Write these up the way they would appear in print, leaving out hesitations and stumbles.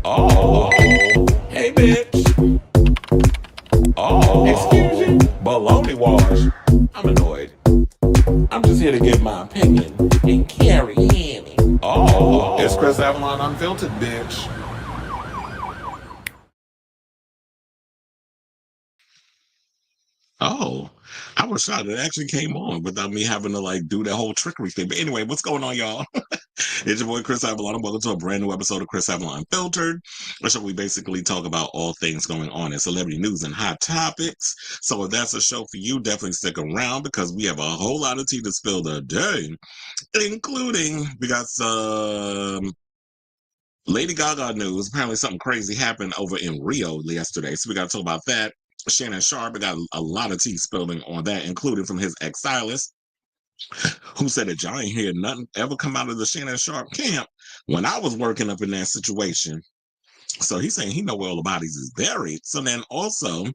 Oh, hey bitch. Oh, excuse you. Baloney wash. I'm annoyed. I'm just here to give my opinion and carry in. Oh, it's Chris Avalon Unfiltered, bitch. Oh, I was shocked it actually came on without me having to like do that whole trickery thing. But anyway, what's going on, y'all? It's your boy Chris Avalon, and welcome to a brand new episode of Chris Avalon Filtered, where show we basically talk about all things going on in celebrity news and hot topics. So if that's a show for you, definitely stick around because we have a whole lot of tea to spill today, including we got some Lady Gaga news. Apparently something crazy happened over in Rio yesterday, so we got to talk about that. Shannon Sharpe got a lot of tea spilling on that, including from his ex-stylist, who said that y'all ain't hear nothing ever come out of the Shannon Sharpe camp when I was working up in that situation. So he's saying he know where all the bodies is buried. So then also,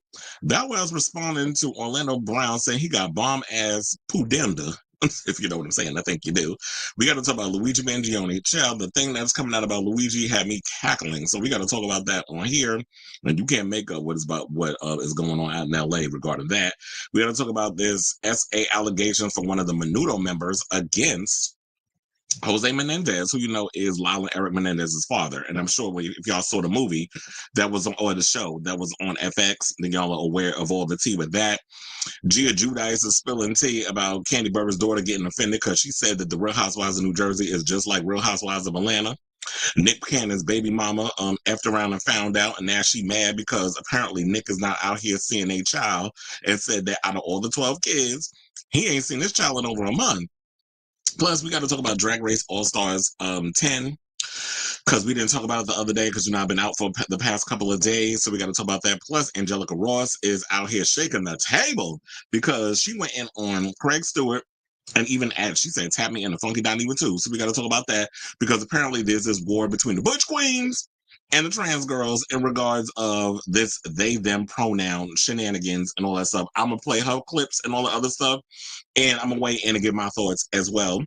that was responding to Orlando Brown saying he got bomb ass pudenda. If you know what I'm saying, I think you do. We got to talk about Luigi Mangione. Child, the thing that's coming out about Luigi had me cackling. So we got to talk about that on here. And you can't make up what is going on out in LA regarding that. We got to talk about this SA allegation from one of the Menudo members against José Menendez, who you know is Lila Eric Menendez's father. And I'm sure if y'all saw the movie that was on, or the show that was on FX, then y'all are aware of all the tea with that. Giudice is spilling tea about Kandi Burruss' daughter getting offended because she said that the Real Housewives of New Jersey is just like Real Housewives of Atlanta. Nick Cannon's baby mama effed around and found out, and now she mad because apparently Nick is not out here seeing a child, and said that out of all the 12 kids, he ain't seen this child in over a month. Plus, we got to talk about Drag Race All Stars 10 because we didn't talk about it the other day because you know I've been out for the past couple of days, so we got to talk about that. Plus, Anjelica Ross is out here shaking the table because she went in on Craig Stewart. And even she said, tap me in the Funky Dineva too. So we got to talk about that because apparently there's this war between the Butch Queens and the trans girls in regards of this they them pronoun shenanigans and all that stuff. I'm gonna play her clips and all the other stuff, and I'm gonna weigh in and give my thoughts as well.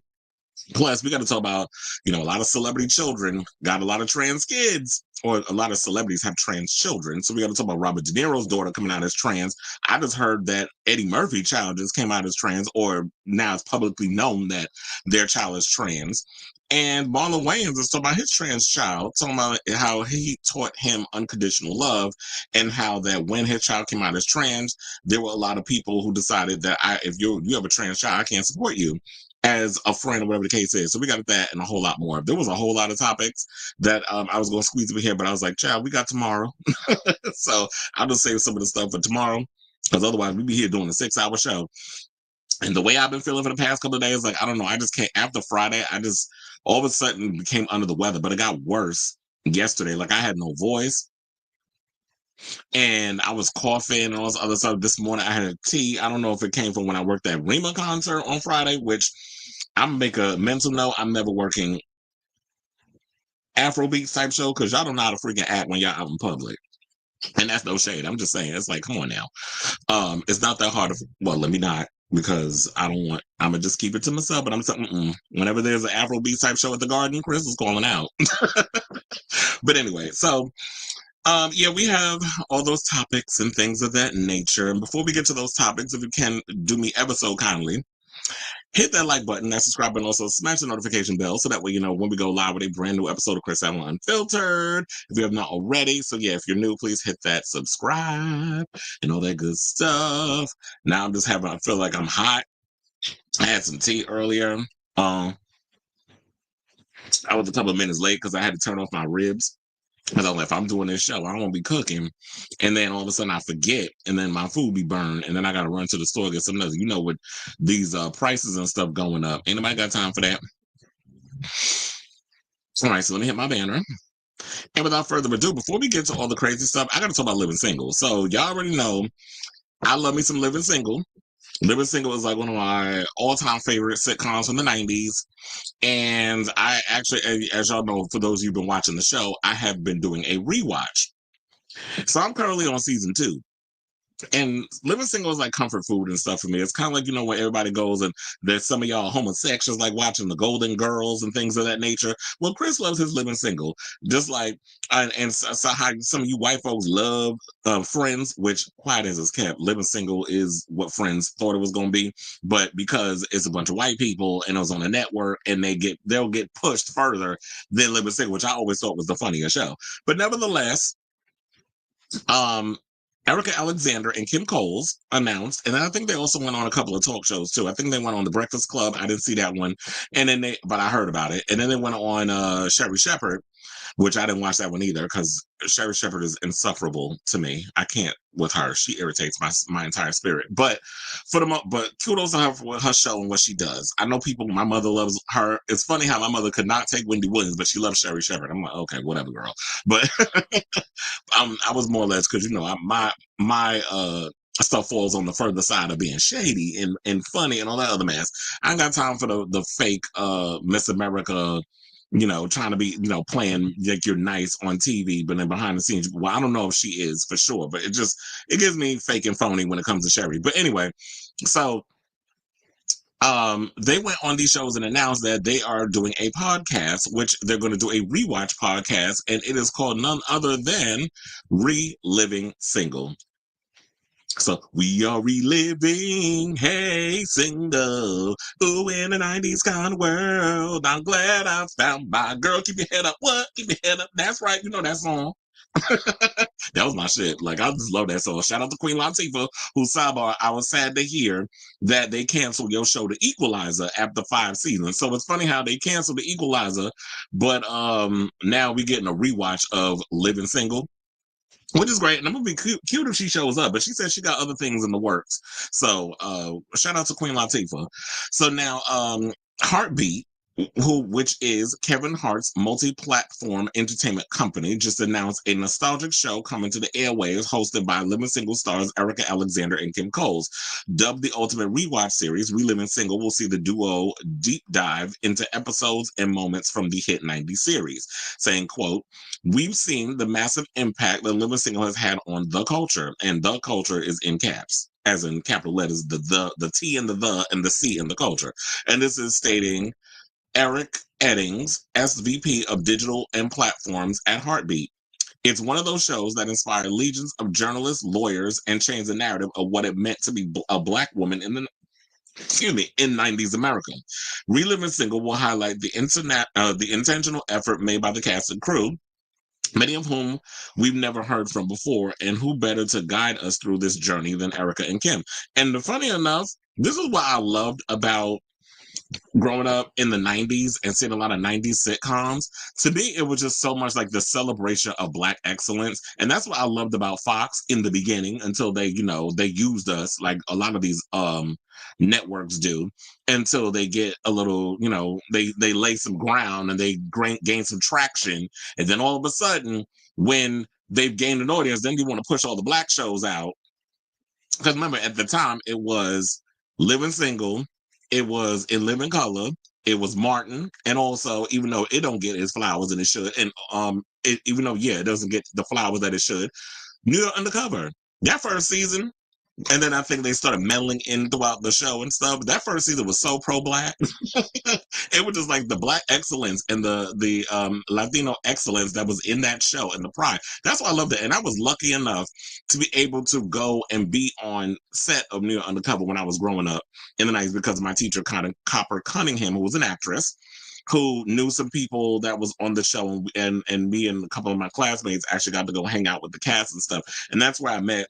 Plus, we got to talk about, you know, a lot of celebrity children got a lot of trans kids, or a lot of celebrities have trans children. So we got to talk about Robert De Niro's daughter coming out as trans. I just heard that Eddie Murphy child just came out as trans, or now it's publicly known that their child is trans. And Marlon Wayans is talking about his trans child, talking about how he taught him unconditional love, and how that when his child came out as trans, there were a lot of people who decided that if you have a trans child, I can't support you as a friend or whatever the case is. So we got that and a whole lot more. There was a whole lot of topics that I was going to squeeze over here, but I was like, child, we got tomorrow. So I'll just save some of the stuff for tomorrow because otherwise we'd be here doing a 6-hour show. And the way I've been feeling for the past couple of days, like, I don't know, I just can't. After Friday, I just all of a sudden became under the weather, but it got worse yesterday. Like I had no voice. And I was coughing and all this other stuff. This morning I had a tea. I don't know if it came from when I worked at Rima concert on Friday, which I'm make a mental note. I'm never working Afrobeat type show because y'all don't know how to freaking act when y'all out in public. And that's no shade. I'm just saying, it's like, come on now. It's not that hard to, well, let me not, because I'm gonna just keep it to myself, but I'm saying, whenever there's an Afrobeat type show at the Garden, Chris is calling out. But anyway, so yeah, we have all those topics and things of that nature. And before we get to those topics, if you can do me ever so kindly, hit that like button, that subscribe button, also smash the notification bell so that way you know when we go live with a brand new episode of Chris Avalon Unfiltered, if you have not already. So yeah, if you're new, please hit that subscribe and all that good stuff. Now I feel like I'm hot. I had some tea earlier. I was a couple of minutes late because I had to turn off my ribs. Because I'm like, if I'm doing this show, I don't want to be cooking. And then all of a sudden I forget, and then my food be burned, and then I got to run to the store to get something else. You know, with these prices and stuff going up, ain't nobody got time for that. All right, so let me hit my banner. And without further ado, before we get to all the crazy stuff, I got to talk about Living Single. So y'all already know I love me some Living Single. Living Single is like one of my all-time favorite sitcoms from the 90s. And I actually, as y'all know, for those of you who've been watching the show, I have been doing a rewatch. So I'm currently on season 2. And living single is like comfort food and stuff for me. It's kind of like, you know, where everybody goes and there's some of y'all homosexuals like watching the Golden Girls and things of that nature. Well, Chris loves his living single, just like, and so how some of you white folks love Friends, which quiet as it's kept, living single is what Friends thought it was going to be. But because it's a bunch of white people and it was on a network and they'll get pushed further than living single, which I always thought was the funniest show. But nevertheless, um, Erika Alexander and Kim Coles announced, and I think they also went on a couple of talk shows too. I think they went on The Breakfast Club. I didn't see that one, and then but I heard about it. And then they went on Sherry Shepherd, which I didn't watch that one either because Sherry Shepherd is insufferable to me. I can't with her; she irritates my entire spirit. But but kudos to her for her show and what she does. I know people. My mother loves her. It's funny how my mother could not take Wendy Williams, but she loves Sherry Shepherd. I'm like, okay, whatever, girl. But I was more or less because you know my stuff falls on the further side of being shady and funny and all that other mess. I ain't got time for the fake Miss America, you know, trying to be, you know, playing like you're nice on TV, but then behind the scenes, well, I don't know if she is for sure, but it gives me fake and phony when it comes to Sherry. But anyway, so they went on these shows and announced that they are doing a podcast, which they're going to do a rewatch podcast, and it is called none other than Reliving Single. So we are reliving, hey, single, ooh, in a 90s kind of world. I'm glad I found my girl. Keep your head up. What? Keep your head up. That's right. You know that song. That was my shit. Like, I just love that song. Shout out to Queen Latifah, who sidebar, I was sad to hear that they canceled your show, The Equalizer, after 5 seasons. So it's funny how they canceled The Equalizer, but now we getting a rewatch of Living Single, which is great. And I'm gonna be cute if she shows up, but she said she got other things in the works. So shout out to Queen Latifah. So now Heartbeat, which is Kevin Hart's multi-platform entertainment company, just announced a nostalgic show coming to the airwaves hosted by Living Single stars Erika Alexander and Kim Coles. Dubbed the Ultimate Rewatch series, Reliving Single will see the duo deep dive into episodes and moments from the hit 90s series, saying, quote, "We've seen the massive impact that Living Single has had on the culture," and the culture is in caps, as in capital letters, the T and the C in the culture. And this is stating Eric Eddings, SVP of Digital and Platforms at Heartbeat. It's one of those shows that inspired legions of journalists, lawyers, and changed the narrative of what it meant to be a Black woman in 90s America. Reliving Single will highlight the intentional effort made by the cast and crew, many of whom we've never heard from before, and who better to guide us through this journey than Erika and Kim. And funny enough, this is what I loved about growing up in the 90s and seeing a lot of 90s sitcoms. To me, it was just so much like the celebration of Black excellence. And that's what I loved about Fox in the beginning until they, you know, they used us like a lot of these networks do, until they get a little, you know, they lay some ground and they gain some traction. And then all of a sudden, when they've gained an audience, then you want to push all the Black shows out. Because remember, at the time, it was Living Single, it was In Living Color, it was Martin, and also, even though it don't get its flowers and it should, and even though, yeah, it doesn't get the flowers that it should, New York Undercover. That first season, and then I think they started meddling in throughout the show and stuff. But that first season was so pro-Black. It was just like the Black excellence and the Latino excellence that was in that show and the pride. That's why I loved it. And I was lucky enough to be able to go and be on set of New York Undercover when I was growing up in the 90s because of my teacher, Copper Cunningham, who was an actress, who knew some people that was on the show, and me and a couple of my classmates actually got to go hang out with the cast and stuff. And that's where I met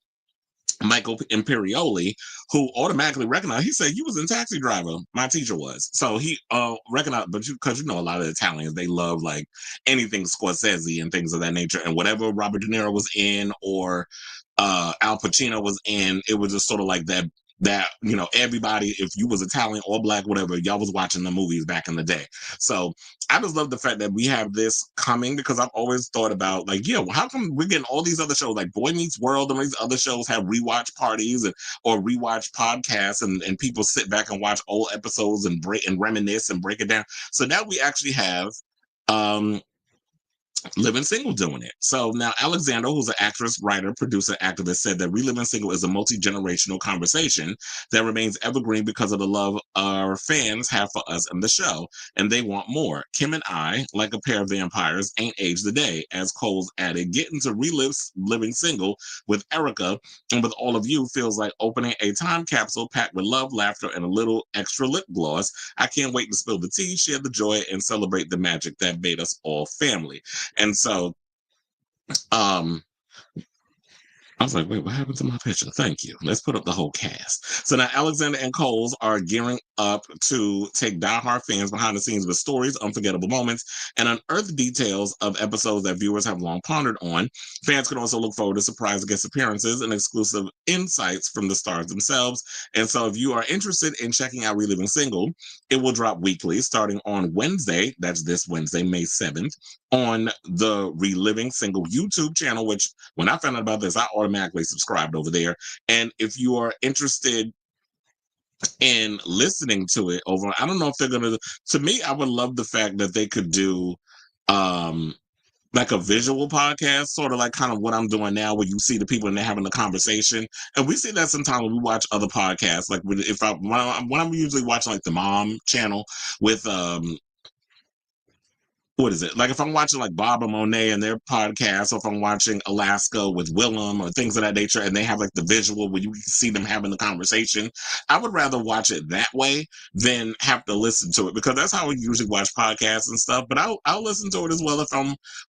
Michael Imperioli, who automatically recognized. He said, "You was in Taxi Driver." My teacher was, so he recognized. But because you know a lot of Italians, they love like anything Scorsese and things of that nature, and whatever Robert De Niro was in or Al Pacino was in, it was just sort of like that, you know, everybody, if you was Italian or Black, whatever, y'all was watching the movies back in the day. So I just love the fact that we have this coming, because I've always thought about like, yeah, well, how come we're getting all these other shows like Boy Meets World and these other shows have rewatch parties or rewatch podcasts, and people sit back and watch old episodes and reminisce and break it down. So now we actually have Living Single doing it. So now Alexander, who's an actress, writer, producer, activist, said that Reliving Single is a multi-generational conversation that remains evergreen because of the love our fans have for us and the show, and they want more. Kim and I, like a pair of vampires, ain't aged a day, as Coles added. Getting to relive Living Single with Erika and with all of you feels like opening a time capsule packed with love, laughter, and a little extra lip gloss. I can't wait to spill the tea, share the joy, and celebrate the magic that made us all family. And so, um, I was like, wait, what happened to my picture? Thank you. Let's put up the whole cast. So now Alexander and Coles are gearing up to take diehard fans behind the scenes with stories, unforgettable moments, and unearth details of episodes that viewers have long pondered on. Fans can also look forward to surprise guest appearances and exclusive insights from the stars themselves. And so if you are interested in checking out Reliving Single, it will drop weekly starting on Wednesday. That's this Wednesday, May 7th, on the Reliving Single YouTube channel, which when I found out about this, I automatically subscribed over there. And if you are interested in listening to it over, I don't know if they're going to me, I would love the fact that they could do um like a visual podcast, sort of like kind of what I'm doing now, where you see the people and they're having a conversation. And we see that sometimes when we watch other podcasts, like if I when I'm usually watching like the mom channel with what is it? Like if I'm watching like Bob and Monet and their podcast, or if I'm watching Alaska with Willem or things of that nature, and they have like the visual where you see them having the conversation, I would rather watch it that way than have to listen to it, because that's how we usually watch podcasts and stuff. But I'll listen to it as well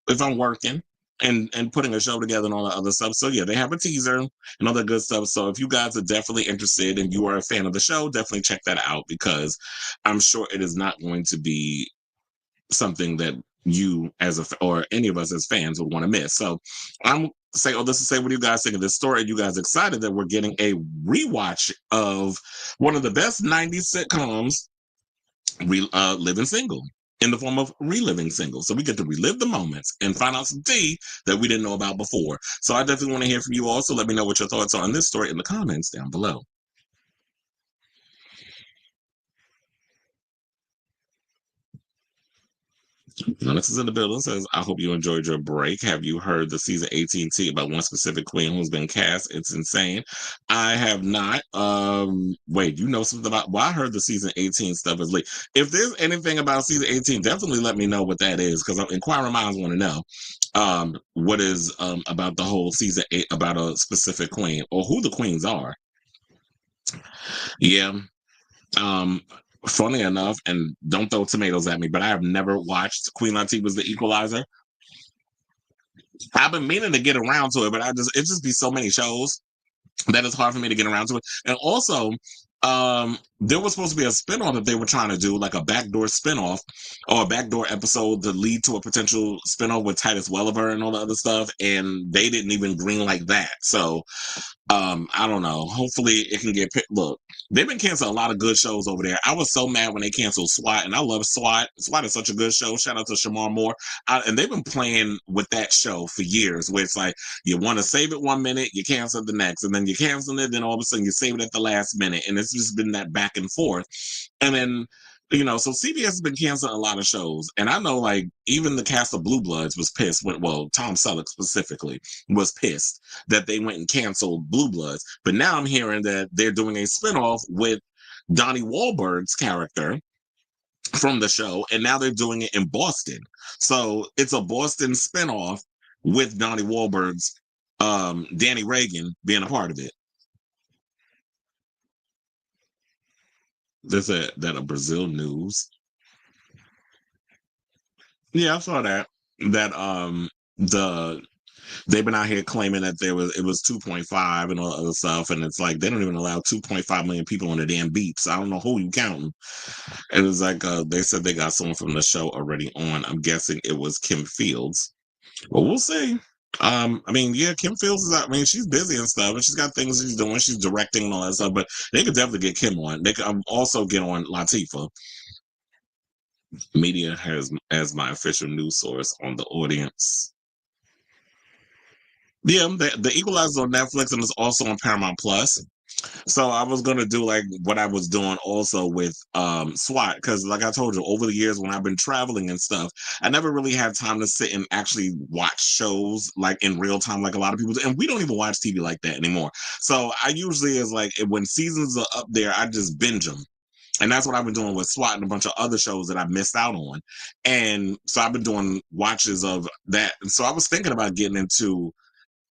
if I'm working and putting a show together and all that other stuff. So yeah, they have a teaser and all that good stuff. So if you guys are definitely interested and you are a fan of the show, definitely check that out, because I'm sure it is not going to be something that you as a or any of us as fans would want to miss. So I'm say, oh, this is say, what do you guys think of this story? Are you guys excited that we're getting a rewatch of one of the best 90s sitcoms, Living Single, in the form of Reliving Single? So we get to relive the moments and find out some tea that we didn't know about before. So I definitely want to hear from you also. Let me know what your thoughts are on this story in the comments down below. Alex is in the building, says, I hope you enjoyed your break. Have you heard the season 18 tea about one specific queen who's been cast? It's insane. I have not. Wait, you know something about, well, I heard the season 18 stuff is late. If there's anything about season 18, definitely let me know what that is, because inquiring minds want to know what is about the whole season 8 about a specific queen, or who the queens are. Yeah. Um, Funny enough, and don't throw tomatoes at me, but I have never watched Queen Latifah's The Equalizer. I've been meaning to get around to it, but it just be so many shows that it's hard for me to get around to it. And also, there was supposed to be a spinoff that they were trying to do, like a backdoor spinoff or a backdoor episode to lead to a potential spinoff with Titus Welliver and all the other stuff, and they didn't even green like that. So I don't know. Hopefully it can get picked. Look, they've been canceling a lot of good shows over there. I was so mad when they canceled SWAT, and I love SWAT. SWAT is such a good show. Shout out to Shamar Moore. And they've been playing with that show for years, where it's like you want to save it 1 minute, you cancel the next, and then you cancel it, then all of a sudden you save it at the last minute, and it's just been that back and forth. And then so CBS has been canceling a lot of shows. And I know, like, even the cast of Blue Bloods was pissed when, well, Tom Selleck specifically was pissed that they went and canceled Blue Bloods. But now I'm hearing that they're doing a spinoff with Donnie Wahlberg's character from the show, and now they're doing it in Boston. So it's a Boston spinoff with Donnie Wahlberg's Danny Reagan being a part of it. There's a Brazil news. Yeah, I saw that. That they've been out here claiming that it was 2.5 and all that other stuff, and it's like they don't even allow 2.5 million people on the damn beat. So I don't know who you counting. It was like they said they got someone from the show already on. I'm guessing it was Kim Fields. Well, we'll see. I mean, yeah, Kim Fields is out. I mean, she's busy and stuff, and she's got things she's doing. She's directing and all that stuff. But they could definitely get Kim on. They could also get on Latifah. Media has as my official news source on the audience. Yeah, the Equalizer on Netflix, and it's also on Paramount Plus. So I was gonna do like what I was doing also with SWAT, because like I told you, over the years when I've been traveling and stuff, I never really had time to sit and actually watch shows like in real time like a lot of people do. And we don't even watch TV like that anymore. So I usually is like when seasons are up there, I just binge them. And that's what I've been doing with SWAT and a bunch of other shows that I missed out on. And so I've been doing watches of that. And so I was thinking about getting into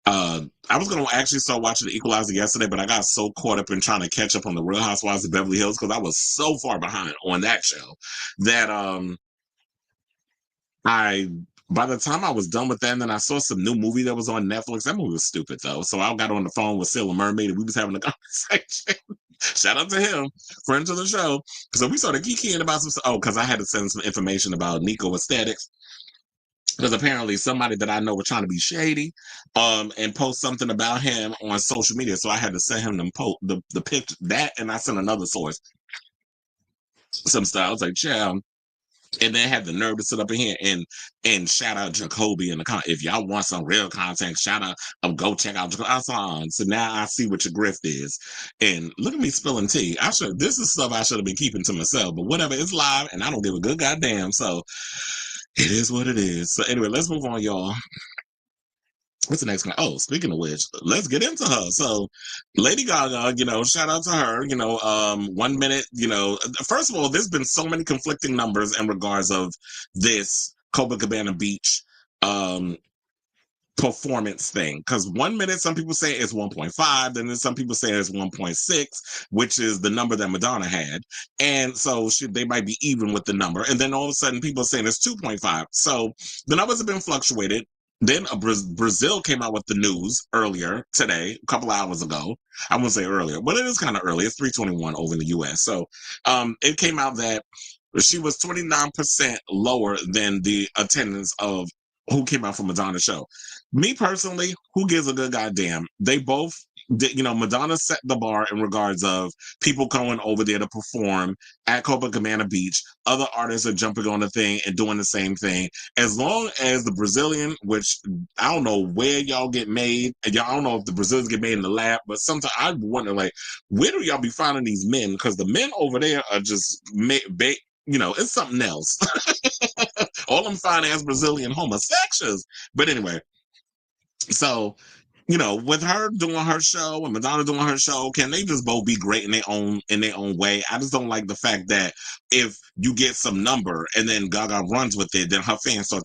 I was gonna actually start watching The Equalizer yesterday, but I got so caught up in trying to catch up on the Real Housewives of Beverly Hills because I was so far behind on that show that I by the time I was done with that, and then I saw some new movie that was on Netflix. That movie was stupid though. So I got on the phone with Sailor Mermaid and we was having a conversation. Shout out to him, friend of the show. So we started kikiing about some stuff. Oh, because I had to send some information about Nico Aesthetics. Because apparently somebody that I know was trying to be shady, and post something about him on social media. So I had to send him the picture that, and I sent another source some stuff. I was like, child. And then had the nerve to sit up in here and shout out Jacoby in the if y'all want some real content, shout out, go check out Jacoby. So now I see what your grift is. And look at me spilling tea. This is stuff I should have been keeping to myself, but whatever, it's live and I don't give a good goddamn. So it is what it is. So anyway, let's move on, y'all. What's the next one? Oh, speaking of which, let's get into her. So, Lady Gaga, shout out to her. 1 minute, first of all, there's been so many conflicting numbers in regards of this Copacabana Beach performance thing. Because 1 minute, some people say it's 1.5, then some people say it's 1.6, which is the number that Madonna had. And so they might be even with the number. And then all of a sudden, people are saying it's 2.5. So the numbers have been fluctuated. Then Brazil came out with the news earlier today, a couple hours ago. I wouldn't say earlier, but it is kind of early. It's 3:21 over in the U.S. So it came out that she was 29% lower than the attendance of who came out from Madonna's show. Me personally, who gives a good goddamn? They both Madonna set the bar in regards of people going over there to perform at Copacabana Beach. Other artists are jumping on the thing and doing the same thing. As long as the Brazilian, which I don't know where y'all get made, and y'all, I don't know if the Brazilians get made in the lab, but sometimes I wonder, like, where do y'all be finding these men? Because the men over there are just it's something else. All them fine ass Brazilian homosexuals. But anyway, so with her doing her show and Madonna doing her show, can they just both be great in their own way? I just don't like the fact that if you get some number and then Gaga runs with it, then her fans thought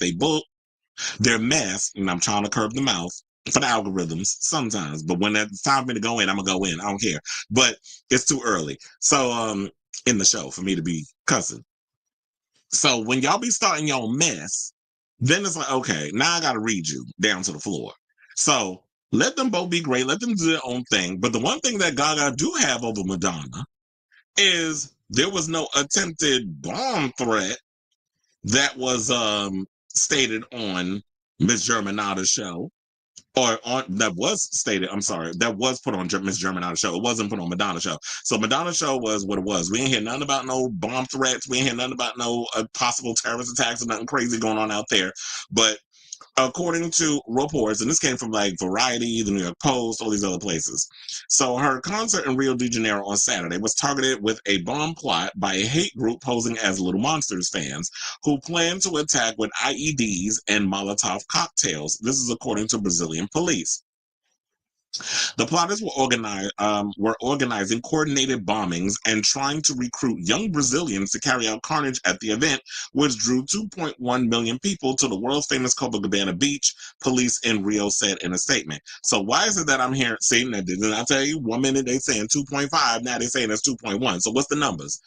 they're mess, and I'm trying to curb the mouth for the algorithms sometimes. But when it's time for me to go in, I'm gonna go in. I don't care. But it's too early. So in the show for me to be cussing. So when y'all be starting your mess, then it's like, okay, now I got to read you down to the floor. So let them both be great. Let them do their own thing. But the one thing that Gaga do have over Madonna is there was no attempted bomb threat that was stated on Miss Germanata's show. Or on that was stated, I'm sorry, that was put on Miss Germanata's show. It wasn't put on Madonna's show. So Madonna's show was what it was. We ain't hear nothing about no bomb threats. We ain't hear nothing about no possible terrorist attacks or nothing crazy going on out there. But according to reports, and this came from like Variety, the New York Post, all these other places. So her concert in Rio de Janeiro on Saturday was targeted with a bomb plot by a hate group posing as Little Monsters fans who plan to attack with IEDs and Molotov cocktails. This is according to Brazilian police. The plotters were organizing coordinated bombings and trying to recruit young Brazilians to carry out carnage at the event, which drew 2.1 million people to the world famous Copacabana Beach, police in Rio said in a statement. So why is it that I'm here saying that? Didn't I tell you 1 minute they saying 2.5, now they saying it's 2.1. So what's the numbers?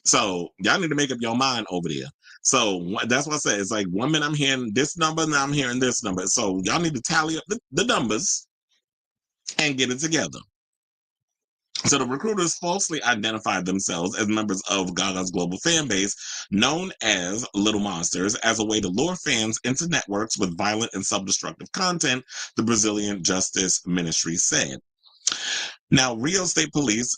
So y'all need to make up your mind over there. So that's what I said. It's like 1 minute I'm hearing this number, now I'm hearing this number. So y'all need to tally up the numbers and get it together. So the recruiters falsely identified themselves as members of Gaga's global fan base, known as Little Monsters, as a way to lure fans into networks with violent and self-destructive content, the Brazilian Justice Ministry said. Now, Rio State Police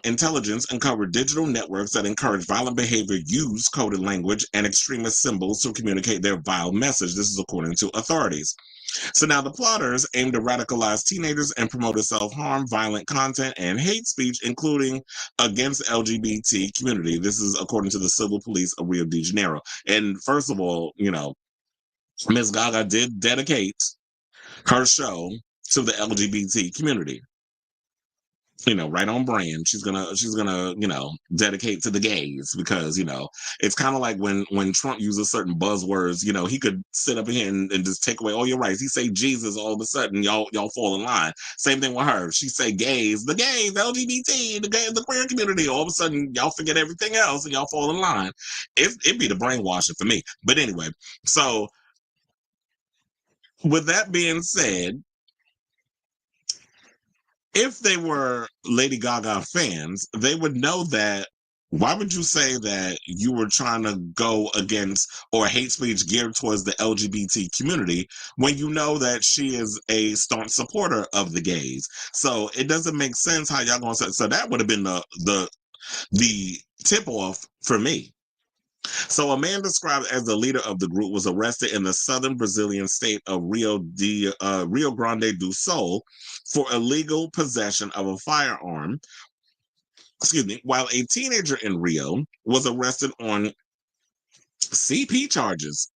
intelligence uncovered digital networks that encourage violent behavior, use coded language and extremist symbols to communicate their vile message. This is according to authorities. So now the plotters aim to radicalize teenagers and promote self-harm, violent content, and hate speech, including against LGBT community. This is according to the civil police of Rio de Janeiro. And first of all, Miss Gaga did dedicate her show to the LGBT community. Right on brand. She's gonna, dedicate to the gays because, it's kind of like when Trump uses certain buzzwords, he could sit up here and just take away all your rights. He say Jesus, all of a sudden y'all fall in line. Same thing with her. She say gays, the gays, LGBT, the gays, the queer community. All of a sudden y'all forget everything else and y'all fall in line. It'd be the brainwashing for me. But anyway, so with that being said, if they were Lady Gaga fans, they would know that. Why would you say that you were trying to go against or hate speech geared towards the LGBT community when you know that she is a staunch supporter of the gays? So it doesn't make sense how y'all gonna say. So that would have been the tip off for me. So a man described as the leader of the group was arrested in the southern Brazilian state of Rio Grande do Sul for illegal possession of a firearm. Excuse me, while a teenager in Rio was arrested on CP charges.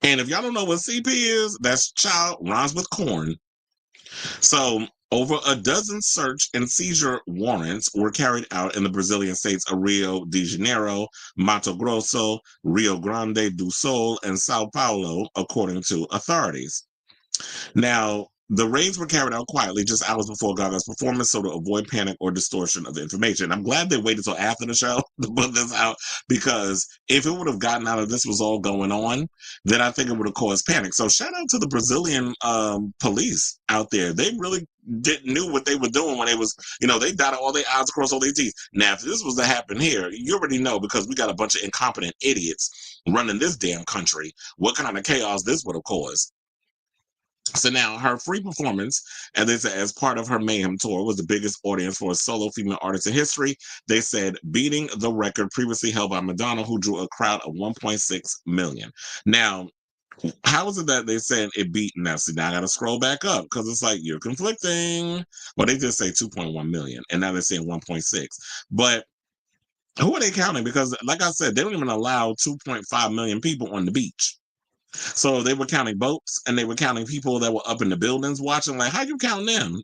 And if y'all don't know what CP is, that's child rhymes with corn. So, over a dozen search and seizure warrants were carried out in the Brazilian states of Rio de Janeiro, Mato Grosso, Rio Grande do Sul, and Sao Paulo, according to authorities. Now, the raids were carried out quietly just hours before Gaga's performance so to avoid panic or distortion of information. I'm glad they waited until after the show to put this out because if it would have gotten out of this was all going on, then I think it would have caused panic. So shout out to the Brazilian police out there. They really didn't knew what they were doing when they was, they dotted all their I's across all their T's. Now, if this was to happen here, you already know because we got a bunch of incompetent idiots running this damn country, what kind of chaos this would have caused. So now her free performance, and they said as part of her Mayhem tour, was the biggest audience for a solo female artist in history. They said beating the record previously held by Madonna, who drew a crowd of 1.6 million. Now, how is it that they said it beat? Now, see, now I got to scroll back up because it's like you're conflicting. Well, they just say 2.1 million, and now they're saying 1.6. But who are they counting? Because, like I said, they don't even allow 2.5 million people on the beach. So they were counting boats and they were counting people that were up in the buildings watching, like, how you count them?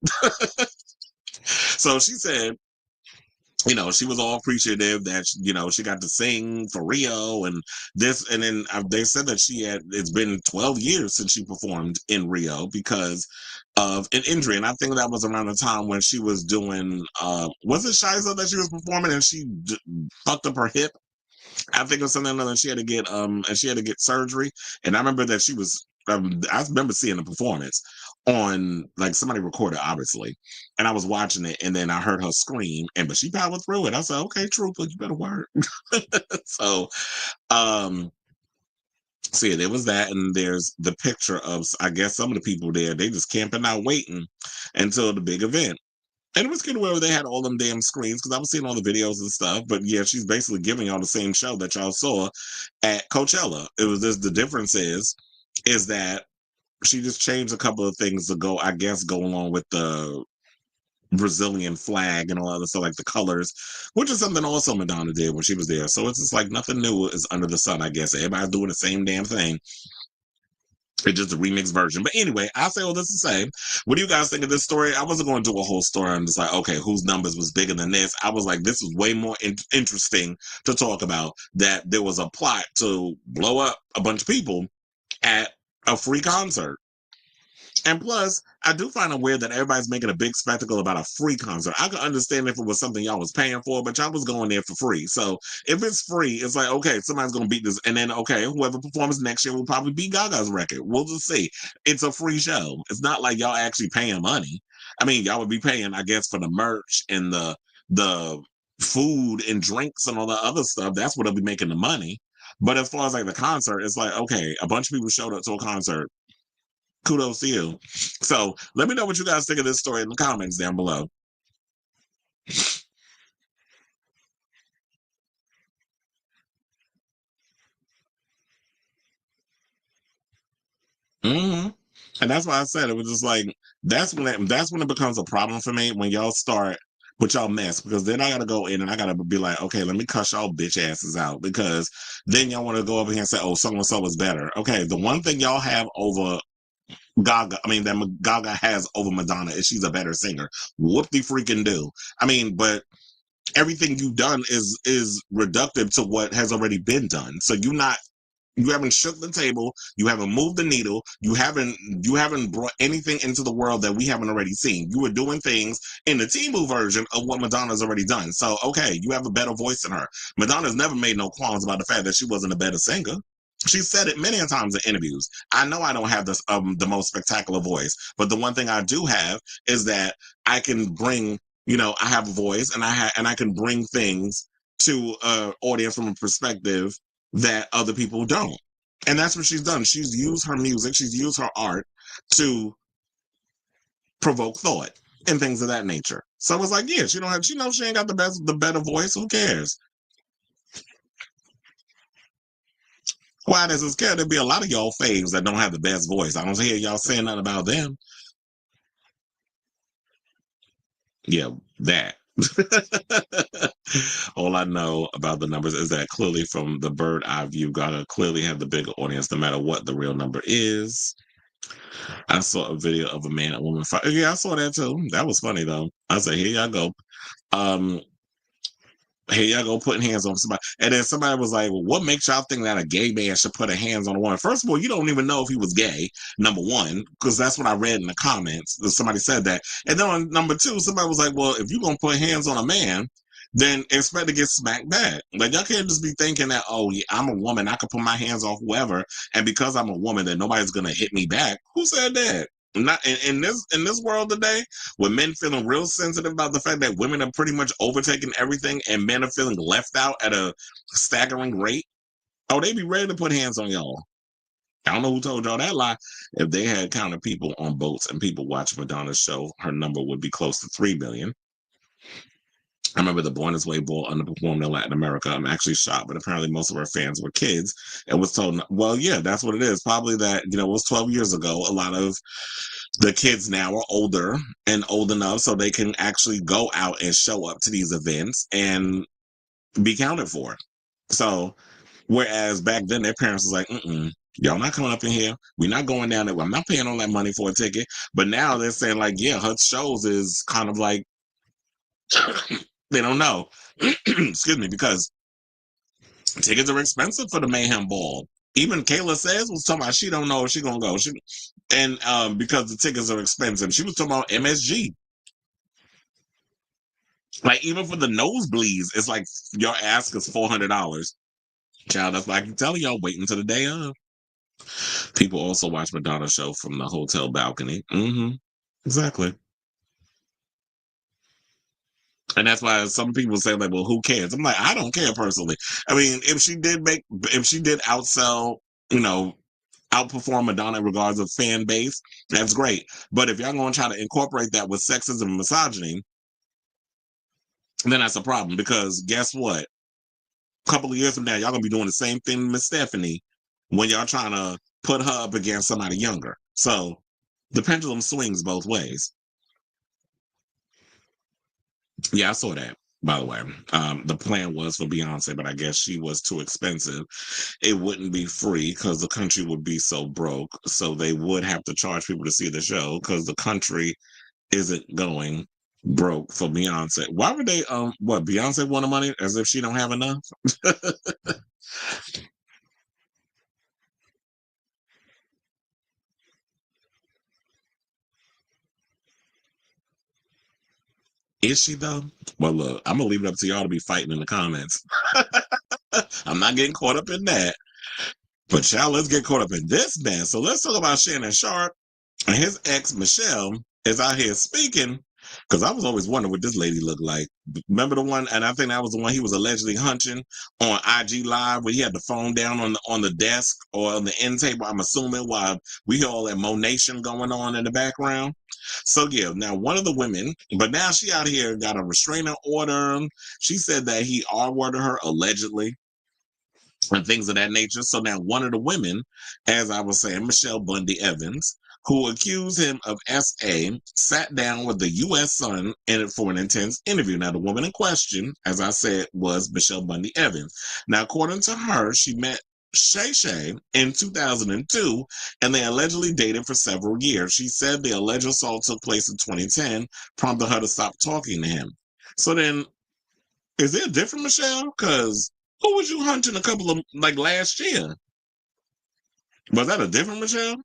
So she said, she was all appreciative that, she got to sing for Rio and this. And then they said that it's been 12 years since she performed in Rio because of an injury. And I think that was around the time when she was doing, was it Shiza that she was performing and she fucked up her hip? I think it was something that she had to get and she had to get surgery. And I remember that she was I remember seeing the performance on like somebody recorded obviously. And I was watching it and then I heard her scream but she powered through it. I said, okay, trooper, you better work. So so yeah, there was that, and there's the picture of I guess some of the people there, they just camping out waiting until the big event. And it was good where they had all them damn screens because I was seeing all the videos and stuff. But yeah, she's basically giving y'all the same show that y'all saw at Coachella. It was just the difference is that she just changed a couple of things to go, I guess, go along with the Brazilian flag and all other stuff, like the colors, which is something also Madonna did when she was there. So it's just like nothing new is under the sun, I guess. Everybody's doing the same damn thing. It's just a remix version. But anyway, I'll say all this to say, what do you guys think of this story? I wasn't going to do a whole story. I'm just like, okay, whose numbers was bigger than this? I was like, this is way more interesting to talk about that there was a plot to blow up a bunch of people at a free concert. And plus, I do find it weird that everybody's making a big spectacle about a free concert. I could understand if it was something y'all was paying for, but y'all was going there for free. So if it's free, it's like, okay, somebody's going to beat this. And then, okay, whoever performs next year will probably beat Gaga's record. We'll just see. It's a free show. It's not like y'all actually paying money. I mean, y'all would be paying, I guess, for the merch and the food and drinks and all the other stuff. That's what they'll be making the money. But as far as like the concert, it's like, okay, a bunch of people showed up to a concert. Kudos to you. So let me know what you guys think of this story in the comments down below. Mm-hmm. And that's why I said it was just like that's when it becomes a problem for me when y'all start with y'all mess, because then I gotta go in and I gotta be like, okay, let me cuss y'all bitch asses out, because then y'all want to go over here and say, oh, so and so is better. Okay, the one thing y'all have over Gaga, I mean, that Gaga has over Madonna is she's a better singer. Whoop de freaking do. I mean, but everything you've done is reductive to what has already been done. So you haven't shook the table, you haven't moved the needle, you haven't brought anything into the world that we haven't already seen. You were doing things in the Timu version of what Madonna's already done. So okay, you have a better voice than her. Madonna's never made no qualms about the fact that she wasn't a better singer. She said it many times in interviews. I know I don't have this the most spectacular voice, but the one thing I do have is that I can bring, I have a voice, and I can bring things to audience from a perspective that other people don't. And that's what she's done. She's used her music, she's used her art to provoke thought and things of that nature. So it's like, yeah, she knows she ain't got the better voice. Who cares? Why does it scare? There'd be a lot of y'all faves that don't have the best voice. I don't hear y'all saying nothing about them. Yeah, that. All I know about the numbers is that clearly from the bird eye view, Gaga clearly had the bigger audience no matter what the real number is. I saw a video of a man and woman fight. Yeah, I saw that too. That was funny though. I said, here y'all go. Um, Here y'all go putting hands on somebody. And then somebody was like, well, what makes y'all think that a gay man should put a hands on a woman? First of all, you don't even know if he was gay, number one, because that's what I read in the comments. Somebody said that. And then on number two, somebody was like, well, if you're going to put hands on a man, then expect to get smacked back. Like, y'all can't just be thinking that, oh, yeah, I'm a woman, I can put my hands on whoever, and because I'm a woman, then nobody's going to hit me back. Who said that? Not in this world today, with men feeling real sensitive about the fact that women are pretty much overtaking everything, and men are feeling left out at a staggering rate. Oh, they be ready to put hands on y'all. I don't know who told y'all that lie. If they had counted people on boats and people watching Madonna's show, her number would be close to 3 million. I remember the Born This Way Bull underperformed in Latin America. I'm actually shocked, but apparently most of her fans were kids and was told, well, yeah, that's what it is. Probably that, it was 12 years ago. A lot of the kids now are older and old enough so they can actually go out and show up to these events and be counted for. So, whereas back then their parents was like, y'all not coming up in here. We're not going down there. I'm not paying all that money for a ticket. But now they're saying like, yeah, her shows is kind of like, they don't know. Excuse me, because tickets are expensive for the Mayhem Ball. Even Kayla says was talking about she don't know if she gonna go. Because the tickets are expensive. She was talking about MSG. Like even for the nosebleeds, it's like your ask is $400. Child, that's like I'm telling y'all, wait until the day of. People also watch Madonna's show from the hotel balcony. Exactly. And that's why some people say like, well, who cares? I'm like, I don't care personally. I mean, if she did outsell, outperform Madonna in regards of fan base, that's great. But if y'all gonna try to incorporate that with sexism and misogyny, then that's a problem. Because guess what? A couple of years from now, y'all gonna be doing the same thing with Miss Stephanie when y'all trying to put her up against somebody younger. So the pendulum swings both ways. Yeah, I saw that. By the way, the plan was for Beyonce, but I guess she was too expensive. It wouldn't be free because the country would be so broke. So they would have to charge people to see the show because the country isn't going broke for Beyonce. Why would they? What Beyonce want the money as if she don't have enough? Is she though? Well, look, I'm gonna leave it up to y'all to be fighting in the comments. I'm not getting caught up in that. But y'all, let's get caught up in this mess. So let's talk about Shannon Sharpe and his ex Michele is out here speaking. Because I was always wondering what this lady looked like. Remember the one, and I think that was the one he was allegedly hunching on IG Live, where he had the phone down on the desk or on the end table. I'm assuming while we hear all that monation going on in the background. So yeah, now one of the women, but now she out here got a restraining order. She said that he R-worded her allegedly and things of that nature. So now one of the women, as I was saying, Michele Bundy Evans, who accused him of SA, sat down with the U.S. Sun for an intense interview. Now, the woman in question, as I said, was Michele Bundy Evans. Now, according to her, she met Shay in 2002, and they allegedly dated for several years. She said the alleged assault took place in 2010, prompted her to stop talking to him. So then, is there a different Michele? Because who was you hunting a couple of, like, last year? Was that a different Michele?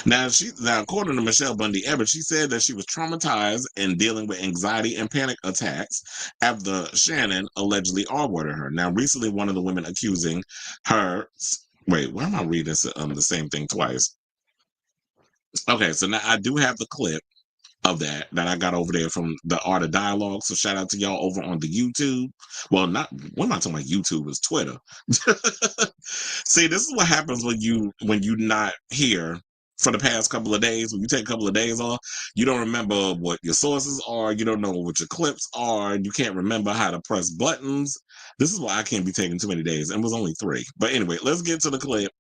Now, according to Michele Bundy Evans, she said that she was traumatized and dealing with anxiety and panic attacks after Shannon allegedly R-worded her. Now, recently, one of the women accusing her. Wait, why am I reading the same thing twice? Okay, so now I do have the clip of that I got over there from the Art of Dialogue. So shout out to y'all over on the YouTube. Well, not what am I talking about? YouTube is Twitter. See, this is what happens when you not here for the past couple of days. When you take a couple of days off, you don't remember what your sources are. You don't know what your clips are. You can't remember how to press buttons. This is why I can't be taking too many days. And it was only 3. But anyway, let's get to the clip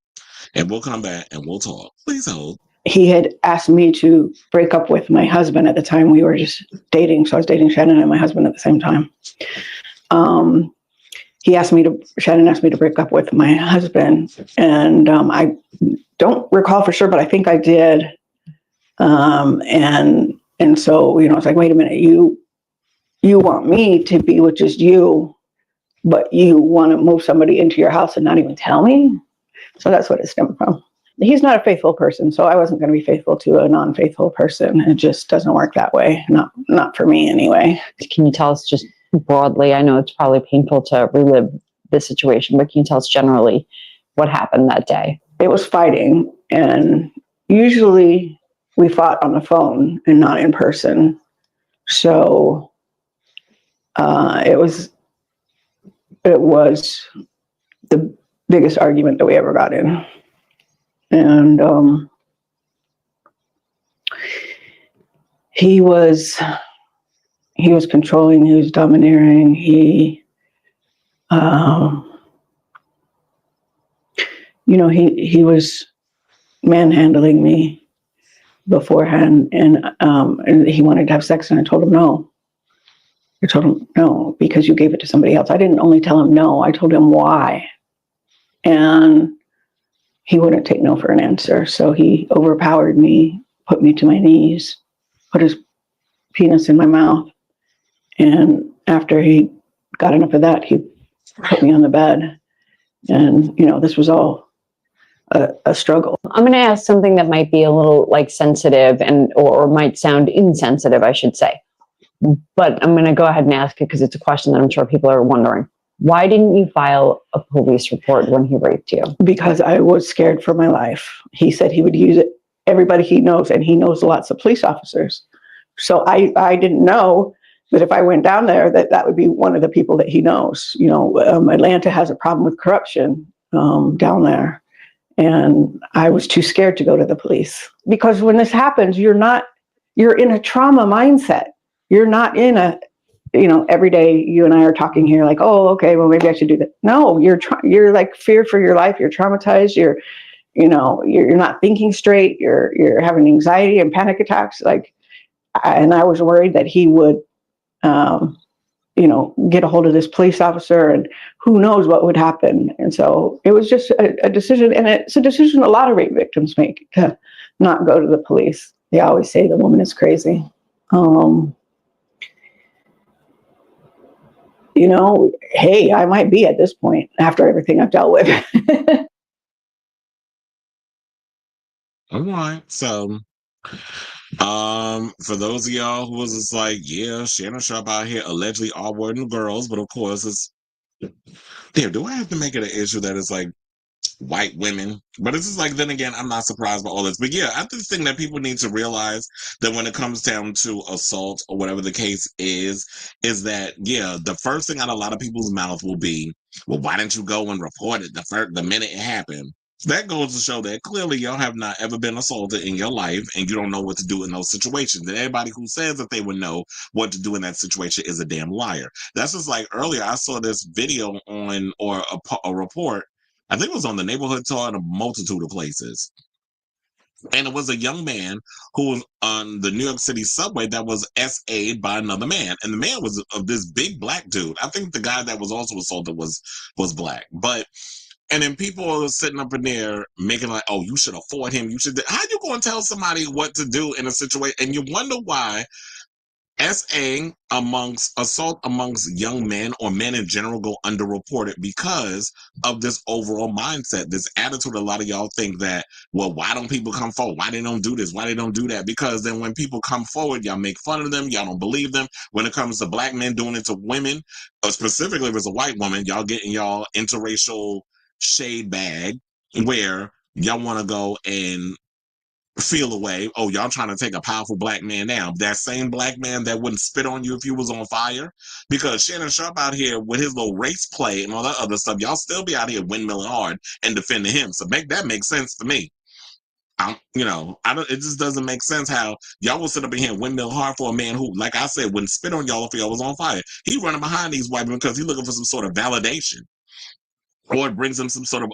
and we'll come back and we'll talk. Please hold. He had asked me to break up with my husband at the time. We were just dating. So I was dating Shannon and my husband at the same time. Shannon asked me to break up with my husband. And I don't recall for sure, but I think I did. And so, it's like, wait a minute, you want me to be with just you, but you want to move somebody into your house and not even tell me? So that's what it stemmed from. He's not a faithful person, so I wasn't going to be faithful to a non-faithful person. It just doesn't work that way. Not for me anyway. Can you tell us just broadly, I know it's probably painful to relive this situation, but can you tell us generally what happened that day? It was fighting, and usually we fought on the phone and not in person. So it was the biggest argument that we ever got in. And he was controlling, he was domineering, he was manhandling me beforehand, and he wanted to have sex, and I told him no. I told him no, because you gave it to somebody else. I didn't only tell him no, I told him why. And he wouldn't take no for an answer. So he overpowered me, put me to my knees, put his penis in my mouth. And after he got enough of that, he put me on the bed. And, this was all a struggle. I'm going to ask something that might be a little sensitive or might sound insensitive, I should say. But I'm going to go ahead and ask it because it's a question that I'm sure people are wondering. Why didn't you file a police report when he raped you? Because I was scared for my life. He said he would use it. Everybody he knows, and he knows lots of police officers. So I didn't know that if I went down there, that would be one of the people that he knows. Atlanta has a problem with corruption down there. And I was too scared to go to the police. Because when this happens, you're in a trauma mindset. You're not in a every day you and I are talking here like, oh, okay, well, maybe I should do that. No, you're like fear for your life. You're traumatized. You're not thinking straight. You're having anxiety and panic attacks. And I was worried that he would, get a hold of this police officer, and who knows what would happen. And so it was just a decision, and it's a decision a lot of rape victims make, to not go to the police. They always say the woman is crazy. Hey, I might be at this point after everything I've dealt with. All right. So, for those of y'all who was just like, yeah, Shannon Sharpe out here allegedly R-wording girls, but of course it's, damn, do I have to make it an issue that it's like white women? But it's just like, then again, I'm not surprised by all this. But yeah, I just think that people need to realize that when it comes down to assault or whatever the case is that, yeah, the first thing out of a lot of people's mouth will be, well, why didn't you go and report it the minute it happened? That goes to show that clearly y'all have not ever been assaulted in your life, and you don't know what to do in those situations. And everybody who says that they would know what to do in that situation is a damn liar. That's just like earlier, I saw this video on, or a report, I think it was on the Neighborhood Tour in a multitude of places. And it was a young man who was on the New York City subway that was SA'd by another man. And the man was of this big black dude. I think the guy that was also assaulted was black. And then people are sitting up in there making like, oh, you should afford him. You should. How you going to tell somebody what to do in a situation? And you wonder why assault amongst young men or men in general go underreported because of this overall mindset, this attitude. A lot of y'all think that, well, why don't people come forward? Why they don't do this? Why they don't do that? Because then when people come forward, y'all make fun of them. Y'all don't believe them. When it comes to black men doing it to women, or specifically if it's a white woman, y'all getting y'all interracial shade bag where y'all want to go and feel away. Oh, y'all trying to take a powerful black man down. That same black man that wouldn't spit on you if you was on fire. Because Shannon Sharpe out here with his little race play and all that other stuff, y'all still be out here windmilling hard and defending him. So make that make sense to me. It just doesn't make sense how y'all will sit up in here and windmill hard for a man who, like I said, wouldn't spit on y'all if y'all was on fire. He running behind these white men because he's looking for some sort of validation. Or it brings him some sort of,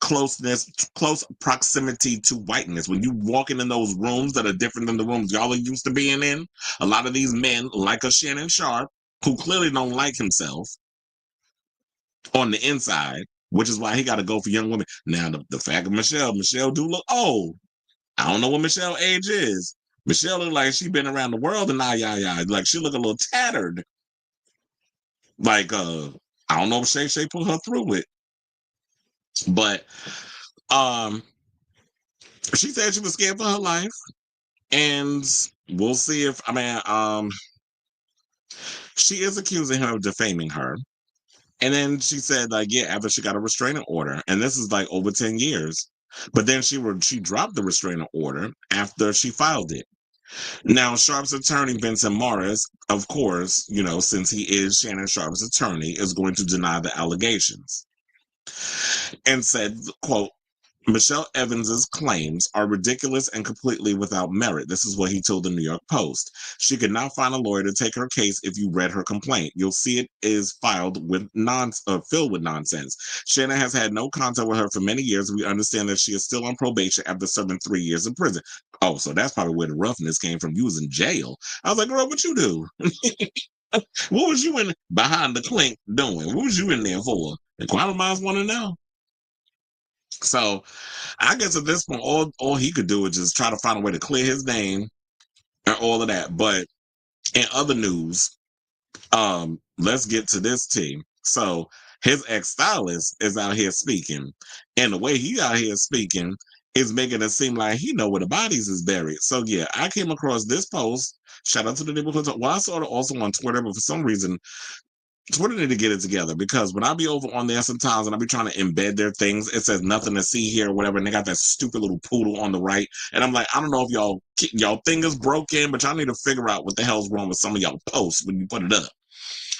close proximity to whiteness. When you walking in those rooms that are different than the rooms y'all are used to being in, a lot of these men, like a Shannon Sharpe, who clearly don't like himself on the inside, which is why he got to go for young women. Now, the fact of Michele do look old. I don't know what Michelle's age is. Michele look like she been around the world and like she look a little tattered. Like, I don't know if Shay put her through it. But she said she was scared for her life, and we'll see if she is accusing her of defaming her. And then she said, like, yeah, after she got a restraining order, and this is like over 10 years. But then she dropped the restraining order after she filed it. Now, Sharpe's attorney, Vincent Morris, of course, since he is Shannon Sharpe's attorney, is going to deny the allegations. And said, quote, Michele Evans's claims are ridiculous and completely without merit. This is what he told the New York Post. She could not find a lawyer to take her case. If you read her complaint, you'll see it is filled with nonsense. Shannon has had no contact with her for many years. We understand that she is still on probation after serving 3 years in prison. Oh, so that's probably where the roughness came from. You was in jail. I was like, girl, what you do? What was you in behind the clink doing? What was you in there for? The crime minds want to know. So I guess at this point, all he could do is just try to find a way to clear his name and all of that. But in other news, let's get to this team. So his ex-stylist is out here speaking, and the way he out here speaking is making it seem like he know where the bodies is buried. So yeah, I came across this post. Shout out to the neighborhood. Well, I saw it also on Twitter, but for some reason, Twitter need to get it together, because when I be over on there sometimes and I be trying to embed their things, it says nothing to see here or whatever, and they got that stupid little poodle on the right. And I'm like, I don't know if y'all thing is broken, but y'all need to figure out what the hell's wrong with some of y'all posts when you put it up.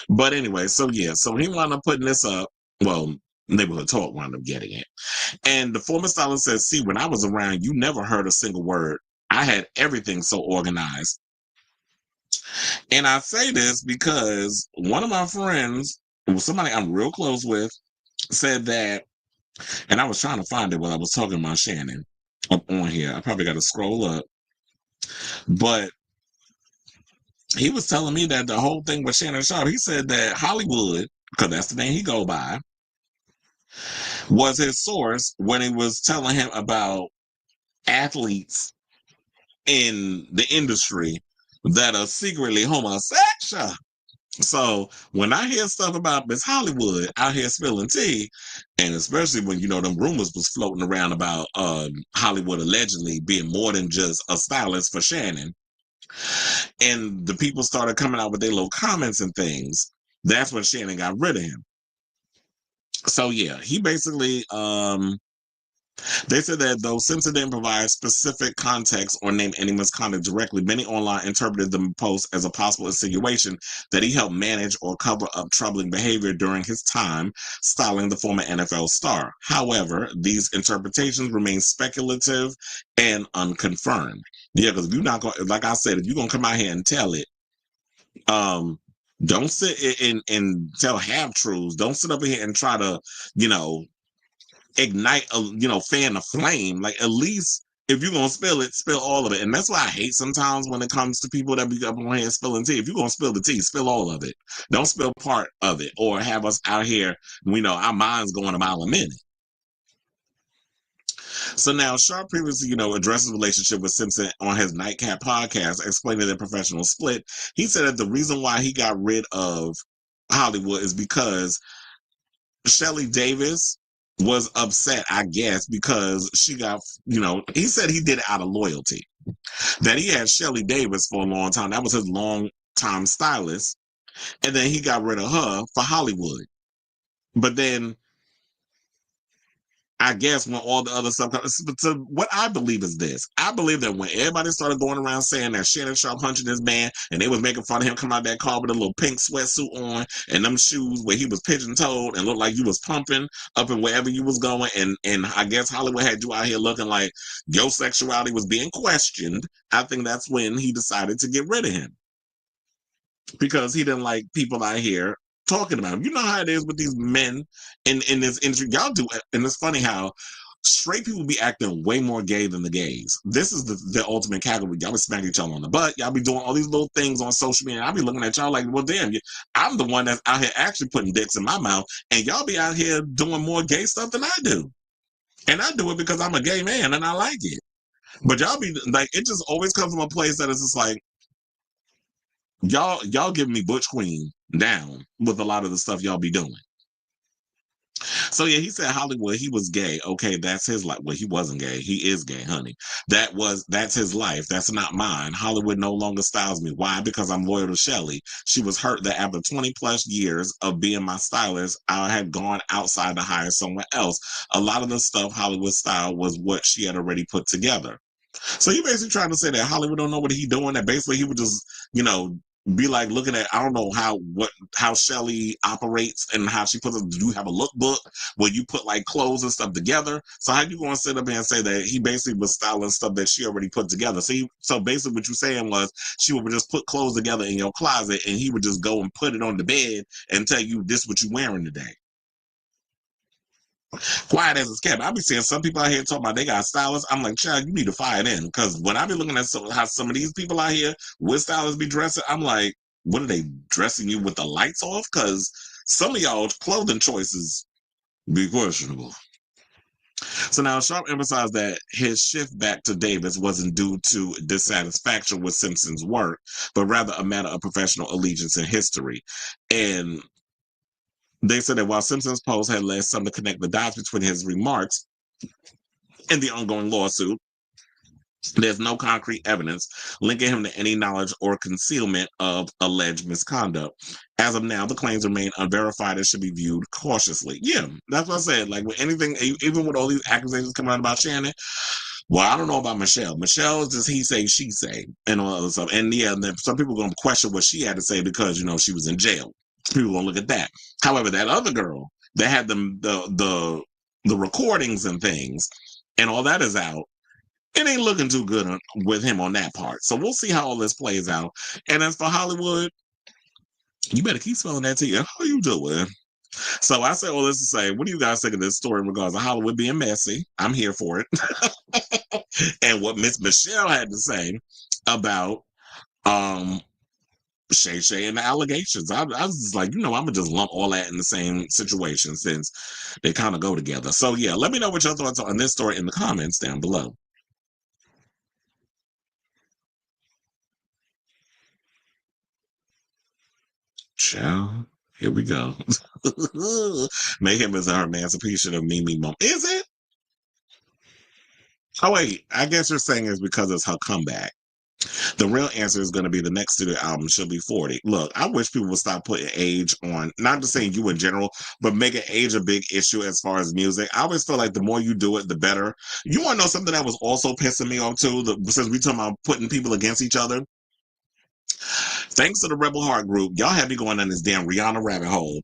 But anyway, so yeah, so he wound up putting this up. Well, Neighborhood Talk wound up getting it. And the former stylist says, see, when I was around, you never heard a single word. I had everything so organized. And I say this because one of my friends, somebody I'm real close with, said that, and I was trying to find it while I was talking about Shannon up on here. I probably got to scroll up. But he was telling me that the whole thing with Shannon Sharpe, he said that Hollywood, because that's the name he go by, was his source when he was telling him about athletes in the industry that are secretly homosexual. So when I hear stuff about Miss Hollywood out here spilling tea, and especially when them rumors was floating around about Hollywood allegedly being more than just a stylist for Shannon, and the people started coming out with their little comments and things, that's when Shannon got rid of him. So yeah, he basically they said that though Simpson didn't provide specific context or name any misconduct directly, many online interpreted the post as a possible insinuation that he helped manage or cover up troubling behavior during his time styling the former NFL star. However, these interpretations remain speculative and unconfirmed. Yeah, because if you're not going, like I said, if you're going to come out here and tell it, don't sit and tell half truths. Don't sit up here and try to, ignite fan a flame. Like, at least if you're gonna spill it, spill all of it. And that's why I hate sometimes when it comes to people that be up on here spilling tea. If you're gonna spill the tea, spill all of it. Don't spill part of it or have us out here, we know our minds going a mile a minute. So now Sharpe previously, addressed his relationship with Simpson on his Nightcap podcast, explaining their professional split. He said that the reason why he got rid of Hollywood is because Shelley Davis was upset, I guess, because she got, he said he did it out of loyalty. That he had Shelley Davis for a long time. That was his long-time stylist. And then he got rid of her for Hollywood. But then I guess when all the other stuff comes, so what I believe is this. I believe that when everybody started going around saying that Shannon Sharpe hunching this man, and they was making fun of him coming out that car with a little pink sweatsuit on and them shoes where he was pigeon-toed and looked like you was pumping up in wherever you was going, and I guess Hollywood had you out here looking like your sexuality was being questioned, I think that's when he decided to get rid of him. Because he didn't like people out here talking about him. You know how it is with these men in this industry. Y'all do, and it's funny how straight people be acting way more gay than the gays. This is the ultimate category. Y'all be smacking each other on the butt. Y'all be doing all these little things on social media. I'll be looking at y'all like, well, damn, I'm the one that's out here actually putting dicks in my mouth, and y'all be out here doing more gay stuff than I do. And I do it because I'm a gay man and I like it. But y'all be like, it just always comes from a place that is just like, y'all giving me Butch Queen down with a lot of the stuff y'all be doing. So yeah, he said Hollywood, he was gay. Okay, that's his life. Well, he wasn't gay. He is gay, honey. That's his life. That's not mine. Hollywood no longer styles me. Why? Because I'm loyal to Shelley. She was hurt that after 20 plus years of being my stylist, I had gone outside to hire someone else. A lot of the stuff Hollywood style was what she had already put together. So you basically trying to say that Hollywood don't know what he doing, that basically he would just, be like looking at, I don't know how Shelley operates and how she puts it. Do you have a lookbook where you put like clothes and stuff together? So how you going to sit up here and say that he basically was styling stuff that she already put together? So basically what you're saying was she would just put clothes together in your closet and he would just go and put it on the bed and tell you this what you wearing today. Quiet as it's kept. I be seeing some people out here talking about they got stylists. I'm like, child, you need to fire them. Because when I be looking at how some of these people out here with stylists be dressing, I'm like, what are they dressing you with the lights off? Because some of y'all clothing choices be questionable. So now Sharpe emphasized that his shift back to Davis wasn't due to dissatisfaction with Simpson's work, but rather a matter of professional allegiance and history. And they said that while Simpson's post had led some to connect the dots between his remarks and the ongoing lawsuit, there's no concrete evidence linking him to any knowledge or concealment of alleged misconduct. As of now, the claims remain unverified and should be viewed cautiously. Yeah, that's what I said. Like with anything, even with all these accusations coming out about Shannon, well, I don't know about Michele. Michele is just he say, she say, and all other stuff. And yeah, then some people are going to question what she had to say because, she was in jail. People gonna look at that. However, that other girl that had the recordings and things and all that is out, it ain't looking too good with him on that part. So we'll see how all this plays out. And as for Hollywood, you better keep spelling that tea. How you doing? So I say all this to say, what do you guys think of this story in regards to Hollywood being messy? I'm here for it. And what Miss Michele had to say about Shay and the allegations. I was just like, I'm gonna just lump all that in the same situation since they kind of go together. So yeah, let me know what your thoughts are on this story in the comments down below. Ciao. Here we go. Mayhem is her emancipation of Mimi Mom. Is it? Oh wait, I guess you're saying it's because it's her comeback. The real answer is going to be the next studio album. She'll be 40. Look, I wish people would stop putting age on, not just saying you in general, but making age a big issue as far as music. I always feel like the more you do it, the better. You want to know something that was also pissing me off too, since we talking about putting people against each other? Thanks to the Rebel Heart group, y'all had me going down this damn Rihanna rabbit hole.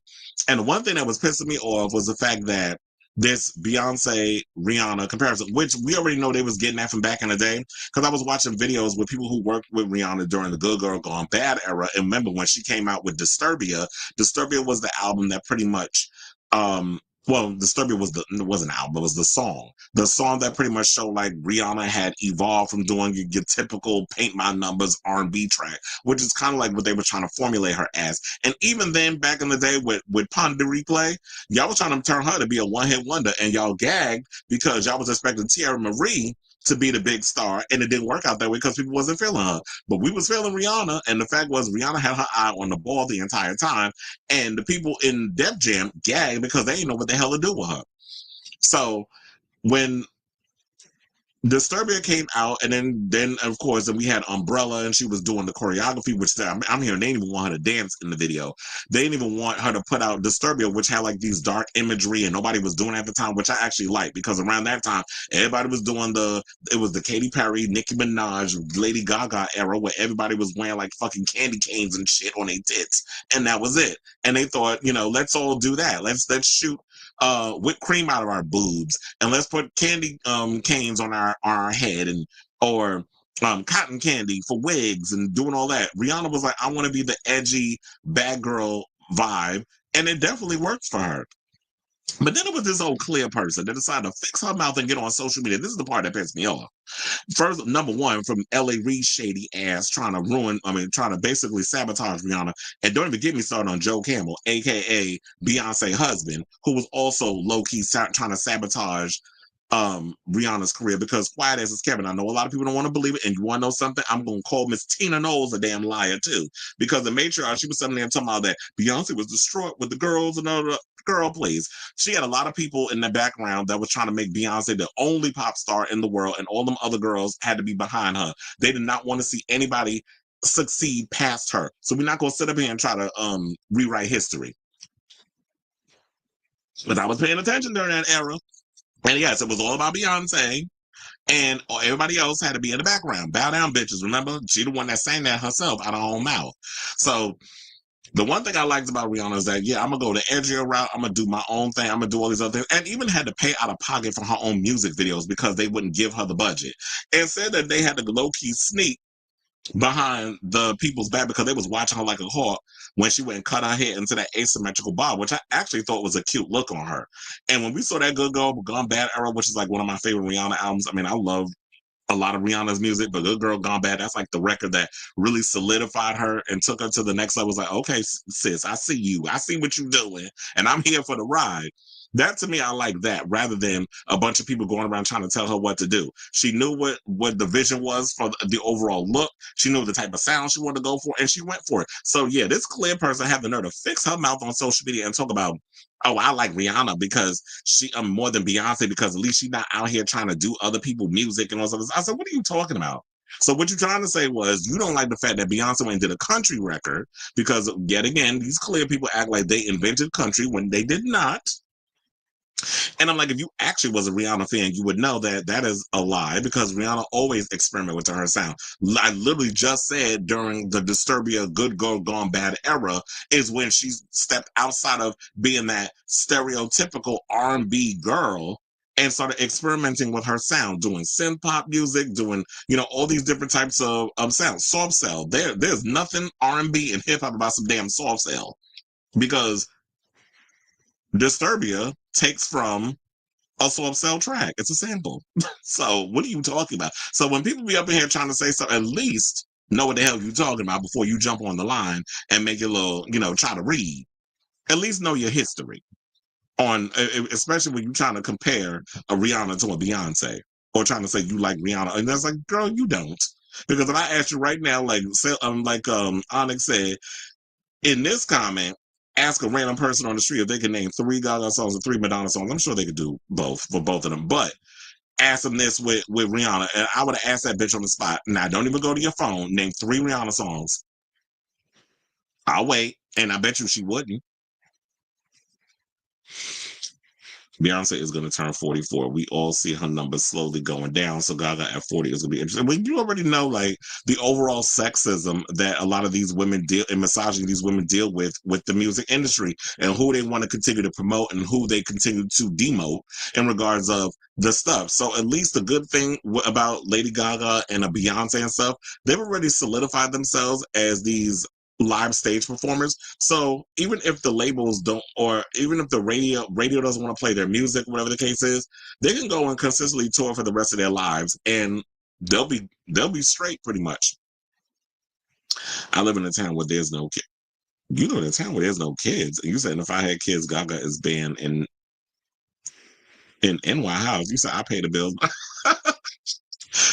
And the one thing that was pissing me off was the fact that this Beyonce Rihanna comparison, which we already know they was getting that from back in the day, because I was watching videos with people who worked with Rihanna during the Good Girl Gone Bad era. And remember when she came out with Disturbia was the album that pretty much well, Disturbia wasn't an album, it was the song. The song that pretty much showed like Rihanna had evolved from doing your typical paint my numbers R&B track, which is kind of like what they were trying to formulate her as. And even then, back in the day with Pon de Replay, y'all was trying to turn her to be a one-hit wonder, and y'all gagged because y'all was expecting Tierra Marie to be the big star, and it didn't work out that way because people wasn't feeling her. But we was feeling Rihanna, and the fact was Rihanna had her eye on the ball the entire time, and the people in Def Jam gagged because they didn't know what the hell to do with her. So when Disturbia came out, and then of course, then we had Umbrella, and she was doing the choreography, which I'm hearing they didn't even want her to dance in the video. They didn't even want her to put out Disturbia, which had like these dark imagery, and nobody was doing it at the time, which I actually liked, because around that time, everybody was doing it was the Katy Perry, Nicki Minaj, Lady Gaga era, where everybody was wearing like fucking candy canes and shit on their tits, and that was it. And they thought, let's all do that. Let's shoot whipped cream out of our boobs, and let's put candy canes on our head, and or cotton candy for wigs, and doing all that. Rihanna was like, I want to be the edgy bad girl vibe, and it definitely works for her. But then it was this old clear person that decided to fix her mouth and get on social media. This is the part that pissed me off. First, number one, from L.A. Reid shady ass trying to basically sabotage Rihanna. And don't even get me started on Joe Campbell, a.k.a. Beyonce husband, who was also low-key trying to sabotage Rihanna's career, because quiet as is Kevin. I know a lot of people don't want to believe it, and you want to know something? I'm going to call Miss Tina Knowles a damn liar too, because the matriarch, she was sitting there talking about that Beyonce was distraught with the girls and all the girl, please. She had a lot of people in the background that was trying to make Beyonce the only pop star in the world, and all them other girls had to be behind her. They did not want to see anybody succeed past her. So we're not going to sit up here and try to rewrite history. But I was paying attention during that era. And yes, it was all about Beyonce, and everybody else had to be in the background. Bow down, bitches. Remember, she the one that sang that herself out of her own mouth. So the one thing I liked about Rihanna is that, yeah, I'm going to go the edgier route. I'm going to do my own thing. I'm going to do all these other things. And even had to pay out of pocket for her own music videos because they wouldn't give her the budget. And said that they had to low-key sneak behind the people's back because they was watching her like a hawk when she went and cut her hair into that asymmetrical bob, which I actually thought was a cute look on her. And when we saw that Good Girl Gone Bad era, which is like one of my favorite Rihanna albums, I mean, I love a lot of Rihanna's music, but Good Girl Gone Bad, that's like the record that really solidified her and took her to the next level. It was like, okay, sis, I see you. I see what you're doing, and I'm here for the ride. That, to me, I like that, rather than a bunch of people going around trying to tell her what to do. She knew what the vision was for the overall look. She knew the type of sound she wanted to go for, and she went for it. So, yeah, this clear person had the nerve to fix her mouth on social media and talk about, oh, I like Rihanna because I'm more than Beyonce, because at least she's not out here trying to do other people's music and all that. I said, what are you talking about? So what you're trying to say was you don't like the fact that Beyonce went and did a country record, because yet again, these clear people act like they invented country when they did not. And I'm like, if you actually was a Rihanna fan, you would know that that is a lie, because Rihanna always experimented with her sound. I literally just said during the Disturbia Good Girl Gone Bad era is when she stepped outside of being that stereotypical R&B girl and started experimenting with her sound, doing synth pop music, doing, all these different types of sounds. Soft cell. There's nothing R&B and hip hop about some damn soft cell, because Disturbia takes from a soft cell track. It's a sample. So what are you talking about? So when people be up in here trying to say something, at least know what the hell you're talking about before you jump on the line and make it a little, try to read. At least know your history on, especially when you're trying to compare a Rihanna to a Beyonce, or trying to say you like Rihanna. And that's like, girl, you don't. Because if I ask you right now, like Onyx said in this comment, ask a random person on the street if they can name 3 Gaga songs and 3 Madonna songs. I'm sure they could do both for both of them. But ask them this with Rihanna, and I would have asked that bitch on the spot. Now, don't even go to your phone. Name 3 Rihanna songs. I'll wait, and I bet you she wouldn't. Beyonce is going to turn 44. We all see her numbers slowly going down. So Gaga at 40 is going to be interesting. But you already know, like, the overall sexism that a lot of these women deal, and misogyny these women deal with the music industry, and who they want to continue to promote and who they continue to demote in regards of the stuff. So at least the good thing about Lady Gaga and a Beyonce and stuff, they've already solidified themselves as these live stage performers. So even if the labels don't, or even if the radio doesn't want to play their music, whatever the case is, they can go and consistently tour for the rest of their lives, and they'll be straight pretty much. I live in a town where there's no kids. You live in a town where there's no kids. You saying if I had kids, Gaga is banned in NY house. You said I pay the bills.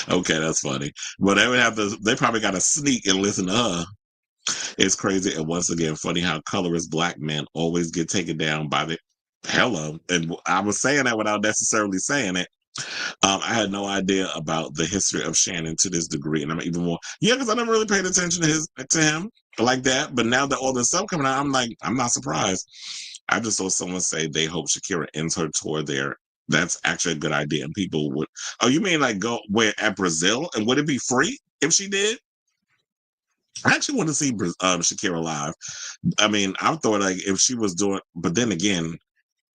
Okay, that's funny. But they would have to. They probably got to sneak and listen to her. It's crazy. And once again, funny how colorist black men always get taken down by the hello. And I was saying that without necessarily saying it. I had no idea about the history of Shannon to this degree, and I'm even more because I never really paid attention to him like that. But now that all this stuff coming out, I'm like, I'm not surprised. I just saw someone say they hope Shakira ends her tour there. That's actually a good idea, and people would. Oh, you mean like go where at Brazil, and would it be free if she did? I actually want to see Shakira live. I mean, I thought like if she was doing, but then again,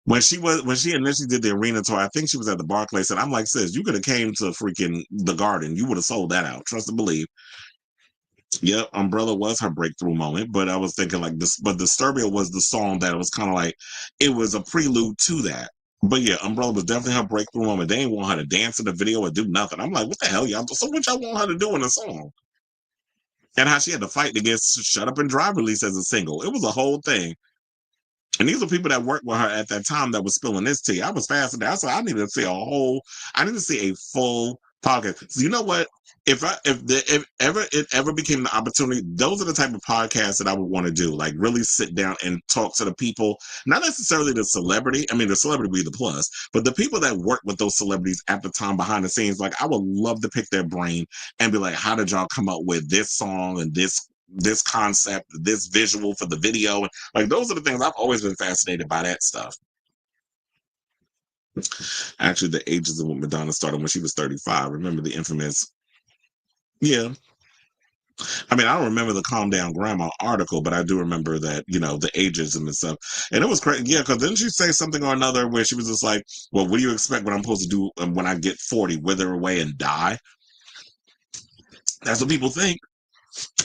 when she initially did the arena tour, I think she was at the Barclays, and I'm like, sis, you could have came to freaking the Garden. You would have sold that out. Trust and believe. Yep, Umbrella was her breakthrough moment, but I was thinking like this, but Disturbia was the song that was kind of like, it was a prelude to that. But yeah, Umbrella was definitely her breakthrough moment. They didn't want her to dance in the video or do nothing. I'm like, what the hell, y'all? So what y'all want her to do in the song? And how she had to fight to get Shut Up and Drive released as a single. It was a whole thing. And these were people that worked with her at that time that was spilling this tea. I was fascinated. I said, I need to see a full podcast. So you know what? If it ever became the opportunity, those are the type of podcasts that I would want to do. Like really sit down and talk to the people, not necessarily the celebrity. I mean, the celebrity would be the plus, but the people that work with those celebrities at the time behind the scenes. Like I would love to pick their brain and be like, how did y'all come up with this song and this concept, this visual for the video? Like those are the things I've always been fascinated by, that stuff. Actually, the ageism with Madonna started when she was 35. Remember the infamous? Yeah. I mean, I don't remember the Calm Down Grandma article, but I do remember that, the ageism and stuff. And it was crazy. Yeah, because didn't she say something or another where she was just like, well, what do you expect what I'm supposed to do when I get 40, wither away and die? That's what people think.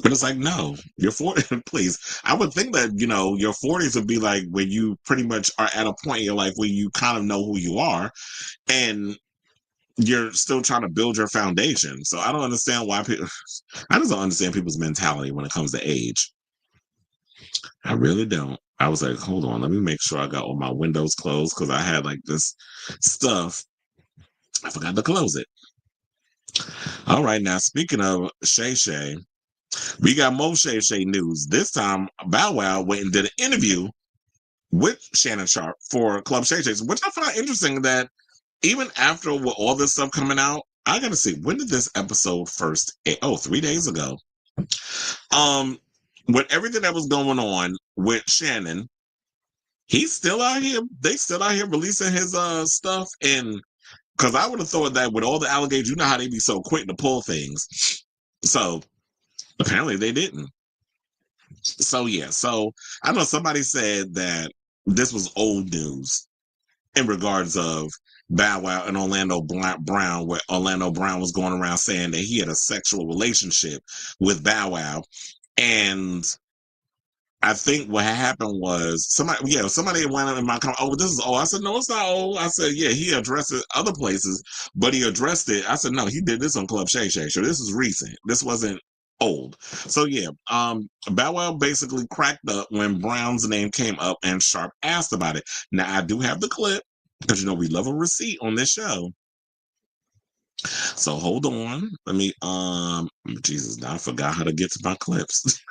But it's like, no, you're 40, please. I would think that, your 40s would be like when you pretty much are at a point in your life where you kind of know who you are and you're still trying to build your foundation. So I don't understand why I just don't understand people's mentality when it comes to age. I really don't. I was like, hold on, let me make sure I got all my windows closed because I had like this stuff. I forgot to close it. All right, now speaking of Shay Shay, we got more Shay Shay news. This time, Bow Wow went and did an interview with Shannon Sharpe for Club Shay Shay's, which I find interesting that even after all this stuff coming out, I gotta see, when did this episode first air? 3 days ago. With everything that was going on with Shannon, he's still out here. They still out here releasing his stuff, and because I would have thought that with all the allegations, you know how they be so quick to pull things. So apparently they didn't. So yeah, so I know somebody said that this was old news in regards of Bow Wow and Orlando Brown, where Orlando Brown was going around saying that he had a sexual relationship with Bow Wow. And I think what happened was somebody went in my comment, oh, this is old. I said, no, it's not old. I said, yeah, he addressed it other places, but he addressed it. I said, no, he did this on Club Shay Shay. So this is recent. This wasn't old. So yeah, Bow Wow basically cracked up when Brown's name came up and Sharpe asked about it. Now I do have the clip because we love a receipt on this show. So hold on. Let me Jesus, now I forgot how to get to my clips.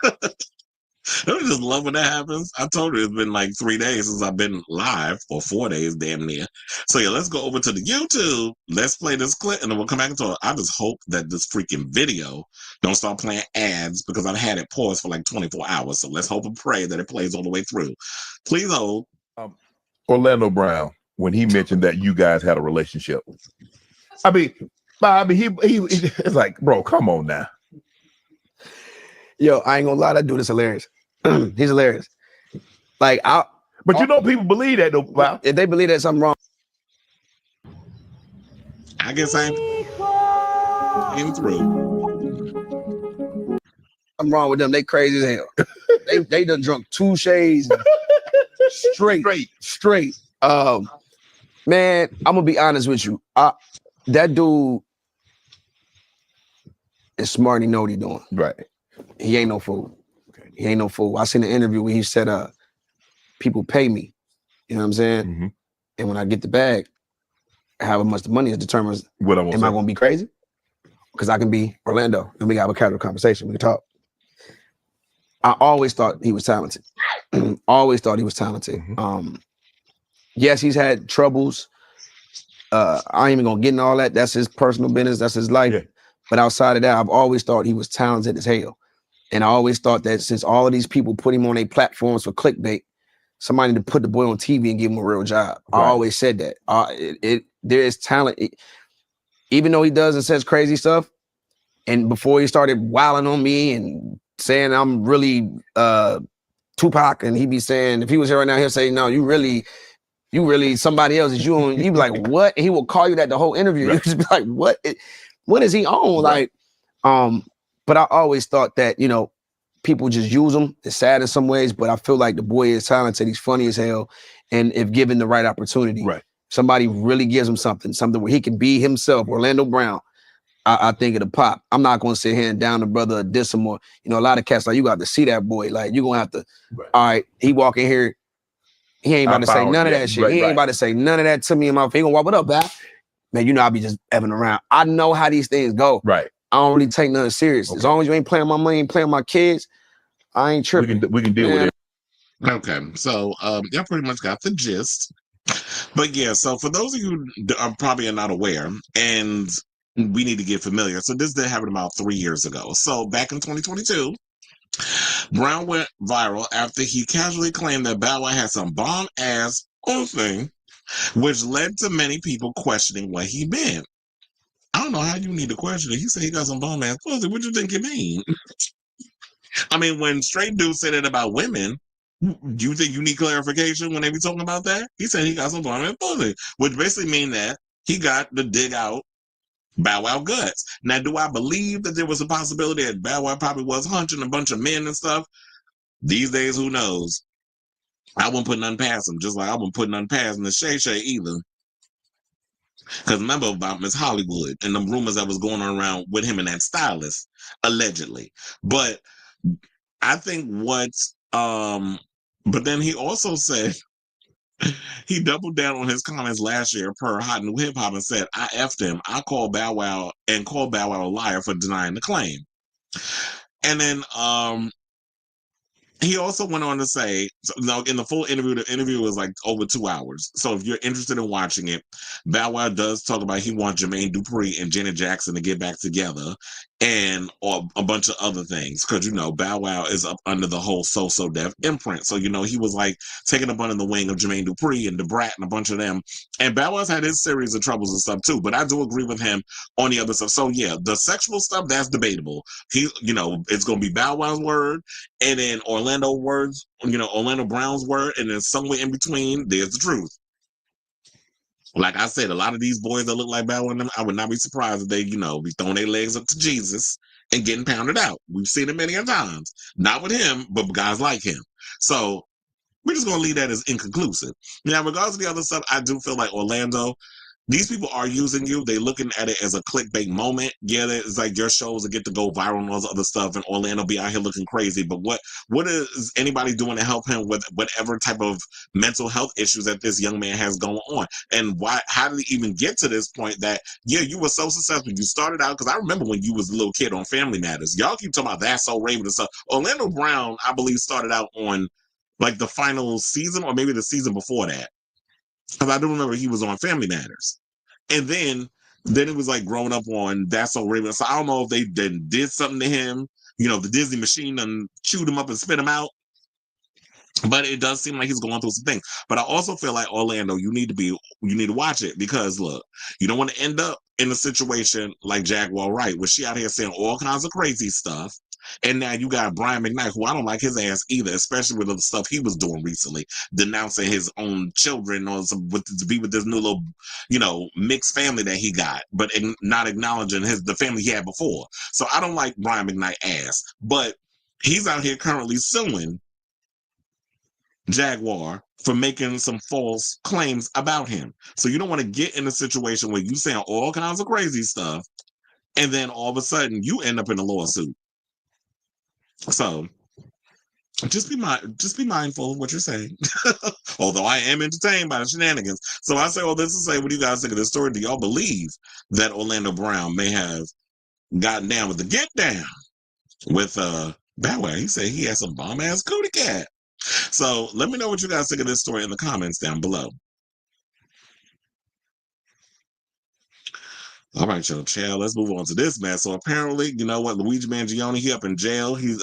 I just love when that happens. I told you it's been like 3 days since I've been live, or 4 days, damn near. So yeah, let's go over to the YouTube. Let's play this clip, and then we'll come back and talk. I just hope that this freaking video don't start playing ads because I've had it paused for like 24 hours. So let's hope and pray that it plays all the way through. Please hold. Orlando Brown, when he mentioned that you guys had a relationship, I mean, he it's like, bro, come on now. Yo, I ain't gonna lie, that dude is hilarious. He's hilarious. Like, but people believe that though. Wow. If they believe that something wrong, I guess I'm through. I'm wrong with them. They crazy as hell. They done drunk 2 shades straight. Man, I'm gonna be honest with you. That dude is smart and he know what he doing. Right. He ain't no fool. He ain't no fool. I seen an interview where he said, people pay me. You know what I'm saying? Mm-hmm. And when I get the bag, however much the money is determines, What am I gonna be crazy? Because I can be Orlando and we can have a casual conversation. We can talk. I always thought he was talented. Always thought he was talented. Mm-hmm. Yes, he's had troubles. I ain't even gonna get into all that. That's his personal business. That's his life. Yeah. But outside of that, I've always thought he was talented as hell. And I always thought that since all of these people put him on their platforms for clickbait, somebody to put the boy on TV and give him a real job. Right. I always said that. There is talent. Even though he does and says crazy stuff, and before he started wilding on me and saying I'm really Tupac, and he'd be saying, if he was here right now, he'll say, no, you really somebody else. Is you on? You'd be like, what? And he will call you that the whole interview. Right. You just be like, what is he on? Right. Like, but I always thought that, people just use him. It's sad in some ways, but I feel like the boy is talented. He's funny as hell. And if given the right opportunity, right, somebody really gives him something where he can be himself, Orlando Brown, I think it'll pop. I'm not going to sit here and down the brother or diss him or, a lot of cats like, you got to see that boy. Like, you're going to have to, all right, he walk in here, he ain't about to say none of that shit. He ain't about to say none of that to me in my face. He gonna walk, what up, Bap? Man, I be just ebbing around. I know how these things go. Right. I don't really take nothing serious. Okay. As long as you ain't playing my money, ain't playing my kids, I ain't tripping. We can deal with it. Okay, so y'all pretty much got the gist. But yeah, so for those of you who are probably not aware, and we need to get familiar. So this did happen about 3 years ago. So back in 2022, Brown went viral after he casually claimed that Bow Wow had some bomb-ass thing, which led to many people questioning what he meant. I don't know how you need to question it. He said he got some bomb-ass pussy. What you think it mean? I mean, when straight dudes say that about women, do you think you need clarification when they be talking about that? He said he got some bomb-ass pussy, which basically mean that he got to dig out Bow Wow guts. Now, do I believe that there was a possibility that Bow Wow probably was hunching a bunch of men and stuff? These days, who knows? I wouldn't put nothing past him, just like I wouldn't put nothing past the Shay Shay either. Because remember about Miss Hollywood and the rumors that was going on around with him and that stylist, allegedly. But I think but then he also said, he doubled down on his comments last year per Hot New Hip Hop and said, I effed him. I called Bow Wow a liar for denying the claim. And then he also went on to say, in the full interview, the interview was like over 2 hours. So if you're interested in watching it, Bow Wow does talk about he wants Jermaine Dupri and Janet Jackson to get back together or a bunch of other things. Because, Bow Wow is up under the whole So Def imprint. So, he was like taking up under the wing of Jermaine Dupri and DeBrat and a bunch of them. And Bow Wow's had his series of troubles and stuff too. But I do agree with him on the other stuff. So yeah, the sexual stuff, that's debatable. It's going to be Bow Wow's word. And then Orlando Brown's word, and then somewhere in between, there's the truth. Like I said, a lot of these boys that look like Bow Wow, I would not be surprised if they, be throwing their legs up to Jesus and getting pounded out. We've seen it many a times. Not with him, but guys like him. So we're just going to leave that as inconclusive. Now, regardless of the other stuff, I do feel like Orlando, these people are using you. They're looking at it as a clickbait moment. Yeah, it's like your shows will get to go viral and all this other stuff, and Orlando be out here looking crazy. But what is anybody doing to help him with whatever type of mental health issues that this young man has going on? And how did he even get to this point that, yeah, you were so successful? You started out, because I remember when you was a little kid on Family Matters. Y'all keep talking about That's So Raven and stuff. Orlando Brown, I believe, started out on like the final season or maybe the season before that. Because I do remember he was on Family Matters. And then it was like growing up on That's So Raven. So I don't know if they then did something to him. The Disney machine done chewed him up and spit him out. But it does seem like he's going through some things. But I also feel like Orlando, you need to watch it, because look, you don't want to end up in a situation like Jaguar Wright, where she out here saying all kinds of crazy stuff. And now you got Brian McKnight, who I don't like his ass either, especially with the stuff he was doing recently, denouncing his own children to be with this new little, mixed family that he got, but not acknowledging the family he had before. So I don't like Brian McKnight ass. But he's out here currently suing Jaguar for making some false claims about him. So you don't want to get in a situation where you saying all kinds of crazy stuff, and then all of a sudden you end up in a lawsuit. So just be mindful of what you're saying. Although I am entertained by the shenanigans. So I say all this to say, what do you guys think of this story? Do y'all believe that Orlando Brown may have gotten down with the get down with Bow Wow? He said he had some bomb ass cootie cat. So let me know what you guys think of this story in the comments down below. All right, y'all, child. Let's move on to this mess. So apparently, you know what, Luigi Mangione, he up in jail. He's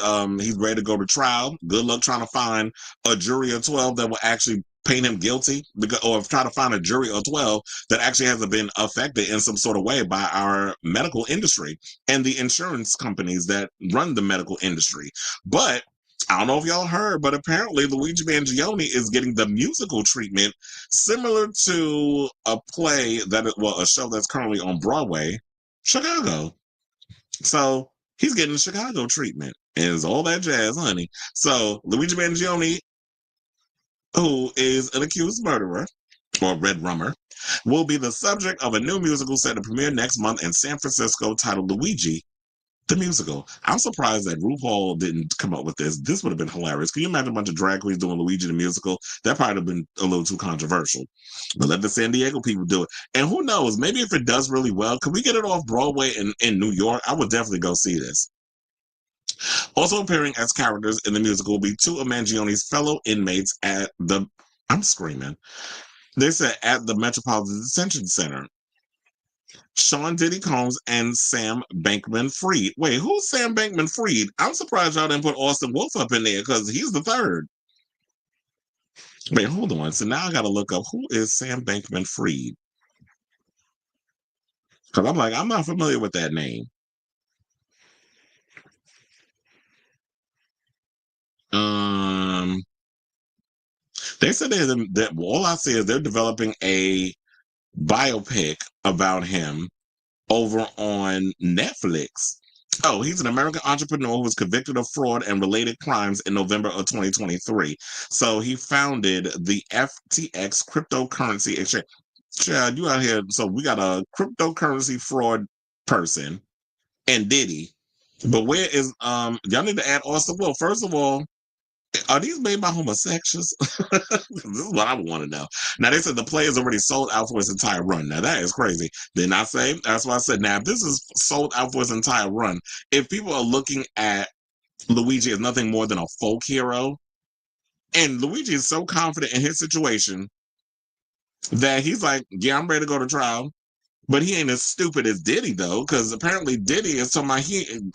ready to go to trial. Good luck trying to find a jury of 12 that will actually paint him guilty, or try to find a jury of 12 that actually hasn't been affected in some sort of way by our medical industry and the insurance companies that run the medical industry. But I don't know if y'all heard, but apparently Luigi Mangione is getting the musical treatment similar to a a show that's currently on Broadway, Chicago. So he's getting the Chicago treatment, and it's all that jazz, honey. So Luigi Mangione, who is an accused murderer or red rummer, will be the subject of a new musical set to premiere next month in San Francisco titled Luigi the Musical. I'm surprised that RuPaul didn't come up with this. This would have been hilarious. Can you imagine a bunch of drag queens doing Luigi the Musical? That probably would have been a little too controversial. But let the San Diego people do it. And who knows, maybe if it does really well, could we get it off Broadway in New York? I would definitely go see this. Also appearing as characters in the musical will be two of Mangione's fellow inmates at the, I'm screaming, they said at the Metropolitan Detention Center. Sean Diddy Combs and Sam Bankman-Fried. Wait, who's Sam Bankman-Fried? I'm surprised y'all didn't put Austin Wolf up in there because he's the third. Wait, hold on. So now I got to look up who is Sam Bankman-Fried. Because I'm like, I'm not familiar with that name. They said that all I see is they're developing a biopic about him over on Netflix. Oh, he's an American entrepreneur who was convicted of fraud and related crimes in November of 2023. So he founded the FTX cryptocurrency exchange. Chad, you out here. So we got a cryptocurrency fraud person and Diddy. But where is y'all need to add Austin Will. First of all, are these made by homosexuals? This is what I want to know. Now, they said the play is already sold out for its entire run. Now, that is crazy. Didn't I say? That's why I said, now, if this is sold out for its entire run, if people are looking at Luigi as nothing more than a folk hero, and Luigi is so confident in his situation that he's like, yeah, I'm ready to go to trial. But he ain't as stupid as Diddy, though, because apparently Diddy is talking about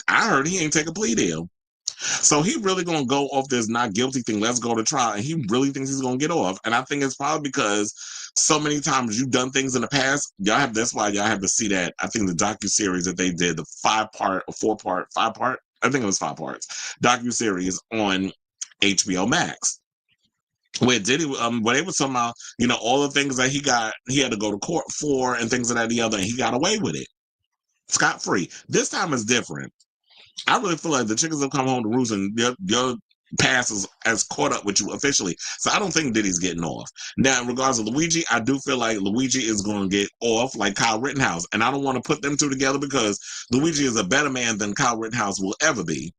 I heard he ain't take a plea deal. So he really gonna go off this not guilty thing. Let's go to trial, and he really thinks he's gonna get off. And I think it's probably because so many times you've done things in the past. That's why y'all have to see that. I think the docuseries that they did, the 5-part or 4-part, 5-part. I think it was 5 parts docuseries on HBO Max. Where Diddy, where they were talking about, all the things that he had to go to court for, and things of that and the other, and he got away with it scot free. This time is different. I really feel like the chickens have come home to roost, and your past has caught up with you officially. So I don't think Diddy's getting off. Now, in regards to Luigi, I do feel like Luigi is going to get off like Kyle Rittenhouse. And I don't want to put them two together because Luigi is a better man than Kyle Rittenhouse will ever be.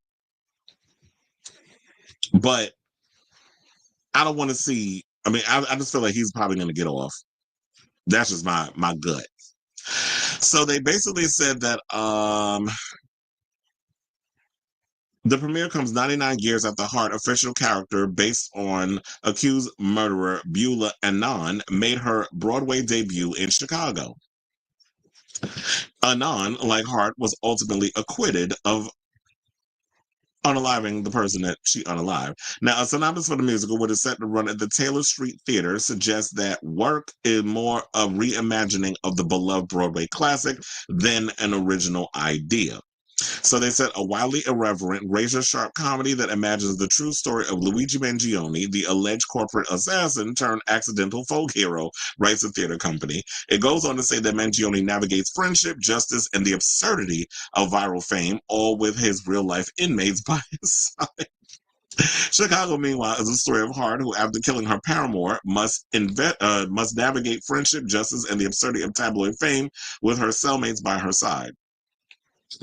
But I don't want to see, I just feel like he's probably going to get off. That's just my gut. So they basically said that the premiere comes 99 years after Hart, a fictional character based on accused murderer Beulah Anand, made her Broadway debut in Chicago. Anand, like Hart, was ultimately acquitted of unaliving the person that she unalived. Now, a synopsis for the musical, which is set to run at the Taylor Street Theater, suggests that work is more a reimagining of the beloved Broadway classic than an original idea. So they said a wildly irreverent, razor-sharp comedy that imagines the true story of Luigi Mangione, the alleged corporate assassin turned accidental folk hero, writes the theater company. It goes on to say that Mangione navigates friendship, justice, and the absurdity of viral fame, all with his real-life inmates by his side. Chicago, meanwhile, is a story of Hart, who, after killing her paramour, must navigate friendship, justice, and the absurdity of tabloid fame with her cellmates by her side.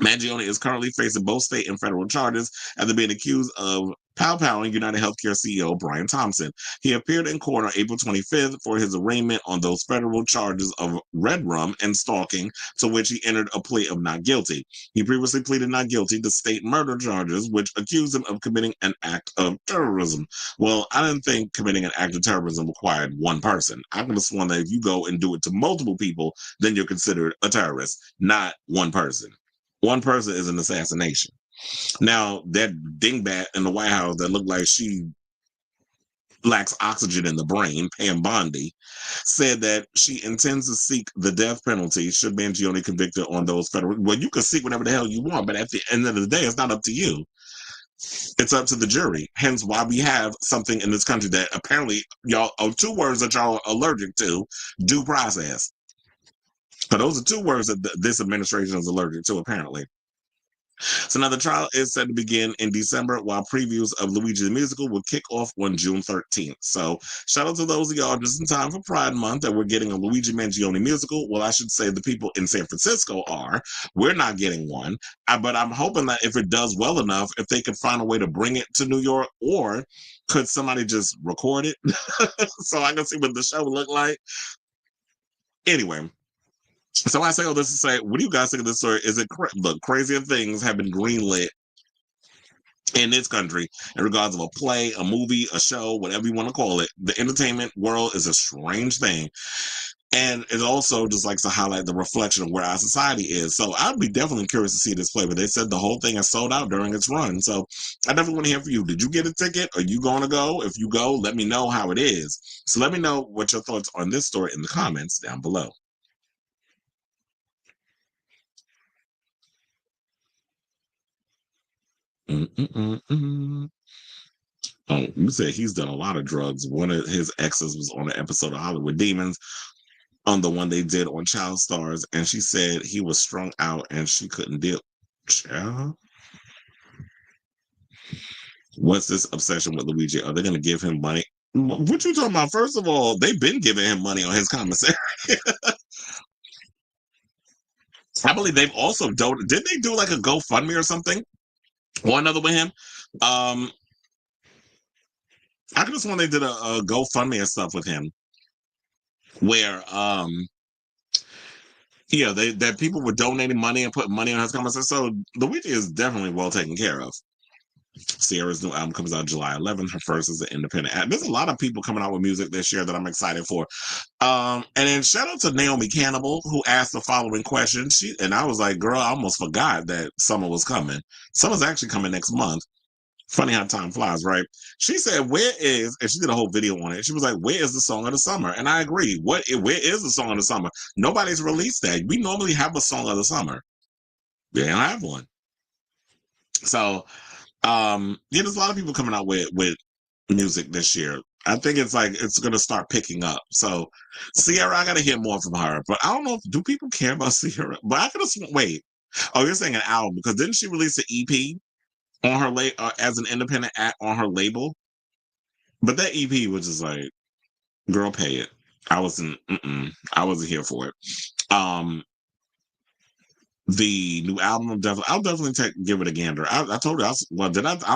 Mangione is currently facing both state and federal charges after being accused of powwowing United Healthcare CEO Brian Thompson. He appeared in court on April 25th for his arraignment on those federal charges of red rum and stalking, to which he entered a plea of not guilty. He previously pleaded not guilty to state murder charges, which accused him of committing an act of terrorism. Well, I didn't think committing an act of terrorism required one person. I could have sworn that if you go and do it to multiple people, then you're considered a terrorist, not one person. One person is an assassination. Now, that dingbat in the White House that looked like she lacks oxygen in the brain, Pam Bundy, said that she intends to seek the death penalty should Mangione convicted on those federal. Well, you can seek whatever the hell you want, but at the end of the day, it's not up to you. It's up to the jury. Hence why we have something in this country that apparently y'all, two words that y'all are allergic to: due process. So those are two words that this administration is allergic to, apparently. So now the trial is set to begin in December, while previews of Luigi the Musical will kick off on June 13th. So shout out to those of y'all just in time for Pride Month that we're getting a Luigi Mangione musical. Well, I should say the people in San Francisco are. We're not getting one. But I'm hoping that if it does well enough, if they could find a way to bring it to New York, or could somebody just record it so I can see what the show would look like. Anyway. So I say all this to say, what do you guys think of this story? Is it look, crazier things have been greenlit in this country in regards of a play, a movie, a show, whatever you want to call it. The entertainment world is a strange thing. And it also just likes to highlight the reflection of where our society is. So I'd be definitely curious to see this play, but they said the whole thing is sold out during its run. So I definitely want to hear from you. Did you get a ticket? Are you going to go? If you go, let me know how it is. So let me know what your thoughts on this story in the comments down below. Oh, you said he's done a lot of drugs. One of his exes was on an episode of Hollywood Demons, on the one they did on Child Stars, and she said he was strung out and she couldn't deal. Child? What's this obsession with Luigi? Are they going to give him money? What you talking about? First of all, they've been giving him money on his commissary. I believe they've also donated. Did they do like a GoFundMe or something? Or another with him? I could have sworn they did a GoFundMe and stuff with him, where yeah, that people were donating money and putting money on his comments. So Luigi is definitely well taken care of. Sierra's new album comes out July 11th. Her first is an independent act. There's a lot of people coming out with music this year that I'm excited for. And then shout out to Naomi Cannibal, who asked the following question. And I was like, girl, I almost forgot that summer was coming. Summer's actually coming next month. Funny how time flies, right? She said, where is, and she did a whole video on it. She was like, where is the song of the summer? And I agree. Where is the song of the summer? Nobody's released that. We normally have a song of the summer. They don't have one. So, yeah, there's a lot of people coming out with music this year. I think it's going to start picking up. So, Sierra, I got to hear more from her. But I don't know, do people care about Sierra? But I could have, wait. Oh, you're saying an album, because didn't she release an EP on her as an independent act on her label? But that EP was just like, girl, pay it. I wasn't here for it. The new album, I'll definitely give it a gander. I told her, I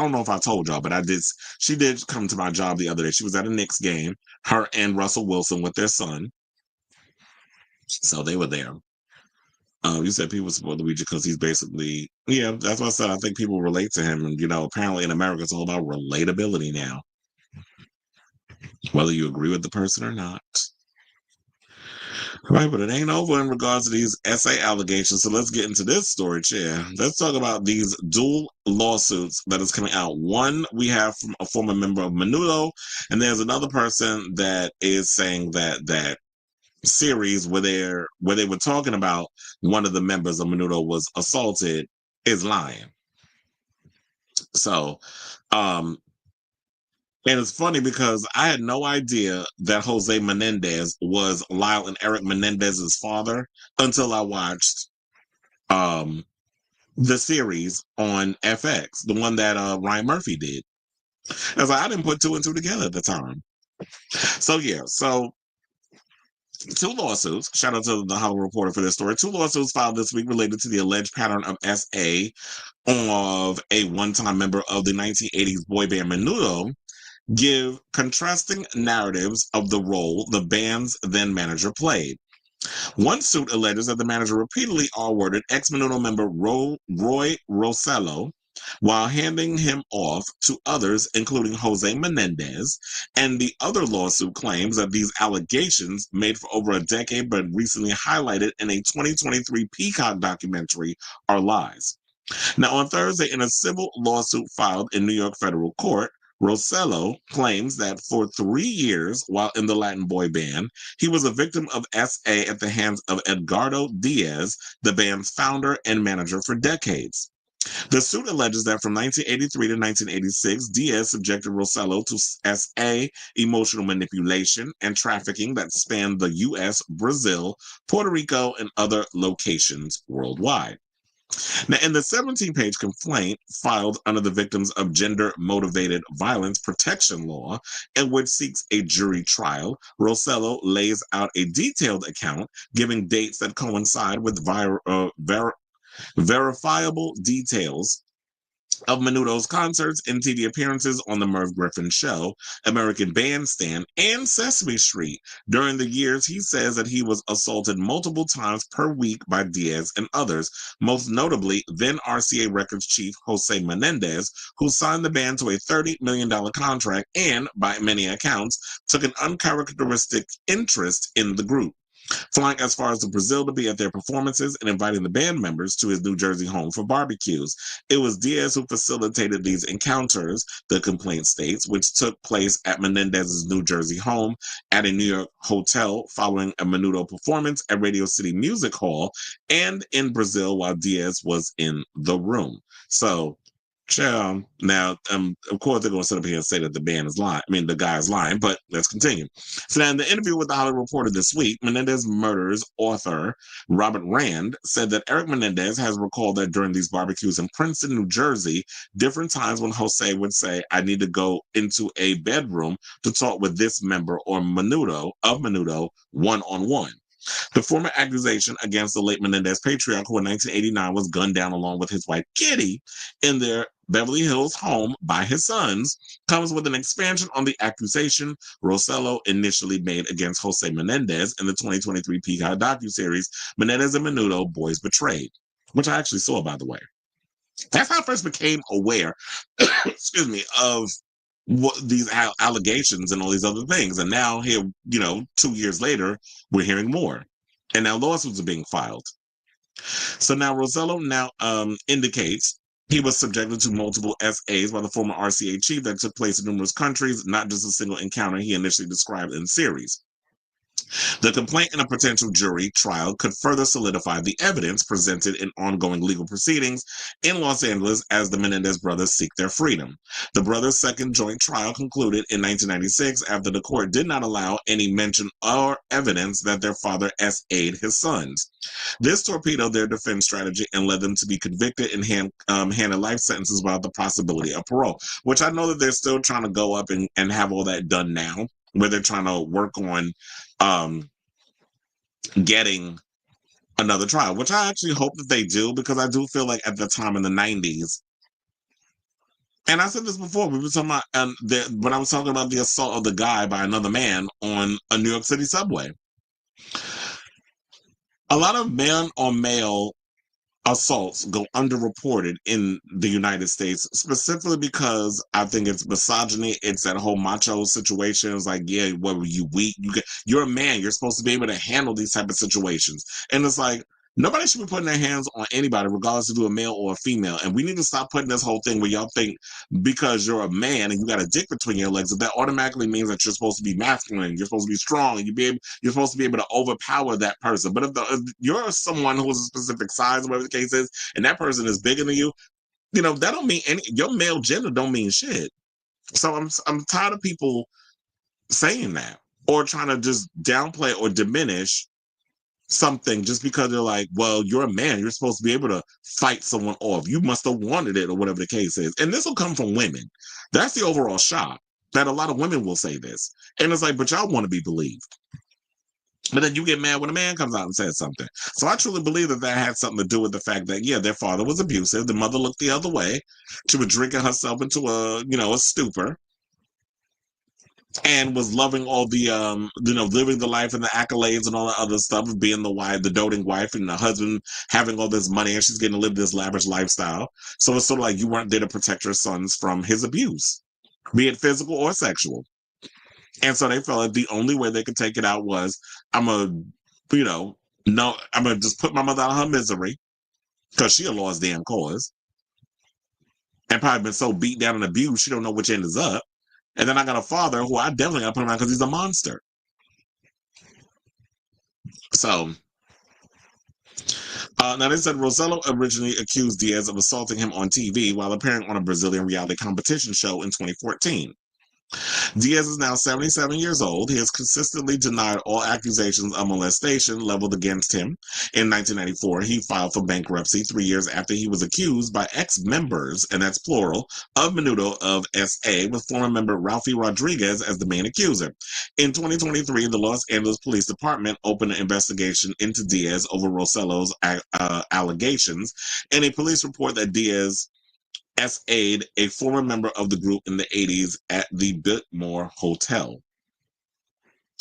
don't know if I told y'all, but I did. She did come to my job the other day. She was at a Knicks game, her and Russell Wilson with their son. So they were there. You said people support Luigi because he's basically, yeah, that's what I said. I think people relate to him. And, apparently in America, it's all about relatability now. Whether you agree with the person or not. Right, but it ain't over in regards to these SA allegations. So let's get into this story, Chair. Let's talk about these dual lawsuits that is coming out. One we have from a former member of Menudo, and there's another person that is saying that series where they were talking about one of the members of Menudo was assaulted is lying. So, and it's funny because I had no idea that José Menendez was Lyle and Eric Menendez's father until I watched the series on FX, the one that Ryan Murphy did. I was like, I didn't put two and two together at the time. So yeah, so two lawsuits. Shout out to the Hollywood Reporter for this story. Two lawsuits filed this week related to the alleged pattern of SA of a one-time member of the 1980s boy band Menudo give contrasting narratives of the role the band's then manager played. One suit alleges that the manager repeatedly R-worded ex-Menudo member Roy Rosello while handing him off to others, including José Menendez, and the other lawsuit claims that these allegations, made for over a decade but recently highlighted in a 2023 Peacock documentary, are lies. Now, on Thursday, in a civil lawsuit filed in New York federal court, Rosello claims that for 3 years while in the Latin boy band, he was a victim of SA at the hands of Edgardo Diaz, the band's founder and manager for decades. The suit alleges that from 1983 to 1986, Diaz subjected Rosello to SA emotional manipulation and trafficking that spanned the U.S., Brazil, Puerto Rico, and other locations worldwide. Now, in the 17-page complaint filed under the Victims of Gender-Motivated Violence Protection Law, in which seeks a jury trial, Rosello lays out a detailed account giving dates that coincide with verifiable details of Menudo's concerts and TV appearances on The Merv Griffin Show, American Bandstand, and Sesame Street. During the years, he says that he was assaulted multiple times per week by Diaz and others, most notably then RCA Records chief José Menendez, who signed the band to a $30 million contract and, by many accounts, took an uncharacteristic interest in the group, flying as far as to Brazil to be at their performances and inviting the band members to his New Jersey home for barbecues. It was Diaz who facilitated these encounters, the complaint states, which took place at Menendez's New Jersey home, at a New York hotel following a Menudo performance at Radio City Music Hall, and in Brazil while Diaz was in the room. So, now, of course, they're going to sit up here and say that the band is lying. I mean, the guy is lying, but let's continue. So now, in the interview with the Hollywood Reporter this week, Menendez Murders author Robert Rand said that Eric Menendez has recalled that during these barbecues in Princeton, New Jersey, different times when José would say, I need to go into a bedroom to talk with this member or Menudo one-on-one. The former accusation against the late Menendez patriarch, who in 1989 was gunned down along with his wife Kitty in their Beverly Hills home by his sons, comes with an expansion on the accusation Rosello initially made against José Menendez in the 2023 Peacock docuseries Menendez and Menudo, Boys Betrayed, which I actually saw, by the way. That's how I first became aware, excuse me, of what these allegations and all these other things. And now here, 2 years later, we're hearing more. And now lawsuits are being filed. So now Rosello now indicates he was subjected to multiple SAs by the former RCA chief that took place in numerous countries, not just a single encounter he initially described in the series. The complaint in a potential jury trial could further solidify the evidence presented in ongoing legal proceedings in Los Angeles as the Menendez brothers seek their freedom. The brothers' second joint trial concluded in 1996 after the court did not allow any mention or evidence that their father SA'd his sons. This torpedoed their defense strategy and led them to be convicted and handed life sentences without the possibility of parole, which I know that they're still trying to go up and have all that done now, where they're trying to work on getting another trial, which I actually hope that they do, because I do feel like at the time in the 90s, and I said this before, we were talking about when I was talking about the assault of the guy by another man on a New York City subway. A lot of man-on-male assaults go underreported in the United States, specifically because I think it's misogyny. It's that whole macho situation. It's like, yeah, what were you weak? You're a man. You're supposed to be able to handle these type of situations. And it's like, Nobody should be putting their hands on anybody, regardless if you're a male or a female. And we need to stop putting this whole thing where y'all think because you're a man and you got a dick between your legs, that automatically means that you're supposed to be masculine, you're supposed to be strong, and you're supposed to be able to overpower that person. But if you're someone who's a specific size, or whatever the case is, and that person is bigger than you, that don't mean your male gender don't mean shit. So I'm tired of people saying that or trying to just downplay or diminish something just because they're like, well, you're a man, you're supposed to be able to fight someone off, you must have wanted it, or whatever the case is. And this will come from women. That's the overall shock, that a lot of women will say this, and it's like, but y'all want to be believed. But then you get mad when a man comes out and says something. So I truly believe that had something to do with the fact that, yeah, their father was abusive, the mother looked the other way, she was drinking herself into a stupor, and was loving all the living the life and the accolades and all the other stuff of being the wife, the doting wife, and the husband having all this money, and she's getting to live this lavish lifestyle. So it's sort of like you weren't there to protect your sons from his abuse, be it physical or sexual. And so they felt like the only way they could take it out was, I'm gonna just put my mother out of her misery because she a lost damn cause and probably been so beat down and abused she don't know which end is up. And then I got a father who I definitely got to put him out because he's a monster. So, now they said Rosello originally accused Diaz of assaulting him on TV while appearing on a Brazilian reality competition show in 2014. Diaz is now 77 years old. He has consistently denied all accusations of molestation leveled against him. In 1994, he filed for bankruptcy 3 years after he was accused by ex-members, and that's plural, of Menudo of SA, with former member Ralphie Rodriguez as the main accuser. In 2023, the Los Angeles Police Department opened an investigation into Diaz over Rosello's allegations, and a police report that Diaz SA'd a former member of the group in the 80s at the Biltmore Hotel.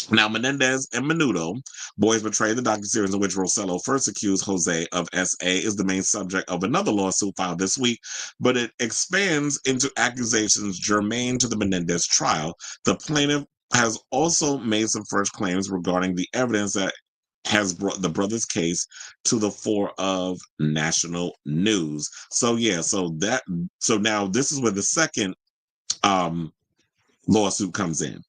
Now, Menendez and Menudo, Boys Betrayed, the docuseries in which Rosello first accused José of SA, is the main subject of another lawsuit filed this week, but it expands into accusations germane to the Menendez trial. The plaintiff has also made some first claims regarding the evidence that has brought the brothers' case to the fore of national news. So now this is where the second lawsuit comes in.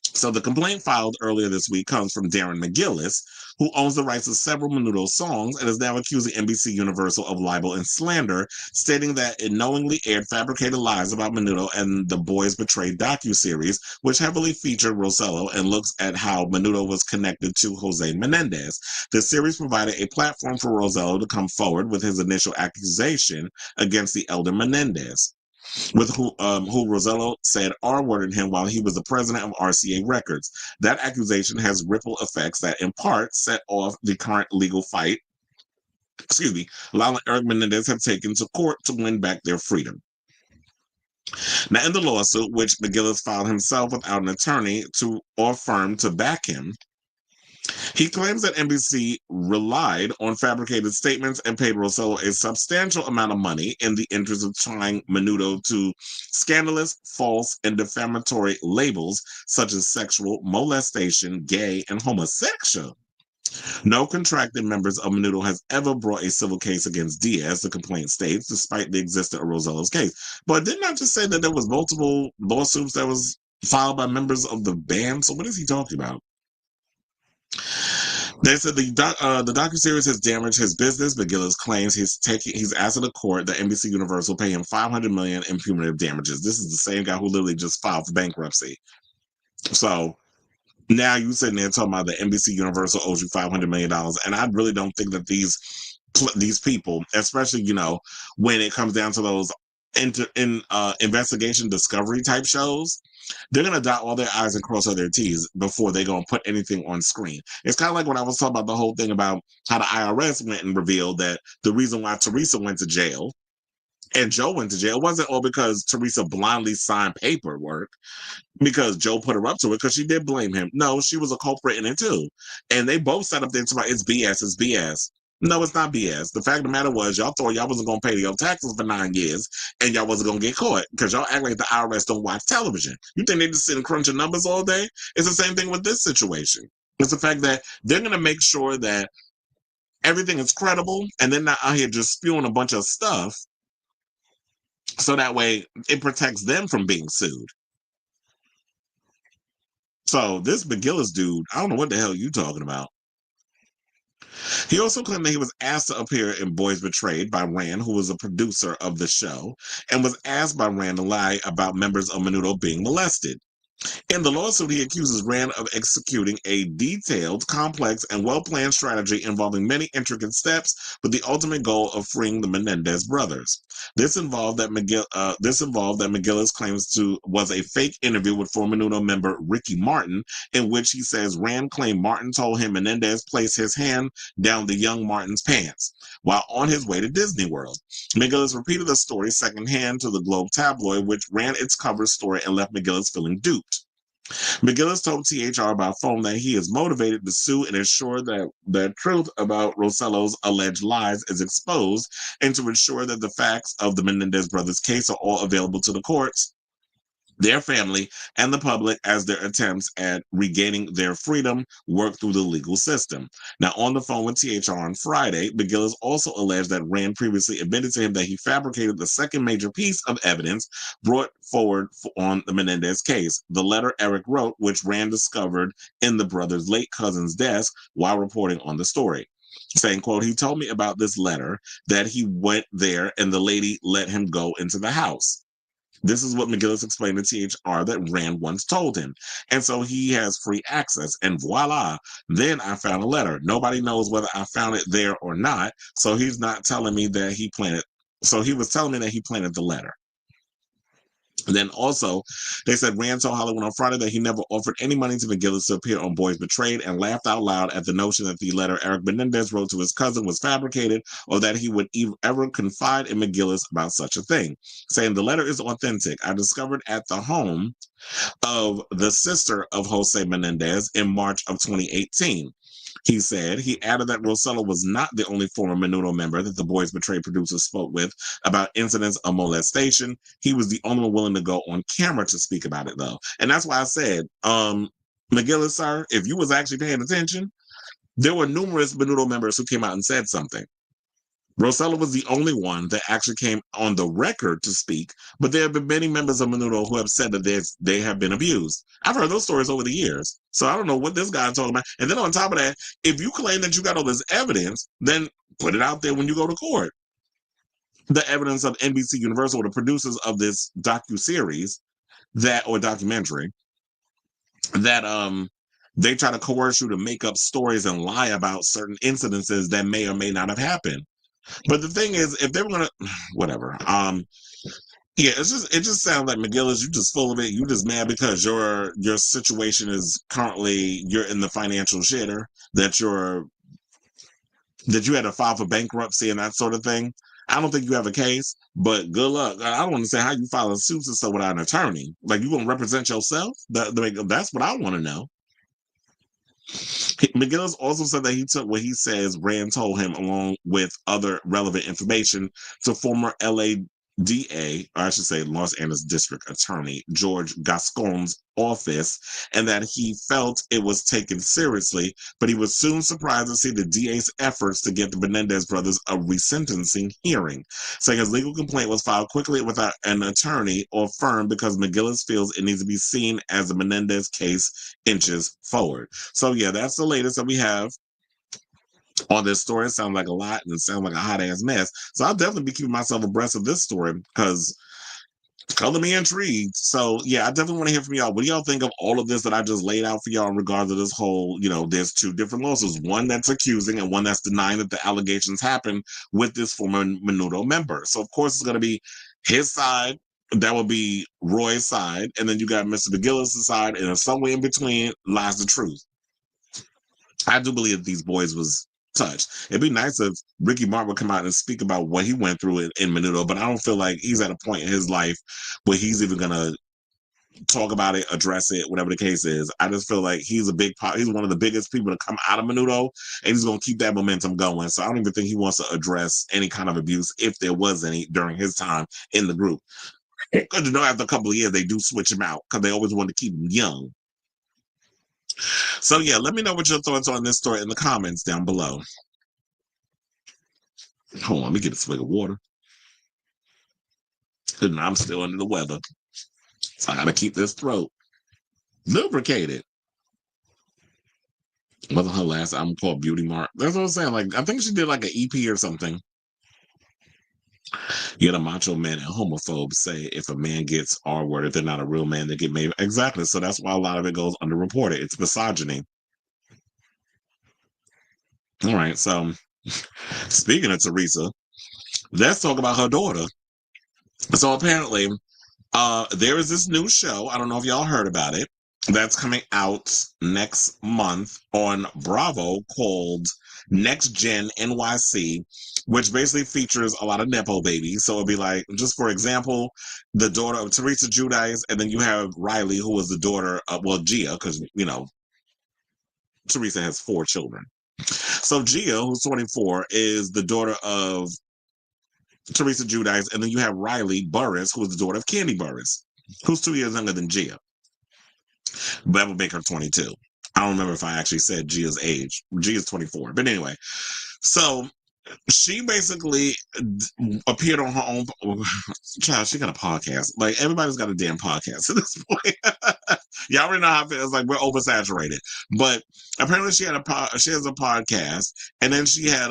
So the complaint filed earlier this week comes from Darren McGillis, who owns the rights to several Menudo songs and is now accusing NBC Universal of libel and slander, stating that it knowingly aired fabricated lies about Menudo and the Boys Betrayed docuseries, which heavily featured Rosello and looks at how Menudo was connected to José Menendez. The series provided a platform for Rosello to come forward with his initial accusation against the elder Menendez, with who Rosello said R-worded him while he was the president of RCA Records. That accusation has ripple effects that in part set off the current legal fight, Lala and Eric Menendez have taken to court to win back their freedom. Now, in the lawsuit, which McGillis filed himself without an attorney or firm to back him, he claims that NBC relied on fabricated statements and paid Rosello a substantial amount of money in the interest of tying Menudo to scandalous, false, and defamatory labels such as sexual, molestation, gay, and homosexual. No contracted members of Menudo has ever brought a civil case against Diaz, the complaint states, despite the existence of Rosello's case. But didn't I just say that there was multiple lawsuits that was filed by members of the band? So what is he talking about? They said the docuseries has damaged his business. McGillis claims he's asking the court that NBC Universal pay him $500 million in punitive damages. This is the same guy who literally just filed for bankruptcy. So now you sitting there talking about the NBC Universal owes you $500 million, and I really don't think that these people, especially when it comes down to those investigation discovery type shows, they're going to dot all their I's and cross all their T's before they're going to put anything on screen. It's kind of like when I was talking about the whole thing about how the IRS went and revealed that the reason why Teresa went to jail and Joe went to jail wasn't all because Teresa blindly signed paperwork because Joe put her up to it, because she did blame him. No, she was a culprit in it too. And they both sat up there and said, it's BS, it's BS. No, it's not BS. The fact of the matter was, y'all thought y'all wasn't going to pay your taxes for 9 years and y'all wasn't going to get caught because y'all act like the IRS don't watch television. You think they just sit and crunch numbers all day? It's the same thing with this situation. It's the fact that they're going to make sure that everything is credible, and they're not out here just spewing a bunch of stuff. So that way it protects them from being sued. So this McGillis dude, I don't know what the hell you talking about. He also claimed that he was asked to appear in Boys Betrayed by Rand, who was a producer of the show, and was asked by Rand to lie about members of Menudo being molested. In the lawsuit, he accuses Rand of executing a detailed, complex, and well-planned strategy involving many intricate steps with the ultimate goal of freeing the Menendez brothers. This involved that McGillis claims was a fake interview with former Menudo member Ricky Martin, in which he says Rand claimed Martin told him Menendez placed his hand down the young Martin's pants while on his way to Disney World. McGillis repeated the story secondhand to the Globe tabloid, which ran its cover story and left McGillis feeling duped. McGillis told THR by phone that he is motivated to sue and ensure that the truth about Rosello's alleged lies is exposed, and to ensure that the facts of the Menendez brothers' case are all available to the courts, their family, and the public as their attempts at regaining their freedom work through the legal system. Now, on the phone with THR on Friday, McGillis also alleged that Rand previously admitted to him that he fabricated the second major piece of evidence brought forward on the Menendez case, the letter Eric wrote, which Rand discovered in the brother's late cousin's desk while reporting on the story. Saying, quote, he told me about this letter, that he went there and the lady let him go into the house. This is what McGillis explained to THR that Rand once told him. And so he has free access. And voila, then I found a letter. Nobody knows whether I found it there or not. So he's not telling me that he planted. So he was telling me that he planted the letter. And then also, they said Rand told Hollywood on Friday that he never offered any money to McGillis to appear on Boys Betrayed, and laughed out loud at the notion that the letter Eric Menendez wrote to his cousin was fabricated, or that he would ever confide in McGillis about such a thing, saying the letter is authentic. I discovered at the home of the sister of José Menendez in March of 2018. He said. He added that Rosello was not the only former Menudo member that the Boys Betrayed producer spoke with about incidents of molestation. He was the only one willing to go on camera to speak about it, though. And that's why I said, McGillis, sir, if you was actually paying attention, there were numerous Menudo members who came out and said something. Rosello was the only one that actually came on the record to speak, but there have been many members of Menudo who have said that they have been abused. I've heard those stories over the years, so I don't know what this guy is talking about. And then on top of that, if you claim that you got all this evidence, then put it out there when you go to court. The evidence of NBC Universal, the producers of this docuseries, or documentary, that they try to coerce you to make up stories and lie about certain incidences that may or may not have happened. But the thing is, if they were gonna, whatever. Yeah, it just sounds like McGillis, you just full of it. You just mad because your situation is currently you're in the financial shitter, that you had to file for bankruptcy and that sort of thing. I don't think you have a case, but good luck. I don't understand how you file a suit and stuff without an attorney. Like, you gonna represent yourself? That's what I want to know. McGillis also said that he took what he says Rand told him, along with other relevant information, to former LADA, or I should say Los Angeles District Attorney George Gascon's office, and that he felt it was taken seriously, but he was soon surprised to see the DA's efforts to get the Menendez brothers a resentencing hearing, saying his legal complaint was filed quickly without an attorney or firm because McGillis feels it needs to be seen as the Menendez case inches forward. So yeah, that's the latest that we have on this story. It sounds like a lot and it sounds like a hot ass mess. So I'll definitely be keeping myself abreast of this story because color me intrigued. So yeah, I definitely want to hear from y'all. What do y'all think of all of this that I just laid out for y'all in regards to this whole, there's two different lawsuits, one that's accusing and one that's denying that the allegations happened with this former Menudo member. So of course it's going to be his side. That would be Roy's side. And then you got Mr. McGillis' side. And somewhere in between lies the truth. I do believe that these boys was touched. It'd be nice if Ricky Martin would come out and speak about what he went through in Menudo, but I don't feel like he's at a point in his life where he's even gonna talk about it, address it, whatever the case is. I just feel like he's he's one of the biggest people to come out of Menudo, and he's gonna keep that momentum going. So I don't even think he wants to address any kind of abuse, if there was any, during his time in the group. Because after a couple of years they do switch him out because they always want to keep him young. So yeah, let me know what your thoughts are on this story in the comments down below. Hold on, let me get a swig of water. And I'm still under the weather. So I gotta keep this throat lubricated. Wasn't her last album called Beauty Mark? That's what I'm saying. Like, I think she did like an EP or something. Yet a macho man and homophobes say if a man gets R-word, if they're not a real man, they get made. Exactly. So that's why a lot of it goes underreported. It's misogyny. All right. So speaking of Teresa, let's talk about her daughter. So apparently, there is this new show. I don't know if y'all heard about it. That's coming out next month on Bravo called Next Gen NYC, which basically features a lot of Nepo babies. So it'll be like, just for example, the daughter of Teresa Giudice, and then you have Riley, who was the daughter of, well, Gia, because, you know, Teresa has 4 children. So Gia, who's 24, is the daughter of Teresa Giudice, and then you have Riley Burruss, who is the daughter of Kandi Burruss, who's 2 years younger than Gia. That would make her 22. I don't remember if I actually said Gia's age. Gia's 24. But anyway, so she basically appeared on her own. Child, she got a podcast. Like, everybody's got a damn podcast at this point. Y'all already know how it feels. Like, we're oversaturated. But apparently she has a podcast, and then she had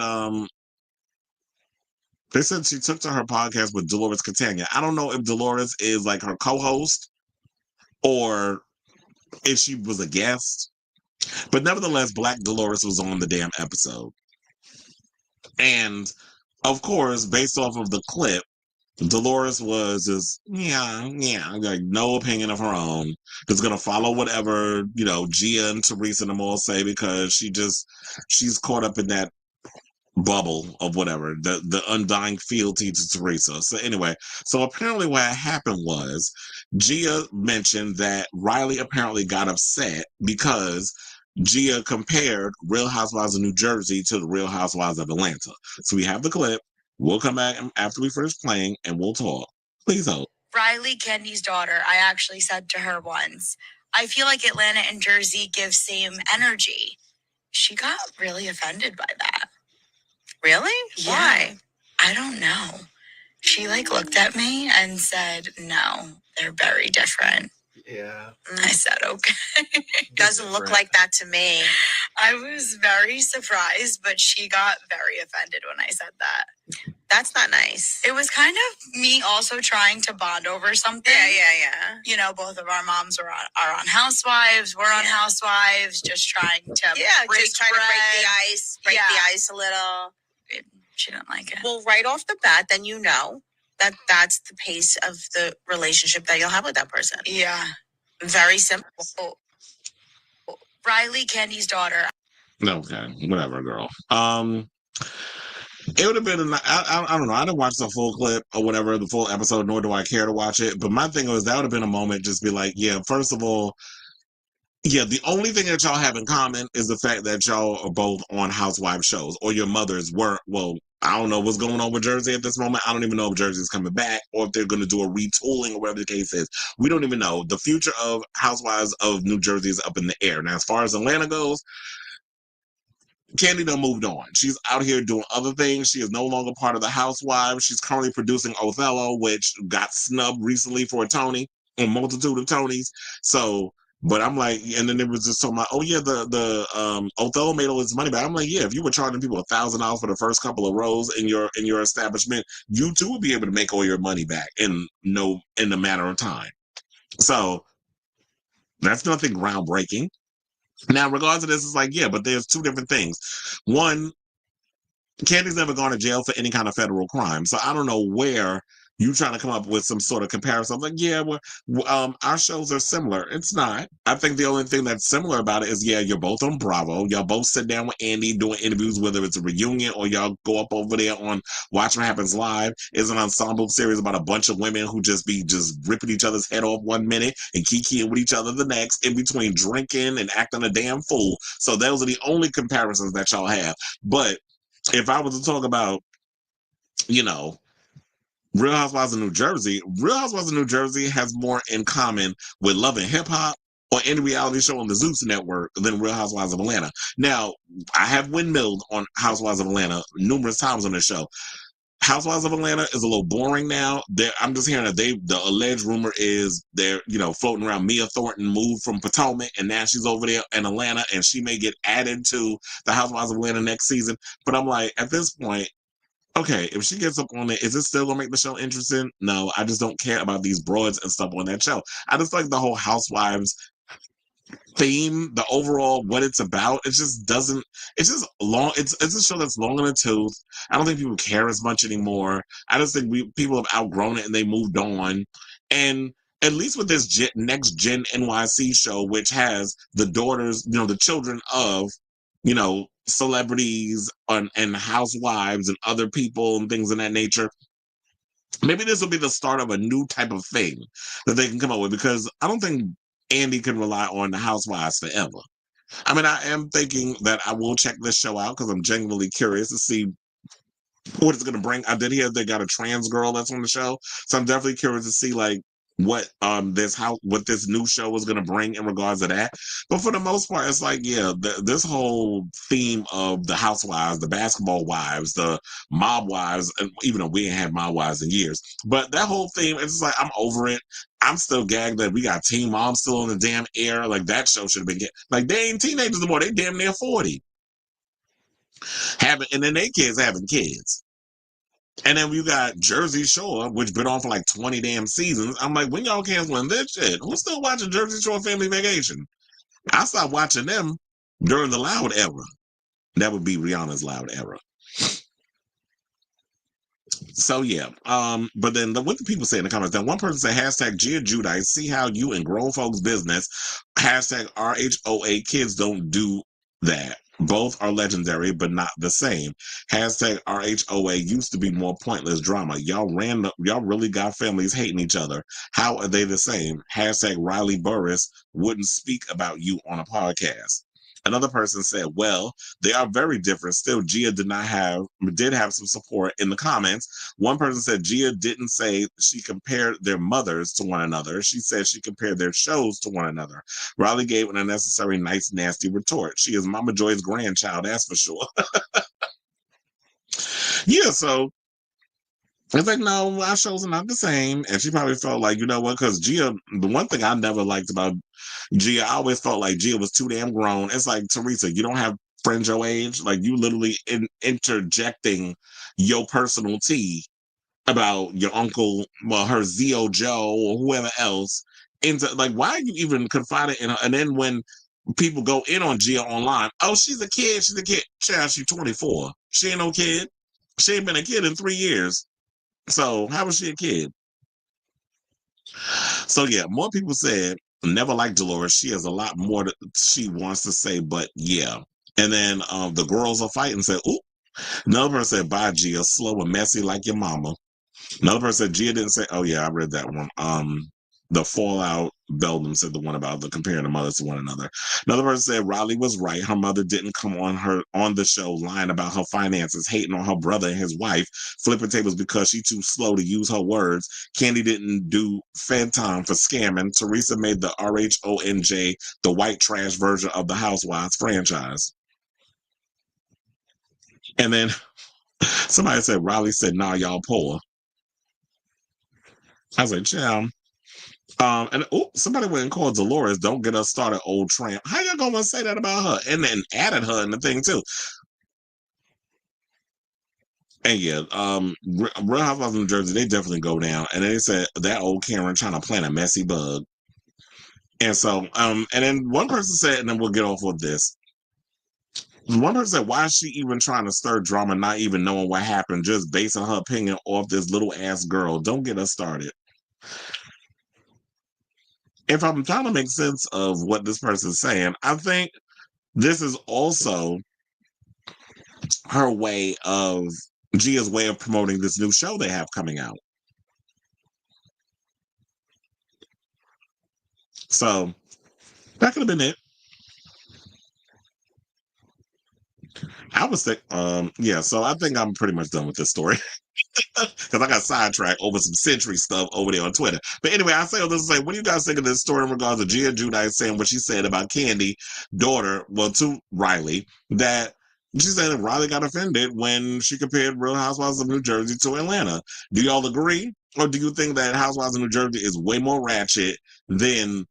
they said she took to her podcast with Dolores Catania. I don't know if Dolores is like her co-host or if she was a guest. But nevertheless, Black Dolores was on the damn episode. And of course, based off of the clip, Dolores was just, like no opinion of her own. Just gonna follow whatever, you know, Gia and Teresa and them all say, because she's caught up in that bubble of whatever, the undying fealty to Teresa. So anyway, so apparently what happened was Gia mentioned that Riley apparently got upset because Gia compared Real Housewives of New Jersey to the Real Housewives of Atlanta. So we have the clip. We'll come back after we finish playing and we'll talk. Please hold. Riley, Kandi's daughter, I actually said to her once, I feel like Atlanta and Jersey give same energy. She got really offended by that. Really? Yeah. Why? I don't know. She looked at me and said, no, they're very different. Yeah. I said, okay. Doesn't look like that to me. I was very surprised, but she got very offended when I said that. That's not nice. It was kind of me also trying to bond over something. Yeah. You know, both of our moms are on Housewives. We're on Housewives, just trying to to break the ice. Break the ice a little. She didn't like it. Well, right off the bat, then you know that that's the pace of the relationship that you'll have with that person. Yeah. Very simple. Riley, Kandi's daughter. Okay, whatever, girl. It would have been, I don't know, I didn't watch the full clip or whatever, the full episode, nor do I care to watch it. But my thing was, that would have been a moment just be like, yeah, first of all, yeah, the only thing that y'all have in common is the fact that y'all are both on housewife shows, or your mothers were. Well, I don't know what's going on with Jersey at this moment. I don't even know if Jersey's coming back or if they're going to do a retooling or whatever the case is. We don't even know. The future of Housewives of New Jersey is up in the air. Now, as far as Atlanta goes, Kandi done moved on. She's out here doing other things. She is no longer part of the Housewives. She's currently producing Othello, which got snubbed recently for a Tony, a multitude of Tonys. So, but I'm like, and then it was just talking about, oh yeah, the Othello made all his money back. I'm like, yeah, if you were charging people $1,000 for the first couple of rows in your establishment, you too would be able to make all your money back in a matter of time. So that's nothing groundbreaking. Now, regardless of this, it's like, yeah, but there's two different things. One, Kandi's never gone to jail for any kind of federal crime. So I don't know where you trying to come up with some sort of comparison. I'm like, yeah, well, our shows are similar. It's not. I think the only thing that's similar about it is, yeah, you're both on Bravo. Y'all both sit down with Andy doing interviews, whether it's a reunion or y'all go up over there on Watch What Happens Live. It's an ensemble series about a bunch of women who just ripping each other's head off one minute and kikiing with each other the next, in between drinking and acting a damn fool. So those are the only comparisons that y'all have. But if I was to talk about, you know, Real Housewives of New Jersey has more in common with Love and Hip Hop or any reality show on the Zeus network than Real Housewives of Atlanta. Now, I have windmilled on Housewives of Atlanta numerous times on this show. Housewives of Atlanta is a little boring now. I'm just hearing that the alleged rumor is they're, floating around. Mia Thornton moved from Potomac and now she's over there in Atlanta and she may get added to the Housewives of Atlanta next season. But I'm like, at this point, okay, if she gets up on it, is it still gonna make the show interesting? No, I just don't care about these broads and stuff on that show. I just like the whole Housewives theme, the overall what it's about. It just doesn't. It's just long. It's a show that's long in the tooth. I don't think people care as much anymore. I just think people have outgrown it and they moved on. And at least with this next gen NYC show, which has the daughters, the children of, celebrities and housewives and other people and things of that nature. Maybe this will be the start of a new type of thing that they can come up with, because I don't think Andy can rely on the housewives forever. I mean, I am thinking that I will check this show out because I'm genuinely curious to see what it's going to bring. I did hear they got a trans girl that's on the show, so I'm definitely curious to see what this new show is going to bring in regards to that. But for the most part, it's like, yeah, this whole theme of the housewives, the basketball wives, the mob wives, and even though we ain't had mob wives in years, but that whole theme, it's just like, I'm over it. I'm still gagged that we got Teen Mom still on the damn air. Like, that show should have been like, they ain't teenagers anymore. They damn near 40. And then they kids having kids. And then you got Jersey Shore, which been on for like 20 damn seasons. I'm like, when y'all canceling this shit? Who's still watching Jersey Shore Family Vacation? I stopped watching them during the Loud era. That would be Rihanna's Loud era. So yeah, but then what do people say in the comments? Then one person said hashtag Gia Judice, see how you and grown folks business, hashtag RHOA kids don't do that. Both are legendary, but not the same. Hashtag RHOA used to be more pointless drama. Y'all really got families hating each other. How are they the same? Hashtag Riley Burruss wouldn't speak about you on a podcast. Another person said, well, they are very different. Still, Gia did have some support in the comments. One person said Gia didn't say she compared their mothers to one another. She said she compared their shows to one another. Riley gave an unnecessary, nice, nasty retort. She is Mama Joy's grandchild, that's for sure. Yeah, so it's like, no, our shows are not the same. And she probably felt like, you know what, because Gia, the one thing I never liked about Gia, I always felt like Gia was too damn grown. It's like, Teresa, you don't have friends your age. Like, you literally interjecting your personal tea about your uncle, her Zio Joe or whoever else into, like, why are you even confiding in her? And then when people go in on Gia online, oh, she's a kid. Child, she's 24. She ain't no kid. She ain't been a kid in 3 years. So how was she a kid? So yeah, more people said never liked Dolores. She has a lot more that she wants to say, but yeah. And then the girls are fighting. Said, "Ooh." Another person said, "Bye, Gia. Slow and messy like your mama." Another person said, Gia didn't say. Oh yeah, I read that one. The Fallout Beldam said the one about the comparing the mothers to one another. Another person said Riley was right. Her mother didn't come on the show lying about her finances, hating on her brother and his wife, flipping tables because she's too slow to use her words. Kandi didn't do Fed time for scamming. Teresa made the RHONJ the white trash version of the Housewives franchise. And then somebody said Riley said, "Nah, y'all poor." I was like, "Child." Somebody went and called Dolores, "Don't get us started, old tramp." How y'all gonna say that about her? And then added her in the thing too. And yeah, Real Housewives of New Jersey, they definitely go down. And they said that old Karen trying to plant a messy bug. And so, and then one person said, and then we'll get off with this. One person said, why is she even trying to stir drama, not even knowing what happened, just basing her opinion off this little ass girl? Don't get us started. If I'm trying to make sense of what this person's saying, I think this is also her way of Gia's way of promoting this new show they have coming out. So that could have been it. I was thinking, yeah, so I think I'm pretty much done with this story. Because I got sidetracked over some Century stuff over there on Twitter. But anyway, I say all this to say, what do you guys think of this story in regards to Gia Giudice saying what she said about Kandi, daughter, well, to Riley, that she said that Riley got offended when she compared Real Housewives of New Jersey to Atlanta. Do y'all agree? Or do you think that Housewives of New Jersey is way more ratchet than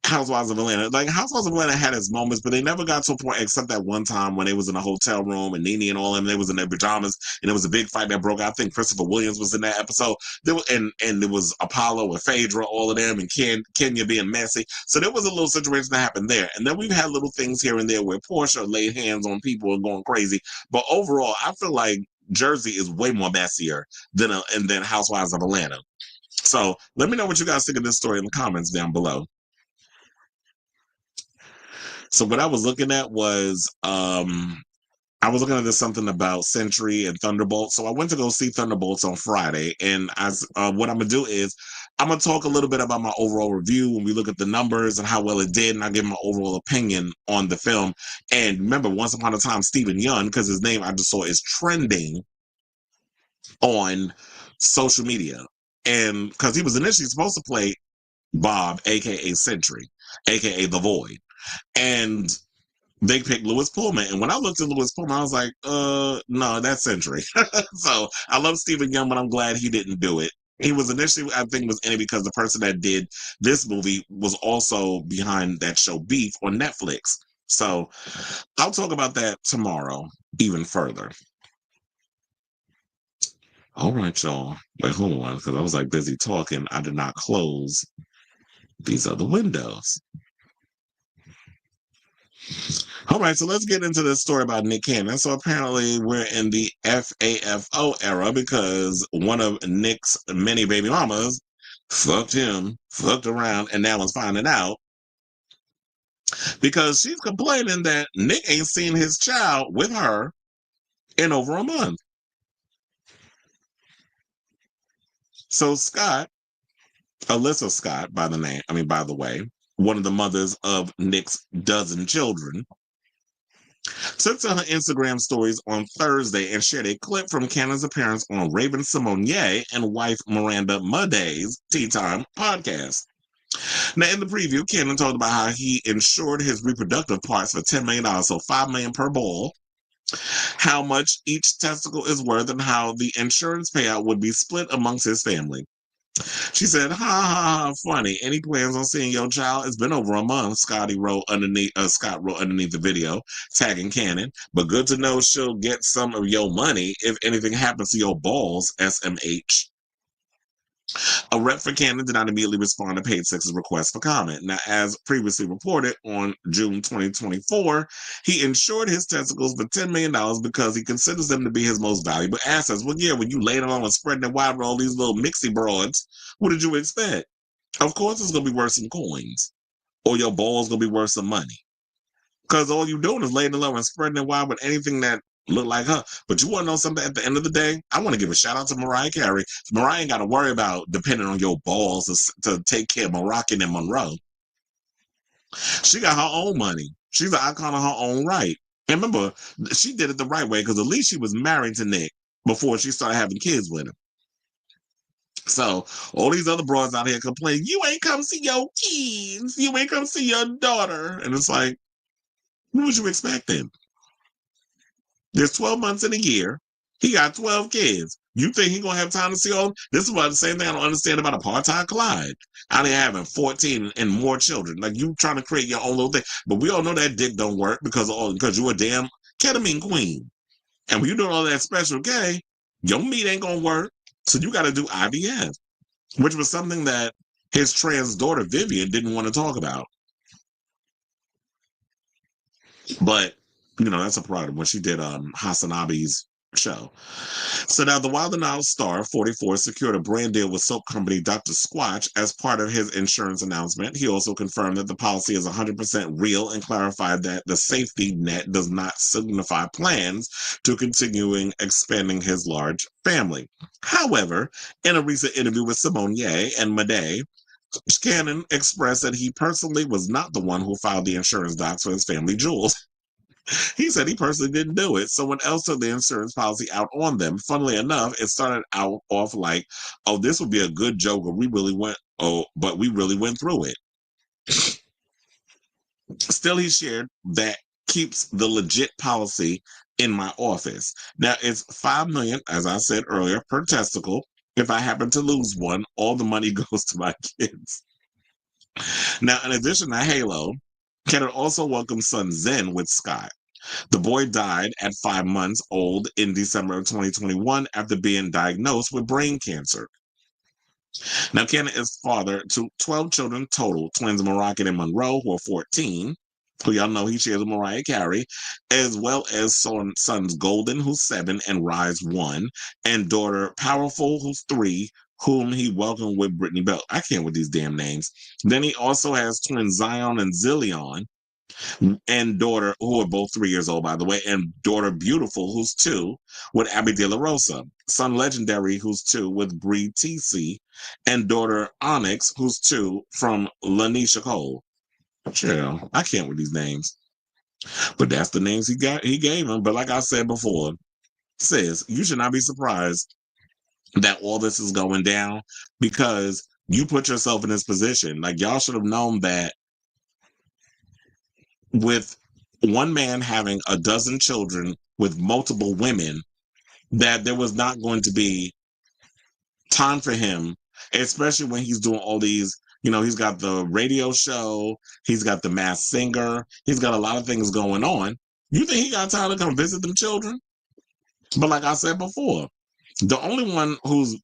Housewives of Atlanta? Like, Housewives of Atlanta had its moments, but they never got to a point except that one time when they was in a hotel room and Nene and all them, they was in their pajamas and there was a big fight that broke out. I think Christopher Williams was in that episode. There was, and there was Apollo and Phaedra, all of them, and Kenya being messy. So there was a little situation that happened there. And then we've had little things here and there where Portia laid hands on people and going crazy. But overall, I feel like Jersey is way more messier than Housewives of Atlanta. So let me know what you guys think of this story in the comments down below. So what I was looking at was I was looking at this something about Century and Thunderbolt. So I went to go see Thunderbolts on Friday, and what I'm gonna do is I'm gonna talk a little bit about my overall review when we look at the numbers and how well it did, and I give my overall opinion on the film. And remember, once upon a time, Stephen Yeun, because his name I just saw is trending on social media, and because he was initially supposed to play Bob, aka Century, aka The Void. And they picked Lewis Pullman. And when I looked at Lewis Pullman, I was like, no, that's Century. So I love Stephen Yeun, but I'm glad he didn't do it. He was initially, I think, was in it because the person that did this movie was also behind that show Beef on Netflix. So I'll talk about that tomorrow even further. All right, y'all. Wait, hold on, because I was like busy talking. I did not close these other windows. All right, so let's get into this story about Nick Cannon. So apparently we're in the FAFO era because one of Nick's many baby mamas fucked him, fucked around, and now is finding out because she's complaining that Nick ain't seen his child with her in over a month. So Scott, Alyssa Scott, by the way, one of the mothers of Nick's dozen children, took to her Instagram stories on Thursday and shared a clip from Cannon's appearance on Raven Simonier and wife Miranda Muday's Tea Time podcast. Now, in the preview, Cannon talked about how he insured his reproductive parts for $10 million, so $5 million per ball, how much each testicle is worth, and how the insurance payout would be split amongst his family. She said, ha ha ha, funny. Any plans on seeing your child? It's been over a month, Scott wrote underneath the video, tagging Cannon. But good to know she'll get some of your money if anything happens to your balls, SMH. A rep for Cannon did not immediately respond to Page Six's request for comment. Now, as previously reported on June 2024, he insured his testicles for $10 million because he considers them to be his most valuable assets. Well, yeah, when you laid them on and spreading it wide with all these little mixy broads, what did you expect? Of course it's going to be worth some coins, or your balls going to be worth some money. Because all you're doing is laying it low and spreading it wide with anything that look like her. But you want to know something? At the end of the day, I want to give a shout out to Mariah Carey. Mariah ain't got to worry about depending on your balls to take care of Moroccan and Monroe. She got her own money. She's an icon of her own right. And remember, she did it the right way because at least she was married to Nick before she started having kids with him. So all these other broads out here complaining, you ain't come see your kids. You ain't come see your daughter. And it's like, what would you expect then? There's 12 months in a year. He got 12 kids. You think he gonna have time to see all? This is why the same thing I don't understand about apartheid Clyde. I ain't having 14 and more children. Like you trying to create your own little thing. But we all know that dick don't work because you a damn ketamine queen. And when you doing all that special K, your meat ain't gonna work. So you gotta do IVF, which was something that his trans daughter Vivian didn't want to talk about. But that's a problem when she did Hasanabi's show. So now the Wild 'N Out star 44 secured a brand deal with soap company Dr. Squatch as part of his insurance announcement. He also confirmed that the policy is 100% real and clarified that the safety net does not signify plans to continuing expanding his large family. However, in a recent interview with Simonier and Madej, Cannon expressed that he personally was not the one who filed the insurance docs for his family jewels. He said he personally didn't do it. Someone else took the insurance policy out on them. Funnily enough, it started out off like, oh, this would be a good joke, but we really went through it. Still, he shared that keeps the legit policy in my office. Now, it's $5 million, as I said earlier, per testicle. If I happen to lose one, all the money goes to my kids. Now, in addition to Halo, Kenneth also welcomed son Zen with Scott. The boy died at 5 months old in December of 2021 after being diagnosed with brain cancer. Now, Kenneth is father to 12 children total, twins Moroccan and Monroe, who are 14, who y'all know he shares with Mariah Carey, as well as sons Golden, who's 7, and Rise 1, and daughter Powerful, who's 3, whom he welcomed with Brittany Bell. I can't with these damn names. Then he also has twins Zion and Zillion, and daughter, who are both 3 years old, by the way, and daughter Beautiful, who's 2, with Abby De La Rosa, son Legendary, who's 2, with Bree TC, and daughter Onyx, who's 2, from Lanisha Cole. Chill, I can't with these names, but that's the names he gave him. But like I said before, sis, you should not be surprised that all this is going down because you put yourself in this position. Like, y'all should have known that with one man having a dozen children with multiple women, that there was not going to be time for him, especially when he's doing all these, he's got the radio show, he's got the Masked Singer, he's got a lot of things going on. You think he got time to come visit them children? But like I said before, the only one who's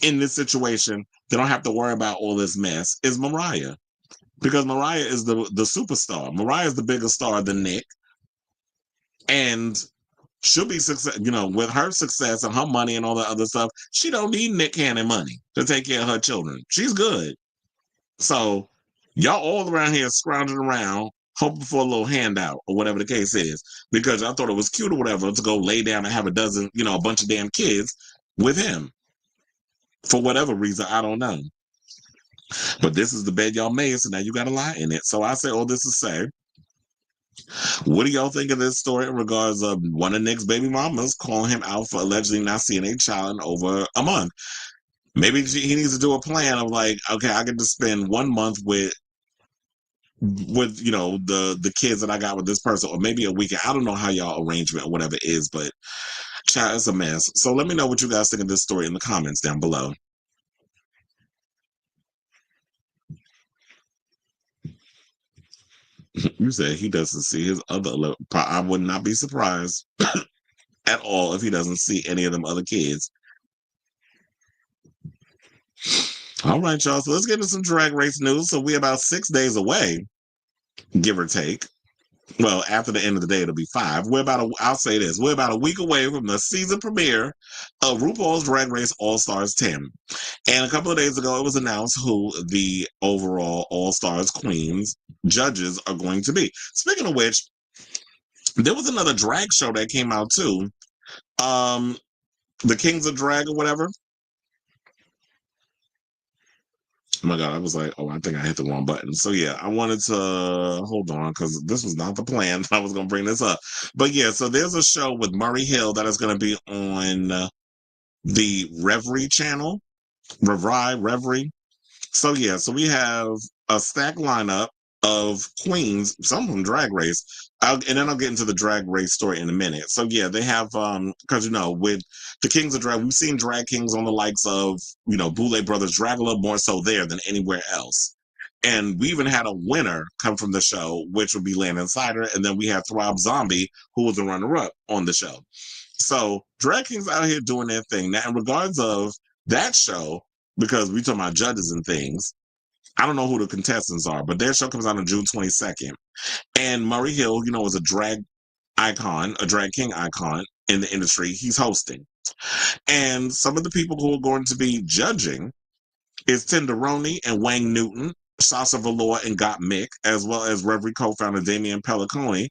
in this situation that don't have to worry about all this mess is Mariah. Because Mariah is the superstar. Mariah is the bigger star than Nick. And she'll be success, with her success and her money and all that other stuff. She don't need Nick handing money to take care of her children. She's good. So y'all all around here scrounging around, hoping for a little handout or whatever the case is, because I thought it was cute or whatever to go lay down and have a bunch of damn kids with him. For whatever reason, I don't know. But this is the bed y'all made, so now you got to lie in it. So I say all this to say, what do y'all think of this story in regards of one of Nick's baby mamas calling him out for allegedly not seeing a child in over a month? Maybe he needs to do a plan of like, okay, I get to spend 1 month with the kids that I got with this person, or maybe a weekend. I don't know how y'all arrangement or whatever it is, but child, it's a mess. So let me know what you guys think of this story in the comments down below. You said he doesn't see his other. I would not be surprised at all if he doesn't see any of them other kids. All right, y'all. So let's get into some Drag Race news. So we're about 6 days away, give or take. Well, after the end of the day, it'll be 5. I'll say this. We're about a week away from the season premiere of RuPaul's Drag Race All-Stars 10. And a couple of days ago, it was announced who the overall All-Stars Queens judges are going to be. Speaking of which, there was another drag show that came out too. The Kings of Drag or whatever. Oh my God, I was like, oh, I think I hit the wrong button. So yeah, I wanted to hold on because this was not the plan. I was going to bring this up. But yeah, so there's a show with Murray Hill that is going to be on the Reverie channel. Reverie. So yeah, so we have a stacked lineup of queens, some from Drag Race, and then I'll get into the Drag Race story in a minute. So yeah, they have because with the Kings of Drag, we've seen drag kings on the likes of Boulay Brothers Dragula, more so there than anywhere else. And we even had a winner come from the show, which would be Landon Sider, and then we have Throb Zombie, who was the runner-up on the show. So drag kings out here doing their thing. Now, in regards of that show, because we talking about judges and things, I don't know who the contestants are, but their show comes out on June 22nd. And Murray Hill, is a drag icon, a drag king icon in the industry. He's hosting. And some of the people who are going to be judging is Tenderoni and Wang Newton. Sasha Velour and Got Mick, as well as Reverie co-founder Damian Pelliconi.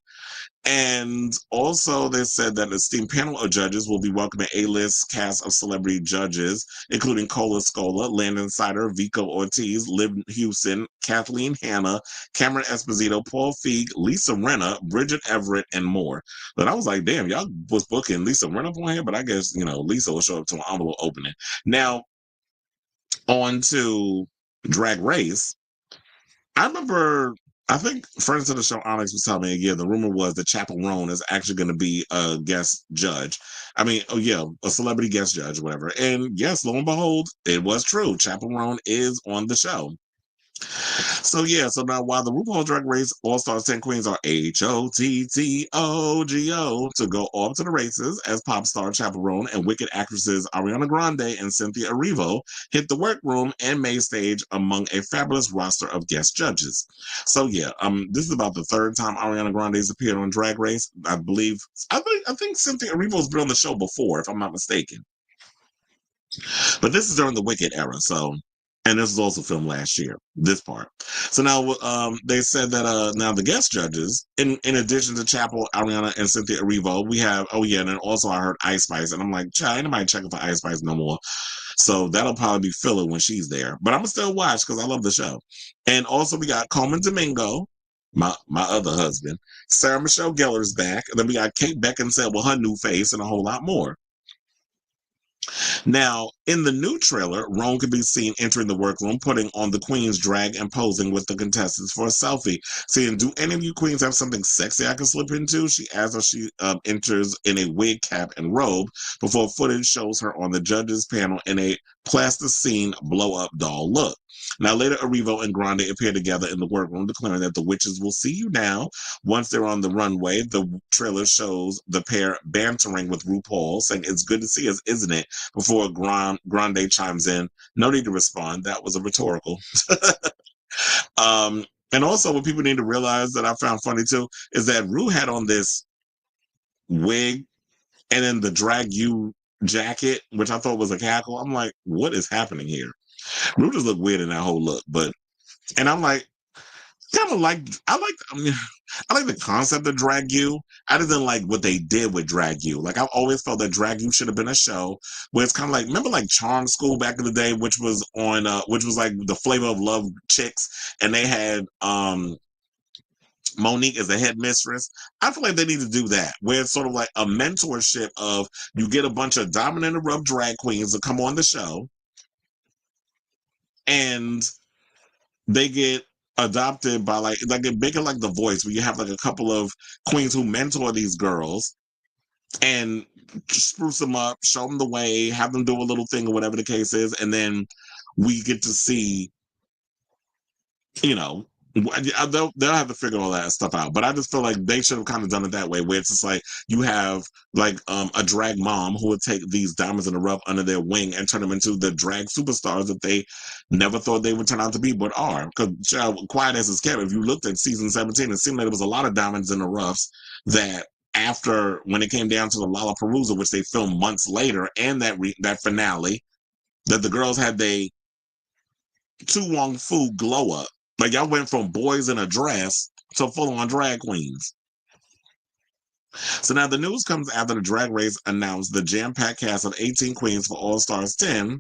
And also, they said that an esteemed panel of judges will be welcoming A-list cast of celebrity judges, including Cola Scola, Landon Sider, Vico Ortiz, Liv Houston, Kathleen Hanna, Cameron Esposito, Paul Feig, Lisa Rinna, Bridget Everett, and more. But I was like, damn, y'all was booking Lisa Rinna on here, but I guess, Lisa will show up to an envelope opening. Now, on to Drag Race. I remember, I think friends of the show, Onyx, was telling me, yeah, the rumor was that Chappell Roan is actually going to be a guest judge. I mean, a celebrity guest judge, whatever. And yes, lo and behold, it was true. Chappell Roan is on the show. So now while the RuPaul Drag Race All-Stars 10 Queens are HOTTOGO to go off to the races as pop star Chappell Roan and Wicked actresses Ariana Grande and Cynthia Erivo hit the workroom and main stage among a fabulous roster of guest judges. So this is about the third time Ariana Grande's appeared on Drag Race. I think Cynthia Erivo's been on the show before, if I'm not mistaken. But this is during the Wicked era, and this was also filmed last year, this part. So now they said that now the guest judges, in addition to Chappell, Ariana, and Cynthia Erivo, we have, and then also I heard Ice Spice, and I'm like, ain't nobody checking for Ice Spice no more. So that'll probably be filler when she's there. But I'm going to still watch because I love the show. And also we got Coleman Domingo, my other husband. Sarah Michelle Gellar's back. And then we got Kate Beckinsale with her new face and a whole lot more. Now, in the new trailer, Roan can be seen entering the workroom, putting on the queen's drag and posing with the contestants for a selfie. Saying, do any of you queens have something sexy I can slip into? She asks as she enters in a wig cap and robe before footage shows her on the judges panel in a plasticine blow-up doll look. Now, later, Erivo and Grande appear together in the workroom, declaring that the witches will see you now. Once they're on the runway, the trailer shows the pair bantering with RuPaul, saying, it's good to see us, isn't it? Before Grande chimes in, no need to respond. That was a rhetorical. And also, what people need to realize that I found funny, too, is that Ru had on this wig and then the Drag You jacket, which I thought was a cackle. I'm like, what is happening here? Ru just looked weird in that whole look, and I'm like, I like the concept of Drag You. I didn't like what they did with Drag You. Like, I've always felt that Drag You should have been a show where it's kind of like, remember like Charm School back in the day, which was on, which was like the Flavor of Love chicks, and they had Monique as a headmistress. I feel like they need to do that, where it's sort of like a mentorship of, you get a bunch of dominant and rough drag queens to come on the show, and they get adopted by like make it like The Voice, where you have like a couple of queens who mentor these girls and spruce them up, show them the way, have them do a little thing or whatever the case is, and then we get to see, they'll have to figure all that stuff out. But I just feel like they should have kind of done it that way, where it's just like you have like a drag mom who would take these diamonds in the rough under their wing and turn them into the drag superstars that they never thought they would turn out to be, but are. Because quiet as it's kept, if you looked at season 17, it seemed like there was a lot of diamonds in the roughs that after, when it came down to the Lollapalooza, which they filmed months later, and that finale, that the girls had they Tu Wong Fu glow up. Like, y'all went from boys in a dress to full-on drag queens. So now the news comes after the Drag Race announced the jam-packed cast of 18 queens for All-Stars 10,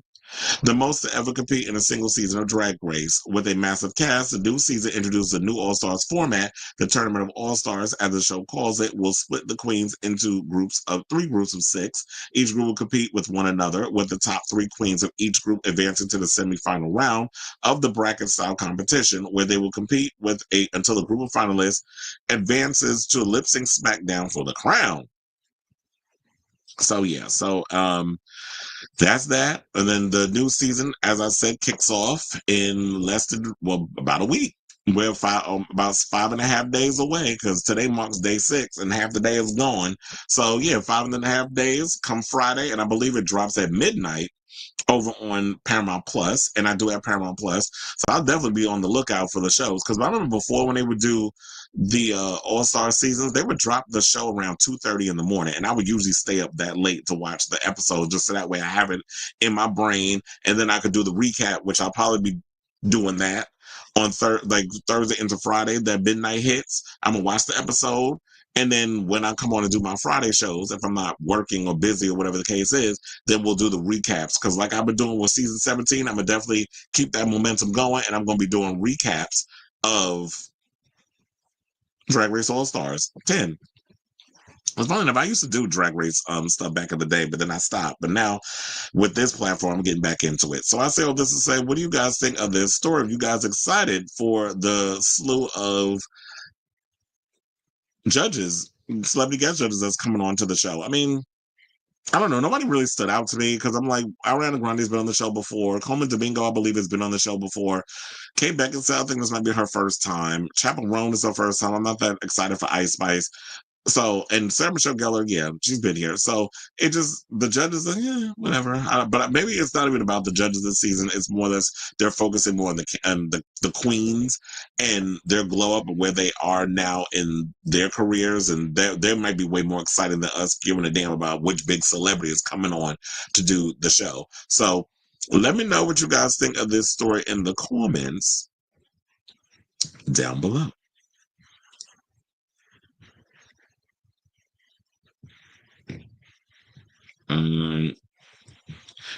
the most to ever compete in a single season of Drag Race. With a massive cast, the new season introduces a new All-Stars format. The Tournament of All-Stars, as the show calls it, will split the queens into three groups of 6. Each group will compete with one another, with the top 3 queens of each group advancing to the semi-final round of the bracket-style competition, where they will compete until the group of finalists advances to lip-sync SmackDown for the crown. So that's that. And then the new season, as I said, kicks off in about a week. We're about 5.5 days away, because today marks day 6 and half the day is gone. So 5.5 days come Friday, and I believe it drops at midnight over on Paramount Plus, and I do have Paramount Plus, so I'll definitely be on the lookout for the shows. Because I remember before, when they would do the All-Star seasons, they would drop the show around 2:30 in the morning, and I would usually stay up that late to watch the episode, just so that way I have it in my brain, and then I could do the recap, which I'll probably be doing that. on Thursday into Friday that midnight hits. I'm gonna watch the episode, and then when I come on and do my Friday shows, if I'm not working or busy or whatever the case is, then we'll do the recaps. Because like I've been doing with season 17, I'm gonna definitely keep that momentum going, and I'm gonna be doing recaps of Drag Race All Stars 10. It's funny enough, I used to do Drag Race stuff back in the day, but then I stopped. But now with this platform, I'm getting back into it. So I say all this to say, what do you guys think of this story? Are you guys excited for the slew of judges, celebrity guest judges that's coming on to the show? I mean, I don't know. Nobody really stood out to me because I'm like, Ariana Grande's been on the show before. Coleman Domingo, I believe, has been on the show before. Kate Beckinsale, I think this might be her first time. Chappell Roan is her first time. I'm not that excited for Ice Spice. So, and Sarah Michelle Gellar, yeah, she's been here. So it just, the judges, yeah, whatever. But maybe it's not even about the judges this season. It's more that they're focusing more on the queens and their glow up and where they are now in their careers. And they might be way more exciting than us giving a damn about which big celebrity is coming on to do the show. So let me know what you guys think of this story in the comments down below.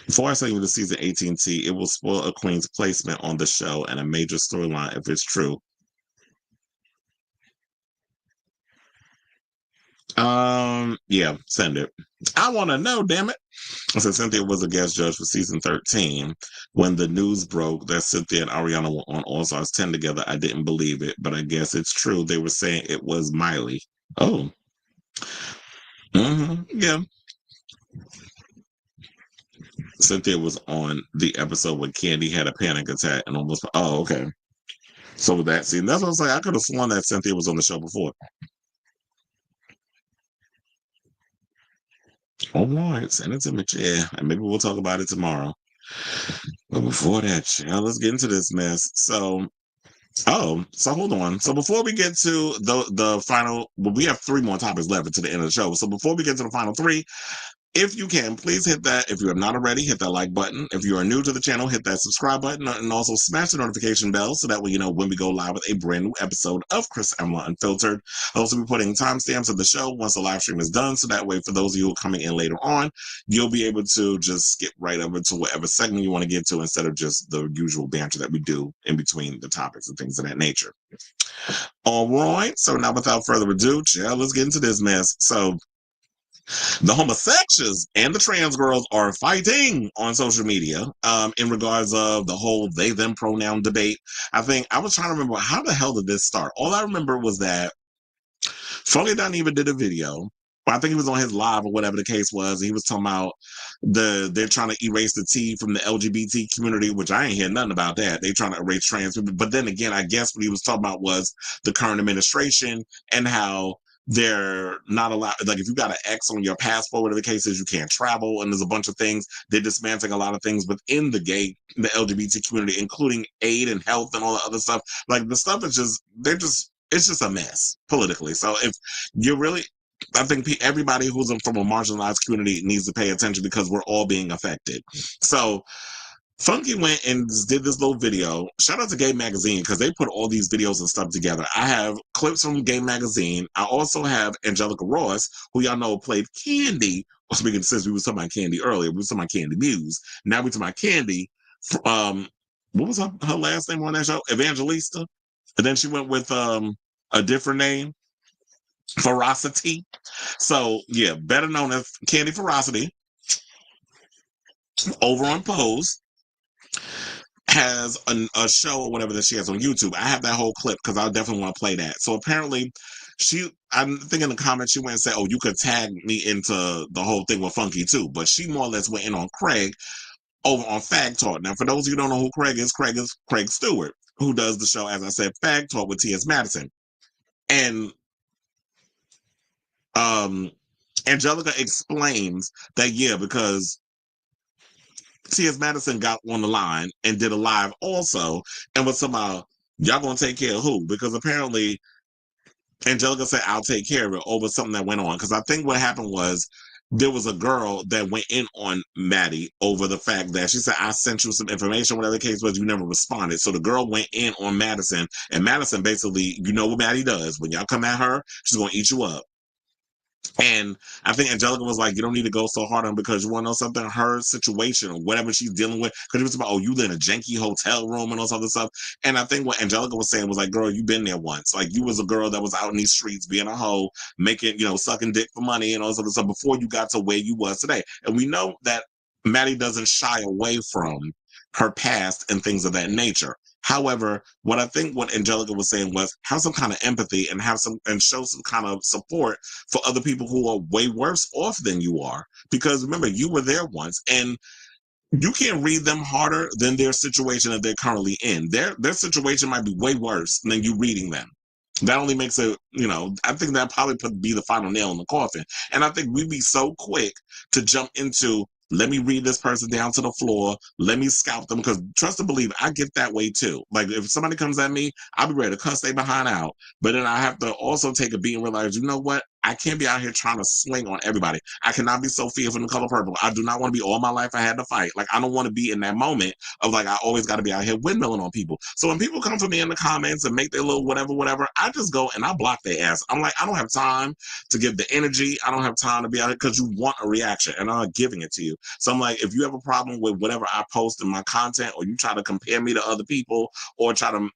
Before I say you the season 18T, it will spoil a queen's placement on the show and a major storyline if it's true. Yeah, send it. I want to know, damn it. So Cynthia was a guest judge for season 13. When the news broke that Cynthia and Ariana were on All Stars 10 together, I didn't believe it, but I guess it's true. They were saying it was Miley. Oh. Yeah. Cynthia was on the episode when Kandi had a panic attack and almost. Oh, okay. So with that scene, that's what I was like. I could have sworn that Cynthia was on the show before. All right, send it to me, yeah, and maybe we'll talk about it tomorrow. But before that, let's get into this mess. So hold on. So before we get to the final, well, we have 3 more topics left to the end of the show. So before we get to the final 3. If you can, please hit that. If you have not already, hit that like button. If you are new to the channel, hit that subscribe button and also smash the notification bell so that way you know when we go live with a brand new episode of Chris Emla Unfiltered. I'll also be putting timestamps of the show once the live stream is done, so that way for those of you who are coming in later on, you'll be able to just skip right over to whatever segment you want to get to instead of just the usual banter that we do in between the topics and things of that nature. All right, so now without further ado, let's get into this mess. So the homosexuals and the trans girls are fighting on social media in regards of the whole they them pronoun debate. I think I was trying to remember how the hell did this start. All I remember was that Funky Dineva did a video. I think he was on his live or whatever the case was. He was talking about they're trying to erase the T from the LGBT community, which I ain't hear nothing about that. They trying to erase trans people. But then again, I guess what he was talking about was the current administration and how they're not allowed, like if you got an X on your passport, whatever the case is, you can't travel, and there's a bunch of things. They're dismantling a lot of things within the LGBT community, including aid and health and all the other stuff. Like the stuff is just, it's just a mess politically. So if you're really, I think everybody who's from a marginalized community needs to pay attention because we're all being affected. So Funky went and did this little video. Shout out to Gay Magazine because they put all these videos and stuff together. I have clips from Gay Magazine. I also have Anjelica Ross, who y'all know played Kandi. Speaking since we was talking about Kandi earlier, we was talking about Kandi Muse. Now we talking about Kandi. What was her last name on that show? Evangelista. And then she went with a different name, Ferocity. So yeah, better known as Kandi Ferocity. Over on Pose. Has a show or whatever that she has on YouTube. I have that whole clip because I definitely want to play that. So apparently I think in the comments she went and said, oh, you could tag me into the whole thing with Funky too. But she more or less went in on Craig over on Fag Talk. Now, for those of you who don't know who Craig is Craig Stewart, who does the show, as I said, Fag Talk with T.S. Madison. And Anjelica explains that, yeah, because T.S. Madison got on the line and did a live also and was somehow, y'all gonna take care of who? Because apparently Anjelica said, I'll take care of it over something that went on. Because I think what happened was there was a girl that went in on Maddie over the fact that she said, I sent you some information, whatever the case was, you never responded. So the girl went in on Madison, and Madison basically, you know what Maddie does. When y'all come at her, she's going to eat you up. And I think Anjelica was like, you don't need to go so hard on because you want to know something, her situation or whatever she's dealing with. Because it was about, oh, you live in a janky hotel room and all this other stuff. And I think what Anjelica was saying was like, girl, you been there once. Like, you was a girl that was out in these streets being a hoe, making, sucking dick for money and all this other stuff before you got to where you was today. And we know that Maddie doesn't shy away from her past and things of that nature. However, what I think what Anjelica was saying was have some kind of empathy and show some kind of support for other people who are way worse off than you are. Because remember, you were there once, and you can't read them harder than their situation that they're currently in. Their situation might be way worse than you reading them. That only makes it, I think that probably be the final nail in the coffin. And I think we'd be so quick to jump into, let me read this person down to the floor. Let me scalp them. Because trust and believe, I get that way too. Like if somebody comes at me, I'll be ready to cuss they behind out. But then I have to also take a beat and realize, you know what? I can't be out here trying to swing on everybody. I cannot be so fearful in the color purple. I do not want to be all my life I had to fight. Like I don't want to be in that moment of like I always got to be out here windmilling on people. So when people come for me in the comments and make their little whatever, I just go and I block their ass. I'm like, I don't have time to give the energy. I don't have time to be out here because you want a reaction and I'm not giving it to you. So I'm like, if you have a problem with whatever I post in my content or you try to compare me to other people or try to,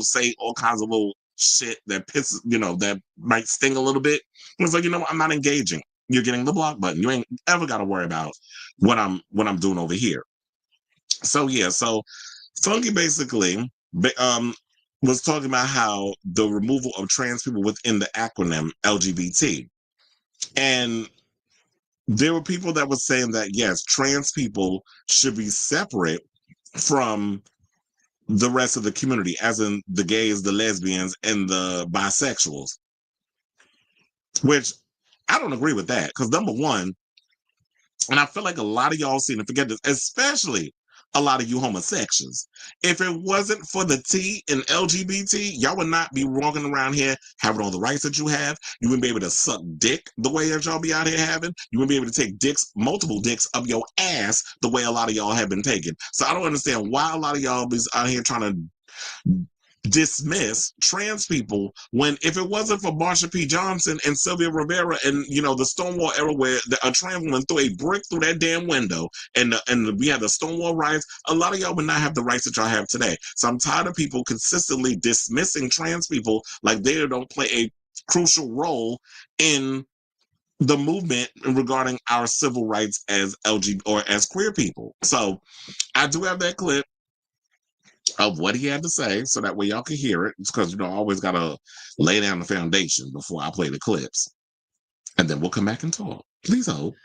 say all kinds of little shit that pisses, that might sting a little bit. It's like, I'm not engaging. You're getting the block button. You ain't ever got to worry about what I'm doing over here. So yeah, so Funky basically was talking about how the removal of trans people within the acronym LGBT. And there were people that were saying that yes, trans people should be separate from the rest of the community, as in the gays, the lesbians, and the bisexuals. Which I don't agree with that, because number one, and I feel like a lot of y'all seem to forget this, especially a lot of you homosexuals. If it wasn't for the T in LGBT, y'all would not be walking around here having all the rights that you have. You wouldn't be able to suck dick the way that y'all be out here having. You wouldn't be able to take multiple dicks up your ass the way a lot of y'all have been taken. So I don't understand why a lot of y'all be out here trying to dismiss trans people when if it wasn't for Marsha P. Johnson and Sylvia Rivera and the Stonewall era where a trans woman threw a brick through that damn window and we had the Stonewall riots, a lot of y'all would not have the rights that y'all have today. So I'm tired of people consistently dismissing trans people like they don't play a crucial role in the movement regarding our civil rights as LGBT or as queer people. So I do have that clip of what he had to say so that way y'all can hear it. It's because I always gotta lay down the foundation before I play the clips, and then we'll come back and talk. Please hold.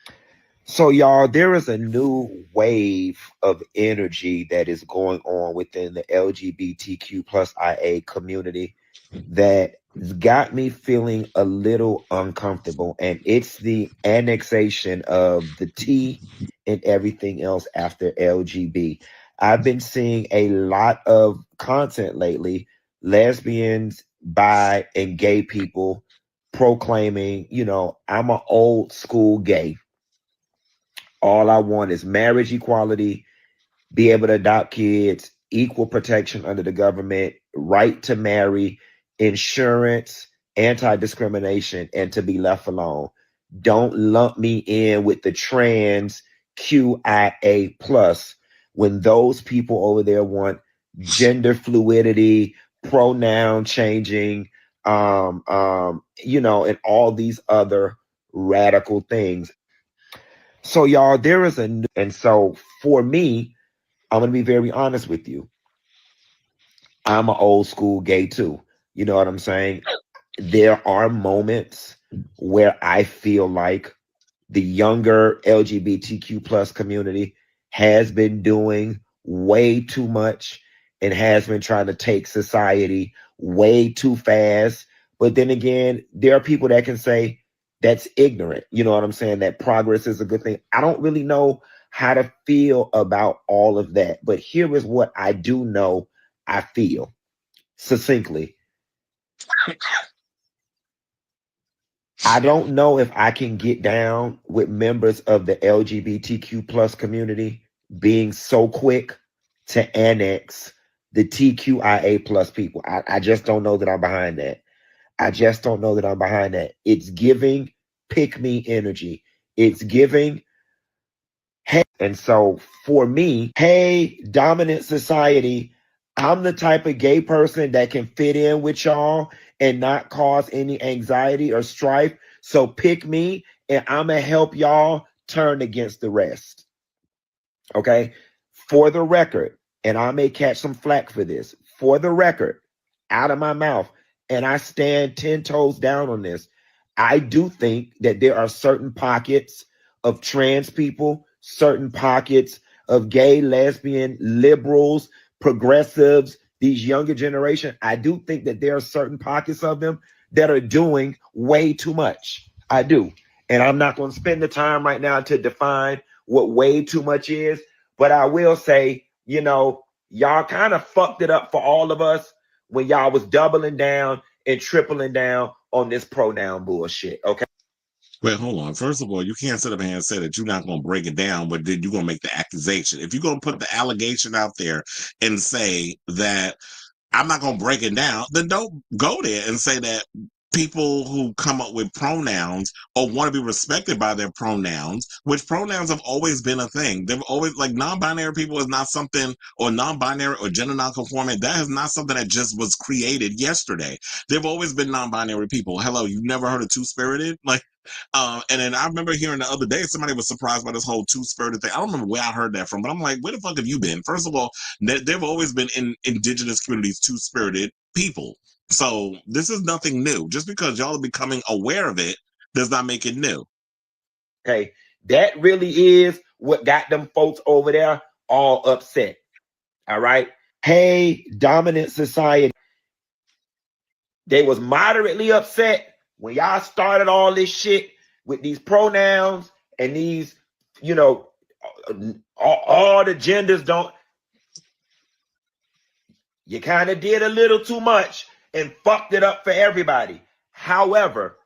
So y'all, there is a new wave of energy that is going on within the LGBTQ plus IA community that got me feeling a little uncomfortable, and it's the annexation of the T and everything else after LGB. I've been seeing a lot of content lately, lesbians, bi, and gay people proclaiming, I'm an old school gay. All I want is marriage equality, be able to adopt kids, equal protection under the government, right to marry, insurance, anti-discrimination, and to be left alone. Don't lump me in with the trans QIA plus when those people over there want gender fluidity, pronoun changing, and all these other radical things. So y'all, there is and so for me, I'm going to be very honest with you. I'm an old school gay too. You know what I'm saying? There are moments where I feel like the younger LGBTQ plus community has been doing way too much and has been trying to take society way too fast. But then again, there are people that can say that's ignorant. You know what I'm saying? That progress is a good thing. I don't really know how to feel about all of that. But here is what I do know I feel succinctly. I don't know if I can get down with members of the LGBTQ plus community being so quick to annex the TQIA plus people. I just don't know that I'm behind that. I just don't know that I'm behind that. It's giving pick me energy. It's giving hey. And so for me, hey, dominant society, I'm the type of gay person that can fit in with y'all and not cause any anxiety or strife. So pick me and I'm going to help y'all turn against the rest. Okay. For the record, and I may catch some flack for this, for the record, out of my mouth, and I stand 10 toes down on this. I do think that there are certain pockets of trans people, certain pockets of gay, lesbian, liberals, progressives, these younger generation. I do think that there are certain pockets of them that are doing way too much. I do. And I'm not going to spend the time right now to define what way too much is. But I will say, you know, y'all kind of fucked it up for all of us when y'all was doubling down and tripling down on this pronoun bullshit. Okay. Wait, hold on. First of all, you can't sit up here and say that you're not going to break it down, but then you're going to make the accusation. If you're going to put the allegation out there and say that I'm not going to break it down, then don't go there and say that people who come up with pronouns or want to be respected by their pronouns, which pronouns have always been a thing. They've always, like, non-binary people is not something, or non-binary or gender non-conforming, that is not something that just was created yesterday. They've always been non-binary people. Hello, you've never heard of two-spirited? Like, and then I remember hearing the other day, somebody was surprised by this whole two-spirited thing. I don't remember where I heard that from, but I'm like, where the fuck have you been? First of all, they've always been in indigenous communities, two-spirited people. So this is nothing new. Just because y'all are becoming aware of it does not make it new. Okay. That really is what got them folks over there all upset. All right. Hey, dominant society. They was moderately upset when y'all started all this shit with these pronouns and these, you know, all the genders don't. You kind of did a little too much and fucked it up for everybody. However,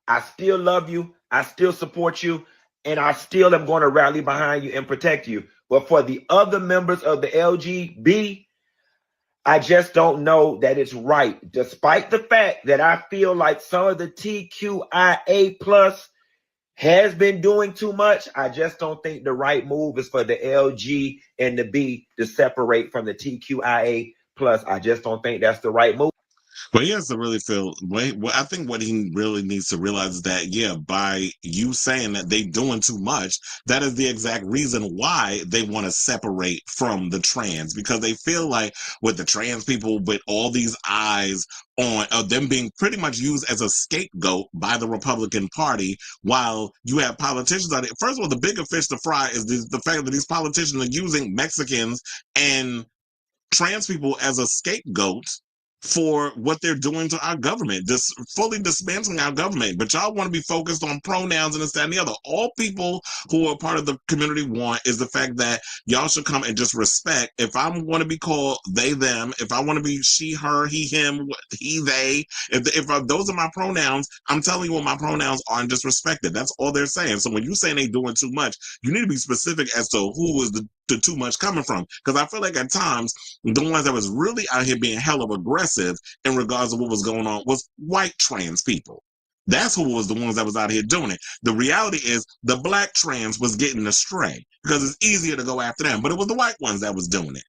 I still love you. I still support you. And I still am going to rally behind you and protect you. But for the other members of the LGB, I just don't know that it's right. Despite the fact that I feel like some of the TQIA plus has been doing too much, I just don't think the right move is for the LG and the B to separate from the TQIA plus. I just don't think that's the right move. But he has to really feel. Well, I think what he really needs to realize is that, yeah, by you saying that they doing too much, that is the exact reason why they want to separate from the trans, because they feel like with the trans people, with all these eyes on them being pretty much used as a scapegoat by the Republican Party, while you have politicians out there. First of all, the bigger fish to fry is the fact that these politicians are using Mexicans and trans people as a scapegoat for what they're doing to our government, just fully dismantling our government. But y'all want to be focused on pronouns and this, that, and the other. All people who are part of the community want is the fact that y'all should come and just respect. If I want to be called they, them, if I want to be she, her, he, him, he, they, if those are my pronouns, I'm telling you what my pronouns are and just respect it. That's all they're saying. So when you saying they doing too much, you need to be specific as to who is the too much coming from. Because I feel like at times, the ones that was really out here being hell of aggressive in regards to what was going on was white trans people. That's who was the ones that was out here doing it. The reality is the black trans was getting astray because it's easier to go after them, but it was the white ones that was doing it,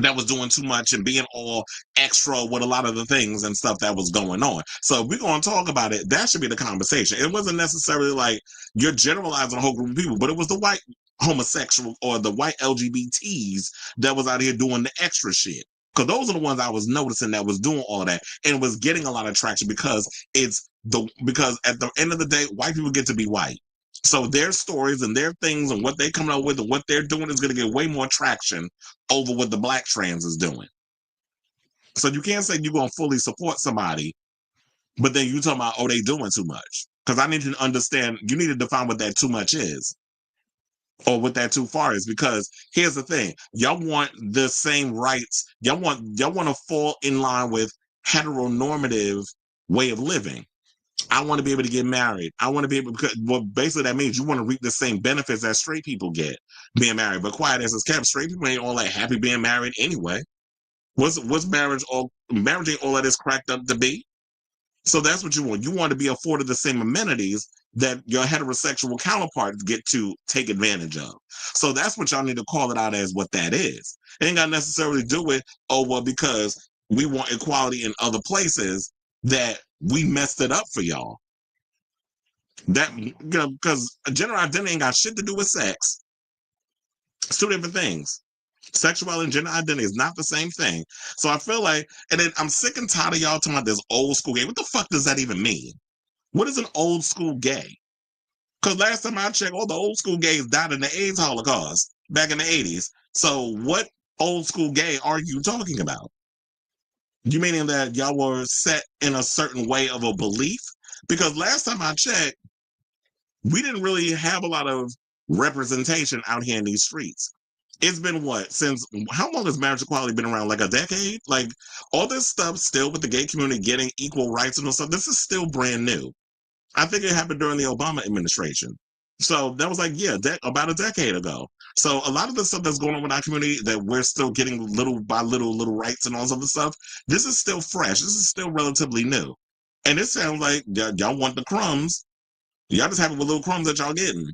that was doing too much and being all extra with a lot of the things and stuff that was going on. So if we're going to talk about it, that should be the conversation. It wasn't necessarily like you're generalizing a whole group of people, but it was the white homosexual or the white LGBTs that was out here doing the extra shit. Because those are the ones I was noticing that was doing all of that and was getting a lot of traction because because at the end of the day, white people get to be white. So their stories and their things and what they coming up with and what they're doing is going to get way more traction over what the black trans is doing. So you can't say you're going to fully support somebody, but then you talking about, oh, they doing too much. Because I need to understand, you need to define what that too much is. Or what that too far is, because here's the thing: y'all want the same rights. Y'all want to fall in line with heteronormative way of living. I want to be able to get married. I want to be able to, well, basically that means you want to reap the same benefits that straight people get being married. But quiet as it's kept, straight people ain't all like happy being married anyway. What's marriage all? Marriage ain't all that is cracked up to be. So that's what you want. You want to be afforded the same amenities that your heterosexual counterparts get to take advantage of. So that's what y'all need to call it out as what that is. It ain't got to necessarily do with, oh, well, because we want equality in other places that we messed it up for y'all. That, you know, because gender identity ain't got shit to do with sex. It's two different things. Sexuality and gender identity is not the same thing. So I feel like, and then I'm sick and tired of y'all talking about this old school gay. What the fuck does that even mean? What is an old school gay? Because last time I checked, all the old school gays died in the AIDS Holocaust back in the 80s. So what old school gay are you talking about? You meaning that y'all were set in a certain way of a belief? Because last time I checked, we didn't really have a lot of representation out here in these streets. It's been what, since, how long has marriage equality been around? Like a decade? Like all this stuff still with the gay community getting equal rights and all stuff, this is still brand new. I think it happened during the Obama administration. So that was like, yeah, about a decade ago. So a lot of the stuff that's going on with our community that we're still getting little by little rights and all this other stuff, this is still fresh. This is still relatively new. And it sounds like y'all want the crumbs. Y'all just have it with little crumbs that y'all getting.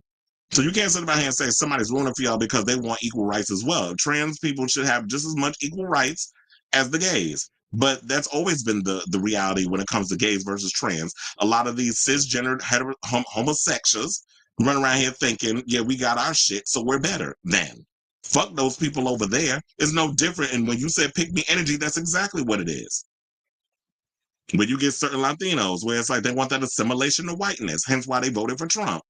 So you can't sit about here and say somebody's ruining for y'all because they want equal rights as well. Trans people should have just as much equal rights as the gays. But that's always been the reality when it comes to gays versus trans. A lot of these cisgendered homosexuals run around here thinking, yeah, we got our shit, so we're better than. Fuck those people over there. It's no different. And when you said pick me energy, that's exactly what it is. When you get certain Latinos where it's like they want that assimilation to whiteness, hence why they voted for Trump.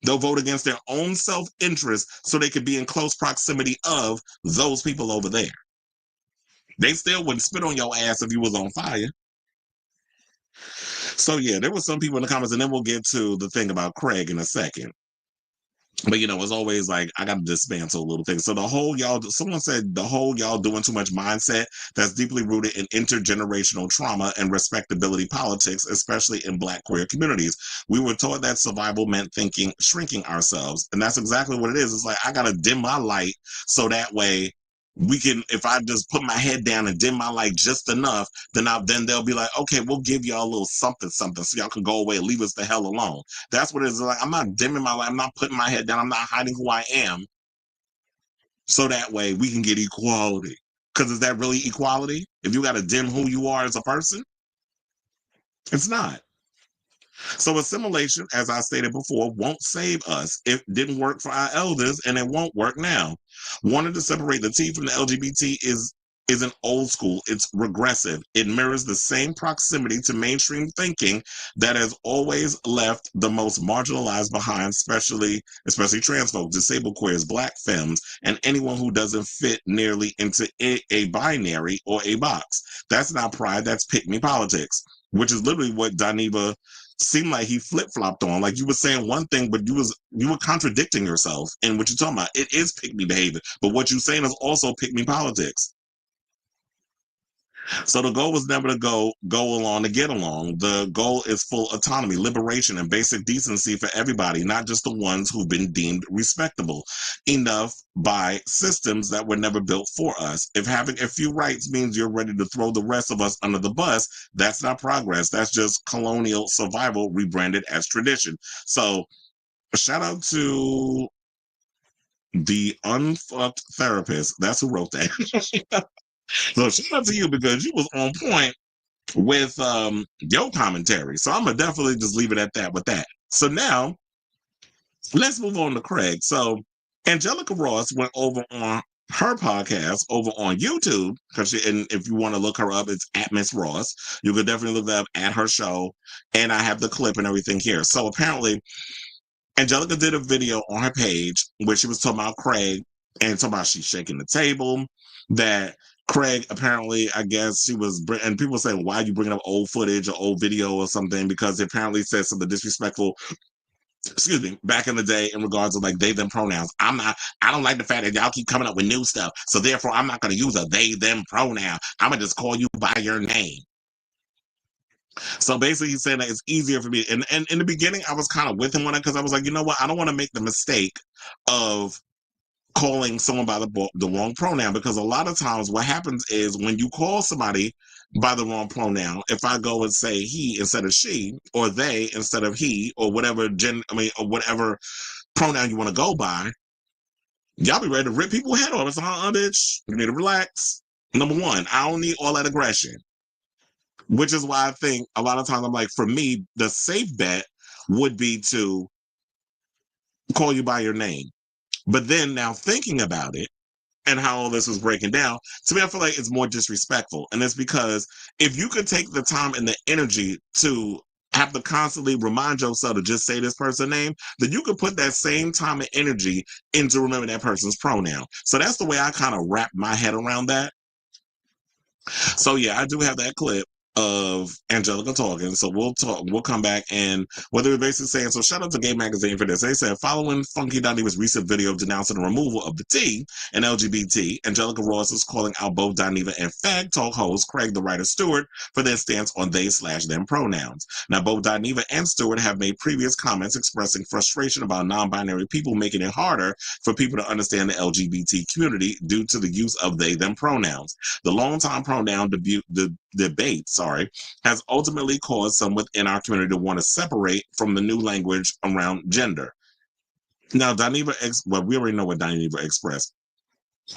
They'll vote against their own self-interest so they could be in close proximity of those people over there. They still wouldn't spit on your ass if you was on fire. So yeah, there were some people in the comments, and then we'll get to the thing about Craig in a second. But you know, it's always like, I got to dismantle little things. So the whole y'all, someone said the whole y'all doing too much mindset that's deeply rooted in intergenerational trauma and respectability politics, especially in Black queer communities. We were taught that survival meant shrinking ourselves. And that's exactly what it is. It's like, I got to dim my light so that way we can, if I just put my head down and dim my light just enough, then they'll be like, okay, we'll give y'all a little something so y'all can go away and leave us the hell alone. That's what it is. Like, I'm not dimming my light. I'm not putting my head down. I'm not hiding who I am. So that way we can get equality. Because is that really equality? If you got to dim who you are as a person? It's not. So assimilation, as I stated before, won't save us. It didn't work for our elders, and it won't work now. Wanting to separate the T from the LGBT isn't old school. It's regressive. It mirrors the same proximity to mainstream thinking that has always left the most marginalized behind, especially trans folks, disabled queers, Black femmes, and anyone who doesn't fit nearly into a binary or a box. That's not pride. That's pick-me politics, which is literally what Daniva seemed like he flip-flopped on. Like, you were saying one thing, but you were contradicting yourself in what you're talking about. It is pick-me behavior, but what you're saying is also pick-me politics. So the goal was never to go along to get along. The goal is full autonomy, liberation, and basic decency for everybody, not just the ones who've been deemed respectable enough by systems that were never built for us. If having a few rights means you're ready to throw the rest of us under the bus, that's not progress. That's just colonial survival rebranded as tradition. So shout out to the unfucked therapist. That's who wrote that. So shout out to you, because you was on point with your commentary. So I'm gonna definitely just leave it at that with that. So now let's move on to Craig. So Anjelica Ross went over on her podcast over on YouTube, and if you want to look her up, it's at Miss Ross. You could definitely look that up at her show, and I have the clip and everything here. So apparently Anjelica did a video on her page where she was talking about Craig and talking about she's shaking the table, that Craig, apparently, I guess she was, and people say, why are you bringing up old footage or old video or something? Because it apparently said something disrespectful, back in the day in regards to like they, them pronouns. I don't like the fact that y'all keep coming up with new stuff. So therefore, I'm not going to use a they, them pronoun. I'm going to just call you by your name. So basically, he's saying that it's easier for me. And in the beginning, I was kind of with him on it because I was like, you know what? I don't want to make the mistake of calling someone by the wrong pronoun, because a lot of times what happens is when you call somebody by the wrong pronoun, if I go and say he instead of she, or they instead of he, or whatever or whatever pronoun you want to go by, y'all be ready to rip people's head off. It's like, bitch, you need to relax. Number one, I don't need all that aggression. Which is why I think a lot of times I'm like, for me, the safe bet would be to call you by your name. But then now thinking about it and how all this was breaking down, to me, I feel like it's more disrespectful. And it's because if you could take the time and the energy to have to constantly remind yourself to just say this person's name, then you could put that same time and energy into remembering that person's pronoun. So that's the way I kind of wrap my head around that. So yeah, I do have that clip of Anjelica talking. So we'll come back, and what they were basically saying, so shout out to Gay Magazine for this. They said, following Funky Donnie's recent video denouncing the removal of the T in LGBT, Anjelica Ross is calling out both Dineva and Fag Talk host Craig the writer Stewart for their stance on they/them pronouns. Now, both Dineva and Stewart have made previous comments expressing frustration about non-binary people making it harder for people to understand the LGBT community due to the use of they/them pronouns. The long-time pronoun debate has ultimately caused some within our community to want to separate from the new language around gender. Now, we already know what Dineva expressed.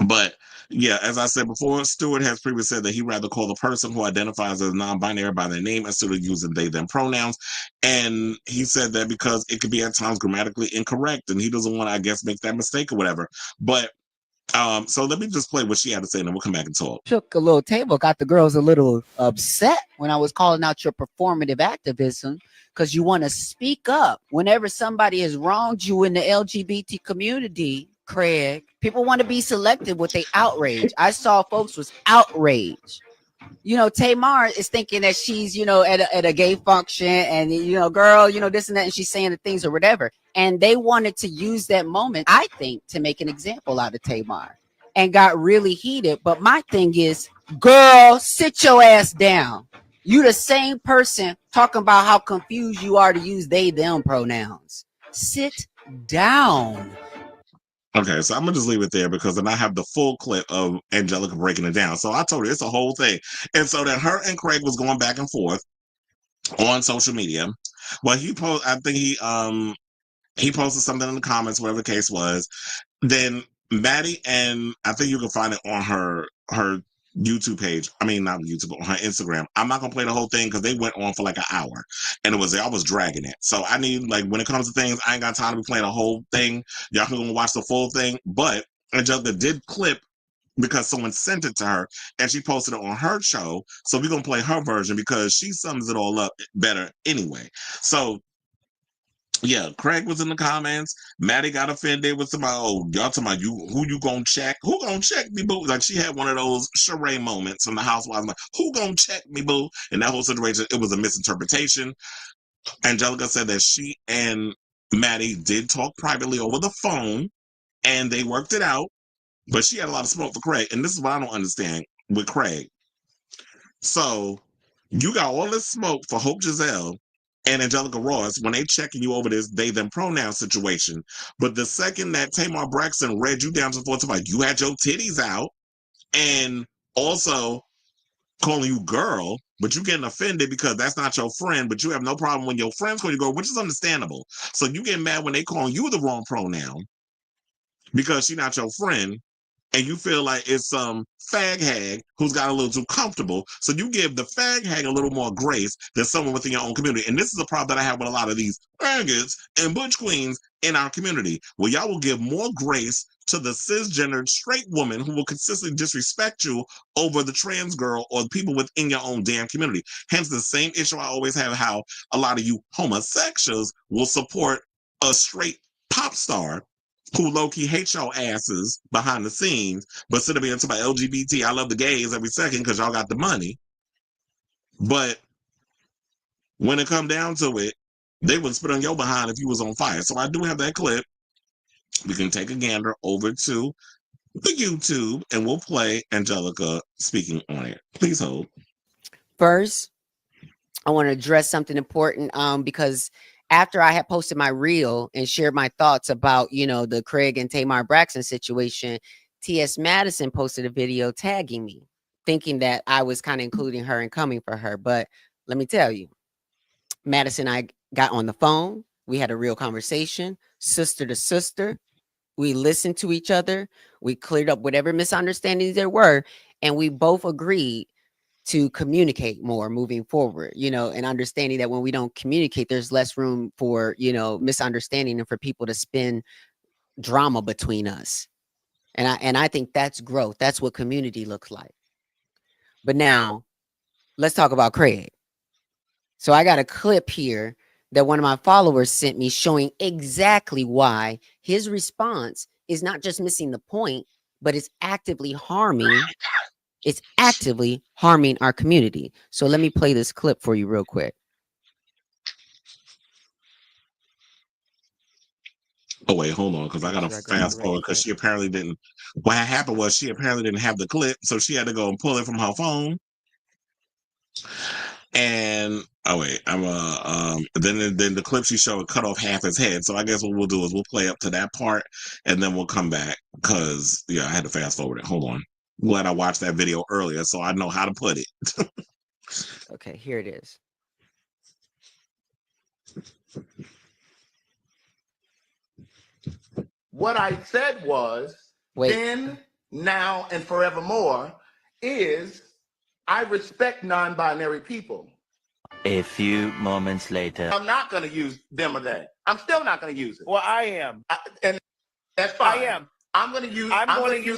But yeah, as I said before, Stewart has previously said that he'd rather call the person who identifies as non-binary by their name instead of using they/them pronouns. And he said that because it could be at times grammatically incorrect, and he doesn't want to, I guess, make that mistake or whatever. But so let me just play what she had to say, and then we'll come back and talk. Shook a little table, got the girls a little upset when I was calling out your performative activism, because you want to speak up whenever somebody has wronged you in the LGBT community. Craig, people want to be selective with their outrage. I saw folks was outraged. You know, Tamar is thinking that she's, you know, at a gay function, and, you know, girl, you know, this and that, and she's saying the things or whatever. And they wanted to use that moment, I think, to make an example out of Tamar, and got really heated. But my thing is, girl, sit your ass down. You the same person talking about how confused you are to use they/them pronouns. Sit down. Okay, so I'm gonna just leave it there, because then I have the full clip of Anjelica breaking it down. So I told her it's a whole thing. And so then her and Craig was going back and forth on social media. Well, I think he posted something in the comments, whatever the case was. Then Maddie, and I think you can find it on her YouTube page. I mean, not YouTube, on her Instagram. I'm not gonna play the whole thing because they went on for like an hour, and I was dragging it. So I need, like, when it comes to things, I ain't got time to be playing the whole thing. Y'all can go watch the full thing. But Anjelica did clip because someone sent it to her, and she posted it on her show. So we're gonna play her version because she sums it all up better anyway. So yeah, Craig was in the comments. Maddie got offended with somebody. Oh, y'all talking about who you gonna check? Who gonna check me, boo? Like, she had one of those charade moments from the housewives. Like, who gonna check me, boo? In that whole situation, it was a misinterpretation. Anjelica said that she and Maddie did talk privately over the phone, and they worked it out. But she had a lot of smoke for Craig, and this is what I don't understand with Craig. So you got all this smoke for Hope Giselle and Anjelica Ross when they checking you over this they/them pronoun situation. But the second that Tamar Braxton read you down to forth about you had your titties out, and also calling you girl, but you getting offended because that's not your friend, but you have no problem when your friends call you girl, which is understandable. So you get mad when they calling you the wrong pronoun because she's not your friend, and you feel like it's some fag hag who's got a little too comfortable. So you give the fag hag a little more grace than someone within your own community. And this is a problem that I have with a lot of these faggots and butch queens in our community, where y'all will give more grace to the cisgendered straight woman who will consistently disrespect you over the trans girl or the people within your own damn community. Hence the same issue I always have, how a lot of you homosexuals will support a straight pop star who low-key hate y'all asses behind the scenes, but sit up here and talk about LGBT, I love the gays every second because y'all got the money. But when it come down to it, they would spit on your behind if you was on fire. So I do have that clip. We can take a gander over to the YouTube, and we'll play Anjelica speaking on it. Please hold. First, I want to address something important because after I had posted my reel and shared my thoughts about, you know, the Craig and Tamar Braxton situation, T.S. Madison posted a video tagging me, thinking that I was kind of including her and coming for her. But let me tell you, Madison and I got on the phone. We had a real conversation, sister to sister. We listened to each other. We cleared up whatever misunderstandings there were. And we both agreed to communicate more moving forward, you know, and understanding that when we don't communicate, there's less room for, you know, misunderstanding and for people to spin drama between us. And I think that's growth. That's what community looks like. But now let's talk about Craig. So I got a clip here that one of my followers sent me showing exactly why his response is not just missing the point, but it's actively harming our community. So let me play this clip for you real quick. Oh wait, hold on, because I gotta fast forward because she apparently didn't. What happened was she apparently didn't have the clip, so she had to go and pull it from her phone. And oh wait, then the clip she showed cut off half his head. So I guess what we'll do is we'll play up to that part and then we'll come back because I had to fast forward it. Hold on. I'm glad I watched that video earlier so I know how to put it. Okay, here it is. What I said was, then, now, and forevermore is I respect non-binary people. A few moments later. I'm not going to use them or they. I'm still not going to use it. Well, I am. And that's fine. I am. I'm going to use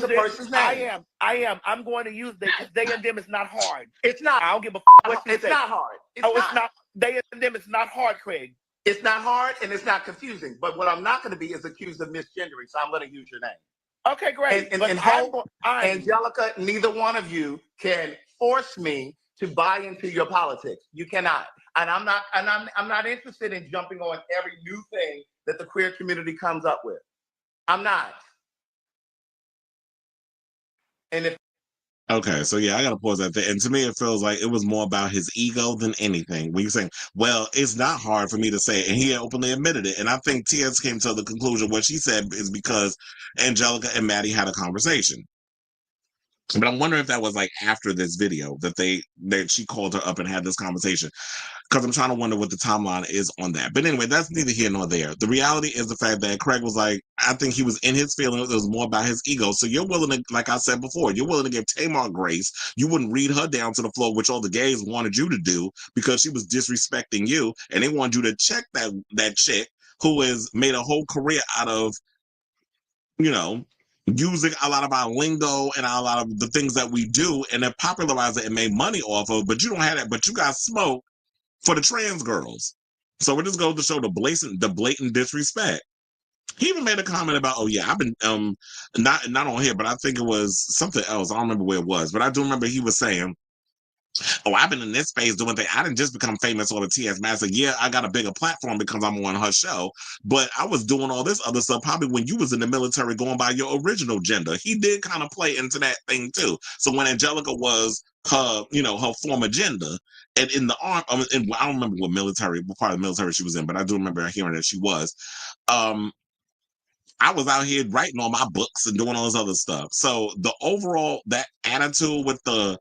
the person's name. I am. I'm going to use they because they and them is not hard. It's not. I don't give a what you It's say. not hard. It's not. They and them is not hard, Craig. It's not hard and it's not confusing. But what I'm not going to be is accused of misgendering. So I'm going to use your name. Okay, great. And Anjelica, neither one of you can force me to buy into your politics. You cannot. And I'm not interested in jumping on every new thing that the queer community comes up with. I'm not. And if Okay, so I gotta pause that there. And to me, it feels like it was more about his ego than anything. When you're saying, well, it's not hard for me to say, and he openly admitted it. And I think T.S. came to the conclusion what she said is because Anjelica and Maddie had a conversation. But I'm wondering if that was like after this video that she called her up and had this conversation. Because I'm trying to wonder what the timeline is on that. But anyway, that's neither here nor there. The reality is the fact that Craig was like, I think he was in his feelings. It was more about his ego. So you're willing to, like I said before, you're willing to give Tamar grace. You wouldn't read her down to the floor, which all the gays wanted you to do because she was disrespecting you. And they wanted you to check that chick who has made a whole career out of, using a lot of our lingo and a lot of the things that we do and then popularize it and made money off of, but you don't have that, but you got smoke for the trans girls. So it just goes to show the blatant disrespect. He even made a comment about, oh yeah, I've been not on here, but I think it was something else. I don't remember where it was, but I do remember he was saying, oh, I've been in this space doing things. I didn't just become famous on the T.S. Master. Yeah, I got a bigger platform because I'm on her show, but I was doing all this other stuff probably when you was in the military going by your original gender. He did kind of play into that thing too. So when Anjelica was her, her former gender, and in the army, and I don't remember what part of the military she was in, but I do remember hearing that she was. I was out here writing all my books and doing all this other stuff. So that attitude with the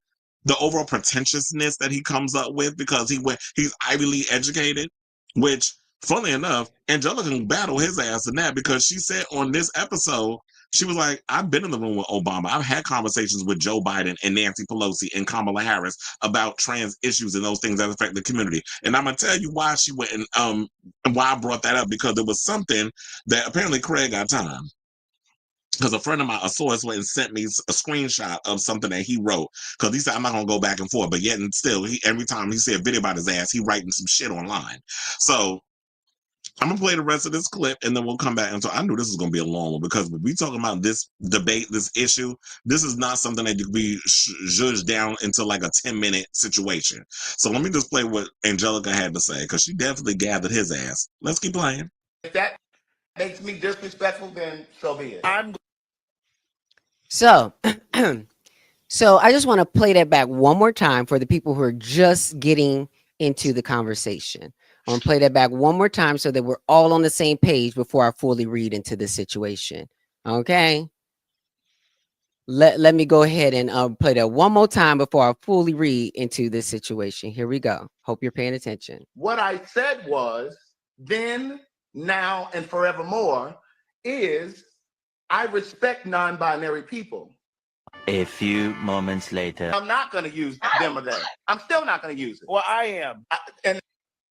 overall pretentiousness that he comes up with because he's Ivy League educated, which, funnily enough, Anjelica can battle his ass in that because she said on this episode, she was like, I've been in the room with Obama. I've had conversations with Joe Biden and Nancy Pelosi and Kamala Harris about trans issues and those things that affect the community. And I'm going to tell you why she went and why I brought that up, because there was something that apparently Craig got time. Because a friend of mine, a source, went and sent me a screenshot of something that he wrote. Because he said, I'm not going to go back and forth. But yet and still, every time he see a video about his ass, he writing some shit online. So I'm going to play the rest of this clip and then we'll come back. And so I knew this was going to be a long one because when we talking about this debate, this issue, this is not something that could be judged down into like a 10-minute situation. So let me just play what Anjelica had to say because she definitely gathered his ass. Let's keep playing. if that makes me disrespectful, then so be it. So I just want to play that back one more time for the people who are just getting into the conversation. I'm gonna play that back one more time so that we're all on the same page before I fully read into the situation. Okay. Let me go ahead and play that one more time before I fully read into this situation. Here we go. Hope you're paying attention. What I said was then, now, and forevermore is I respect non-binary people. A few moments later. I'm not going to use them or them. I'm still not going to use it. Well, I am. And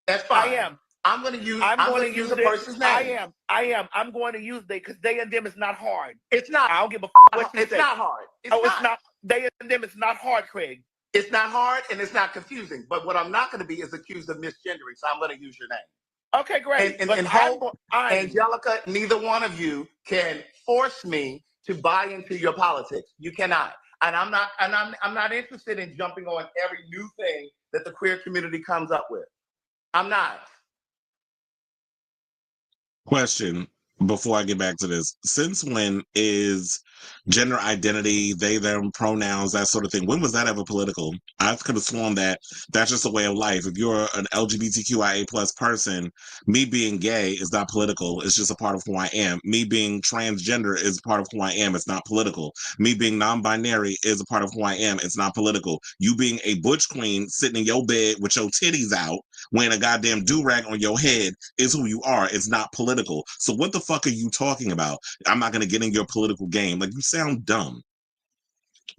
that's fine. I am. I'm going to use. I'm going to use a person's name. I am. I'm going to use they because they and them is not hard. It's not. I don't give a what you It's say. not hard. It's not. They and them is not hard, Craig. It's not hard and it's not confusing. But what I'm not going to be is accused of misgendering. So I'm going to use your name. Okay, great. And but hope, Anjelica, neither one of you can force me to buy into your politics. You cannot. And I'm not interested in jumping on every new thing that the queer community comes up with. I'm not. Question before I get back to this. Since when is gender identity, they, them, pronouns, that sort of thing, when was that ever political? I could have sworn that that's just a way of life. If you're an LGBTQIA plus person, me being gay is not political. It's just a part of who I am. Me being transgender is part of who I am. It's not political. Me being non-binary is a part of who I am. It's not political. You being a butch queen sitting in your bed with your titties out, wearing a goddamn do-rag on your head is who you are. It's not political. So what the fuck are you talking about? I'm not going to get in your political game. Like, you sound dumb.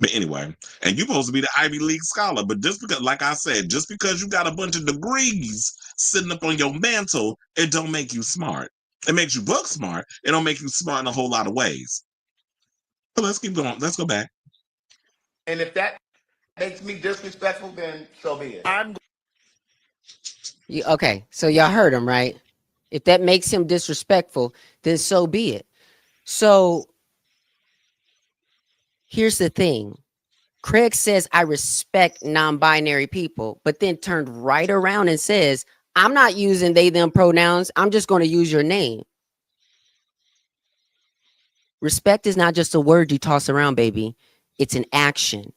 But anyway, and you're supposed to be the Ivy League scholar, but just because, like I said, just because you got a bunch of degrees sitting up on your mantle, it don't make you smart. It makes you look smart. It don't make you smart in a whole lot of ways. But let's keep going. Let's go back. And if that makes me disrespectful, then so be it. Okay, so y'all heard him, right? If that makes him disrespectful, then so be it. So here's the thing. Craig says, I respect non-binary people, but then turned right around and says, I'm not using they, them pronouns. I'm just going to use your name. Respect is not just a word you toss around, baby. It's an action.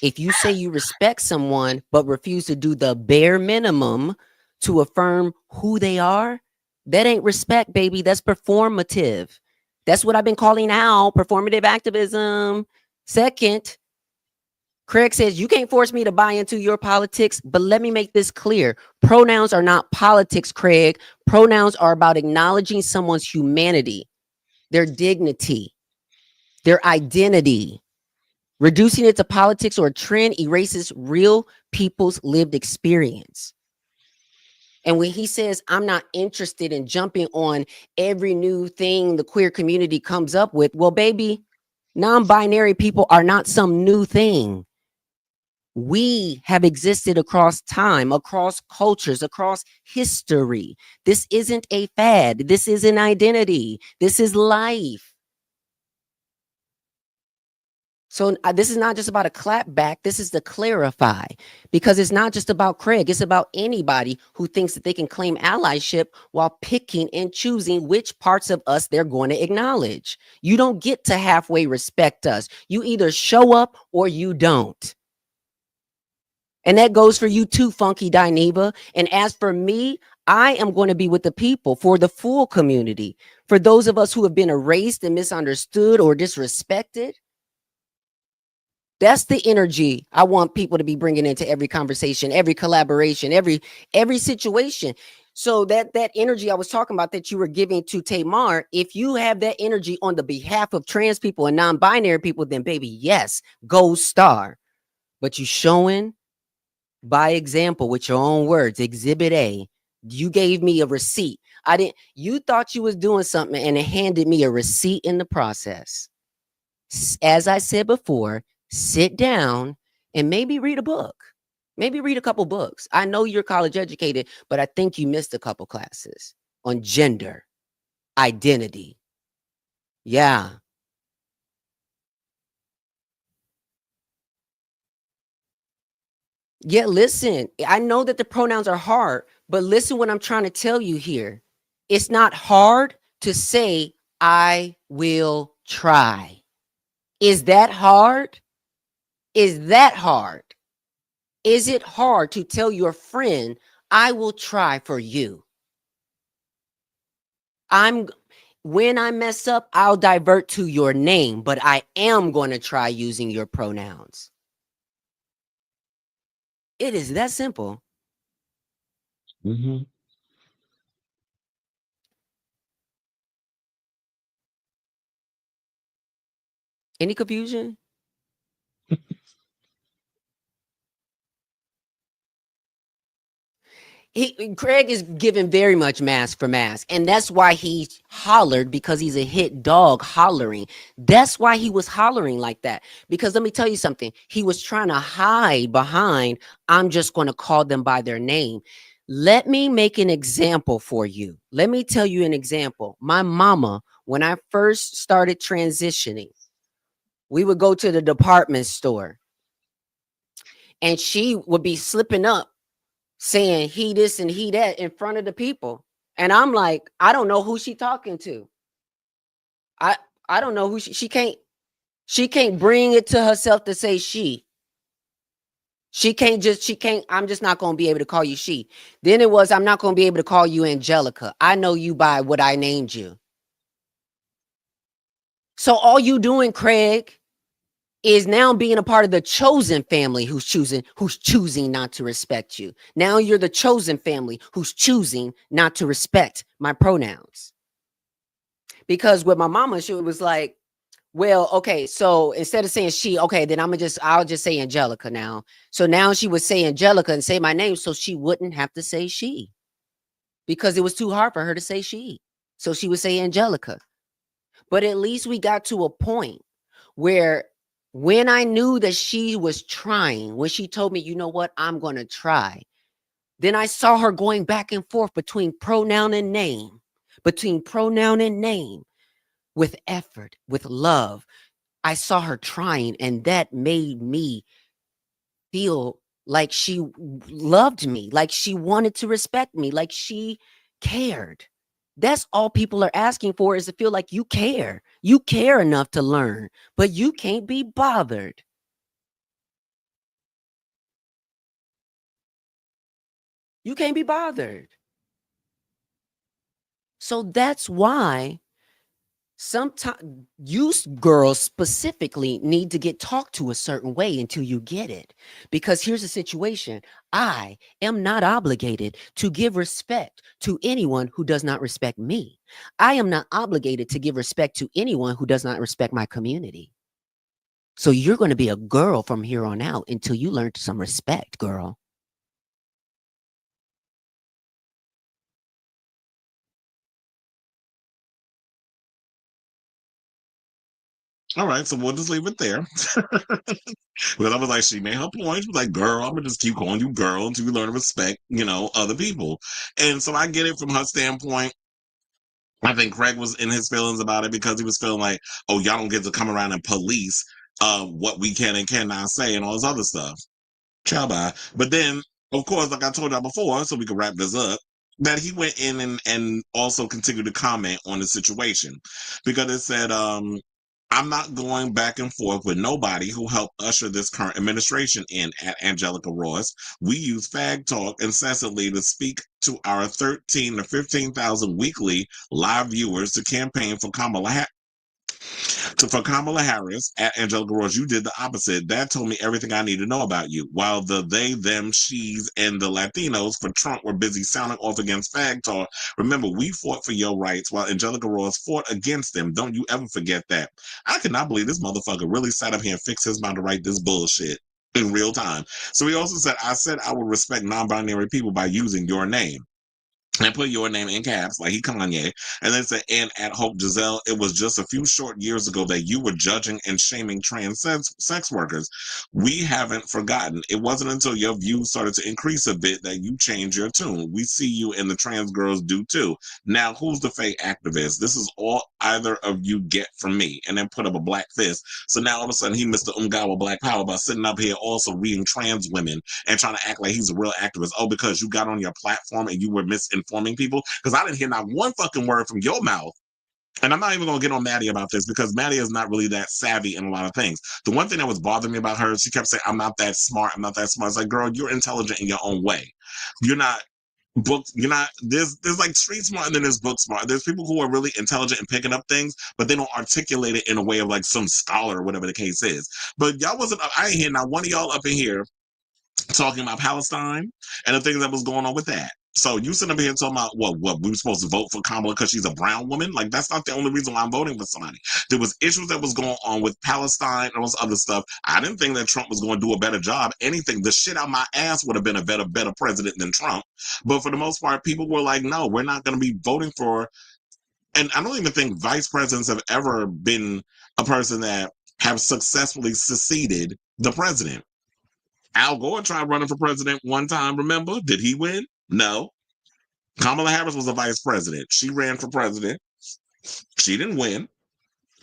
If you say you respect someone, but refuse to do the bare minimum to affirm who they are, that ain't respect, baby. That's performative. That's what I've been calling now, performative activism. Second, Craig says, you can't force me to buy into your politics, but let me make this clear. Pronouns are not politics, Craig. Pronouns are about acknowledging someone's humanity, their dignity, their identity. Reducing it to politics or a trend erases real people's lived experience. And when he says, I'm not interested in jumping on every new thing the queer community comes up with, well, baby, non-binary people are not some new thing. We have existed across time, across cultures, across history. This isn't a fad. This is an identity. This is life. So this is not just about a clap back. This is to clarify, because it's not just about Craig. It's about anybody who thinks that they can claim allyship while picking and choosing which parts of us they're going to acknowledge. You don't get to halfway respect us. You either show up or you don't. And that goes for you too, Funky Dineva. And as for me, I am going to be with the people for the full community. For those of us who have been erased and misunderstood or disrespected, that's the energy I want people to be bringing into every conversation, every collaboration, every situation. So that energy I was talking about that you were giving to Tamar, if you have that energy on the behalf of trans people and non-binary people, then baby, yes, gold star. But you showing by example with your own words, Exhibit A. You gave me a receipt. You thought you was doing something and it handed me a receipt in the process. As I said before, sit down and maybe read a book. Maybe read a couple books. I know you're college educated, but I think you missed a couple classes on gender, identity. Yeah. Yeah, listen, I know that the pronouns are hard, but listen what I'm trying to tell you here. It's not hard to say, I will try. Is that hard? Is that hard? Is it hard to tell your friend, I will try for you. When I mess up, I'll divert to your name, but I am going to try using your pronouns. It is that simple. Mm-hmm. Any confusion? Craig is given very much mask for mask, and that's why he hollered, because he's a hit dog hollering. That's why he was hollering like that, because let me tell you something. He was trying to hide behind, I'm just going to call them by their name. Let me make an example for you. Let me tell you an example. My mama, when I first started transitioning, we would go to the department store and she would be slipping up saying he this and he that in front of the people. And I'm like, I don't know who she talking to. I don't know who she can't bring it to herself to say she. I'm just not going to be able to call you she. Then it was, I'm not going to be able to call you Anjelica. I know you by what I named you. So all you doing, Craig, is now being a part of the chosen family who's choosing not to respect you. Now you're the chosen family who's choosing not to respect my pronouns. Because with my mama, she was like, well, okay, so instead of saying she, okay, then I'll just say Anjelica now. So now she would say Anjelica and say my name so she wouldn't have to say she. Because it was too hard for her to say she. So she would say Anjelica. But at least we got to a point where when I knew that she was trying, when she told me, you know what, I'm going to try, then I saw her going back and forth between pronoun and name, with effort, with love. I saw her trying, and that made me feel like she loved me, like she wanted to respect me, like she cared. That's all people are asking for, is to feel like you care. You care enough to learn, but you can't be bothered. You can't be bothered. So that's why sometimes you girls specifically need to get talked to a certain way until you get it. Because here's the situation. I am not obligated to give respect to anyone who does not respect me. I am not obligated to give respect to anyone who does not respect my community. So you're going to be a girl from here on out until you learn some respect, girl. All right, so we'll just leave it there. Because I was like, she made her point. She was like, girl, I'm gonna just keep calling you girl until you learn to respect, other people. And so I get it from her standpoint. I think Craig was in his feelings about it because he was feeling like, oh, y'all don't get to come around and police what we can and cannot say and all this other stuff. Ciao, bye. But then, of course, like I told y'all before, so we can wrap this up, that he went in and also continued to comment on the situation, because it said, I'm not going back and forth with nobody who helped usher this current administration in at Anjelica Ross. We use fag talk incessantly to speak to our 13 to 15,000 weekly live viewers to campaign for Kamala Harris at Anjelica Ross. You did the opposite. That told me everything I need to know about you. While the they, them, she's, and the Latinos for Trump were busy sounding off against fag talk, remember, we fought for your rights while Anjelica Ross fought against them. Don't you ever forget that. I cannot believe this motherfucker really sat up here and fixed his mind to write this bullshit in real time. So he also said, I said I would respect non-binary people by using your name. And put your name in caps, like he Kanye, and then said, and at Hope Giselle, it was just a few short years ago that you were judging and shaming trans sex workers. We haven't forgotten. It wasn't until your views started to increase a bit that you changed your tune. We see you and the trans girls do too. Now, who's the fake activist? This is all either of you get from me. And then put up a black fist. So now all of a sudden he Mr. Umgawa Black Power by sitting up here also reading trans women and trying to act like he's a real activist. Oh, because you got on your platform and you were misinforming people? Because I didn't hear not one fucking word from your mouth. And I'm not even going to get on Maddie about this because Maddie is not really that savvy in a lot of things. The one thing that was bothering me about her, she kept saying, I'm not that smart. I'm not that smart. It's like, girl, you're intelligent in your own way. You're not book, there's like street smart and then there's book smart. There's people who are really intelligent and picking up things, but they don't articulate it in a way of like some scholar or whatever the case is. But I ain't hear not one of y'all up in here talking about Palestine and the things that was going on with that. So you sitting up here talking about what we were supposed to vote for Kamala because she's a brown woman? Like, that's not the only reason why I'm voting for somebody. There was issues that was going on with Palestine and all this other stuff. I didn't think that Trump was going to do a better job. Anything, the shit out my ass would have been a better president than Trump. But for the most part, people were like, no, we're not going to be voting for. And I don't even think vice presidents have ever been a person that have successfully succeeded the president. Al Gore tried running for president one time, remember? Did he win? No. Kamala Harris was a vice president. She ran for president. She didn't win.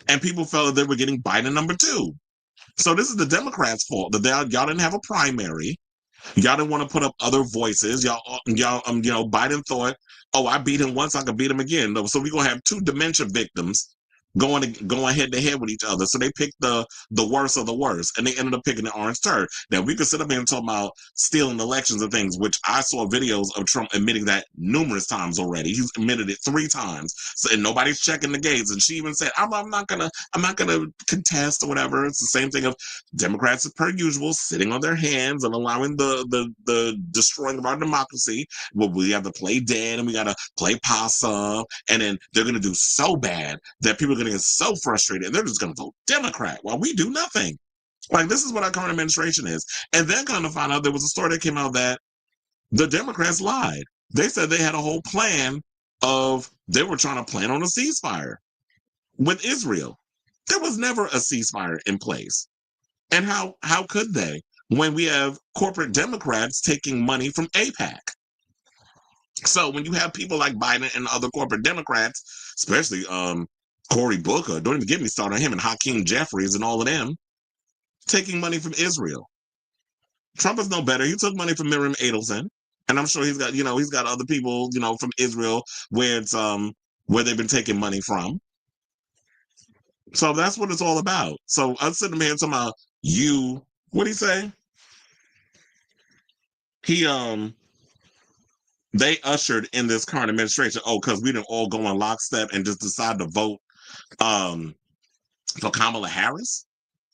And people felt that they were getting Biden number 2. So this is the Democrats' fault that y'all didn't have a primary. Y'all didn't want to put up other voices. Biden thought, oh, I beat him once, I could beat him again. So we're gonna have 2 dementia victims going head to head with each other. So they picked the worst of the worst, and they ended up picking the orange turd. Now we could sit up here and talk about stealing elections and things, which I saw videos of Trump admitting that numerous times already. He's admitted it 3 times, so, and nobody's checking the gates. And she even said, "I'm not gonna contest or whatever." It's the same thing of Democrats, per usual, sitting on their hands and allowing the destroying of our democracy. Well, we have to play dead and we gotta play possum, and then they're gonna do so bad that people are gonna get so frustrated and they're just gonna vote Democrat while we do nothing. Like, this is what our current administration is. And then kind of find out there was a story that came out that the Democrats lied. They said they had a whole plan they were trying to plan on a ceasefire with Israel. There was never a ceasefire in place. And how could they when we have corporate Democrats taking money from AIPAC? So when you have people like Biden and other corporate Democrats, especially Cory Booker, don't even get me started on him, and Hakeem Jeffries and all of them, taking money from Israel. Trump is no better. He took money from Miriam Adelson, and I'm sure he's got other people, from Israel where it's where they've been taking money from. So that's what it's all about. So I'm sitting here talking about what did he say? They ushered in this current administration. Oh, because we didn't all go in lockstep and just decide to vote for Kamala Harris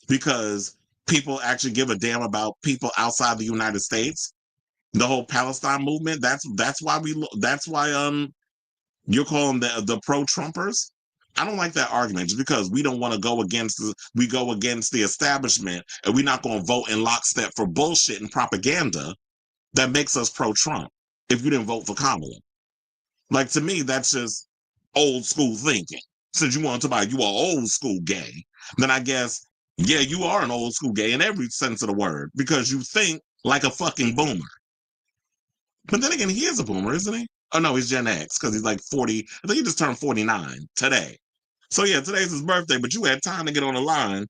because people actually give a damn about people outside the United States. The whole Palestine movement. That's why you're calling the pro-Trumpers. I don't like that argument just because we don't want to go against the establishment, and we're not going to vote in lockstep for bullshit and propaganda that makes us pro-Trump if you didn't vote for Kamala. Like, to me, that's just old school thinking. Since you want to talk about you are old school gay, then I guess, yeah, you are an old school gay in every sense of the word because you think like a fucking boomer. But then again, he is a boomer, isn't he? Oh, no, he's Gen X because he's like 40. I think he just turned 49 today. So, yeah, today's his birthday, but you had time to get on the line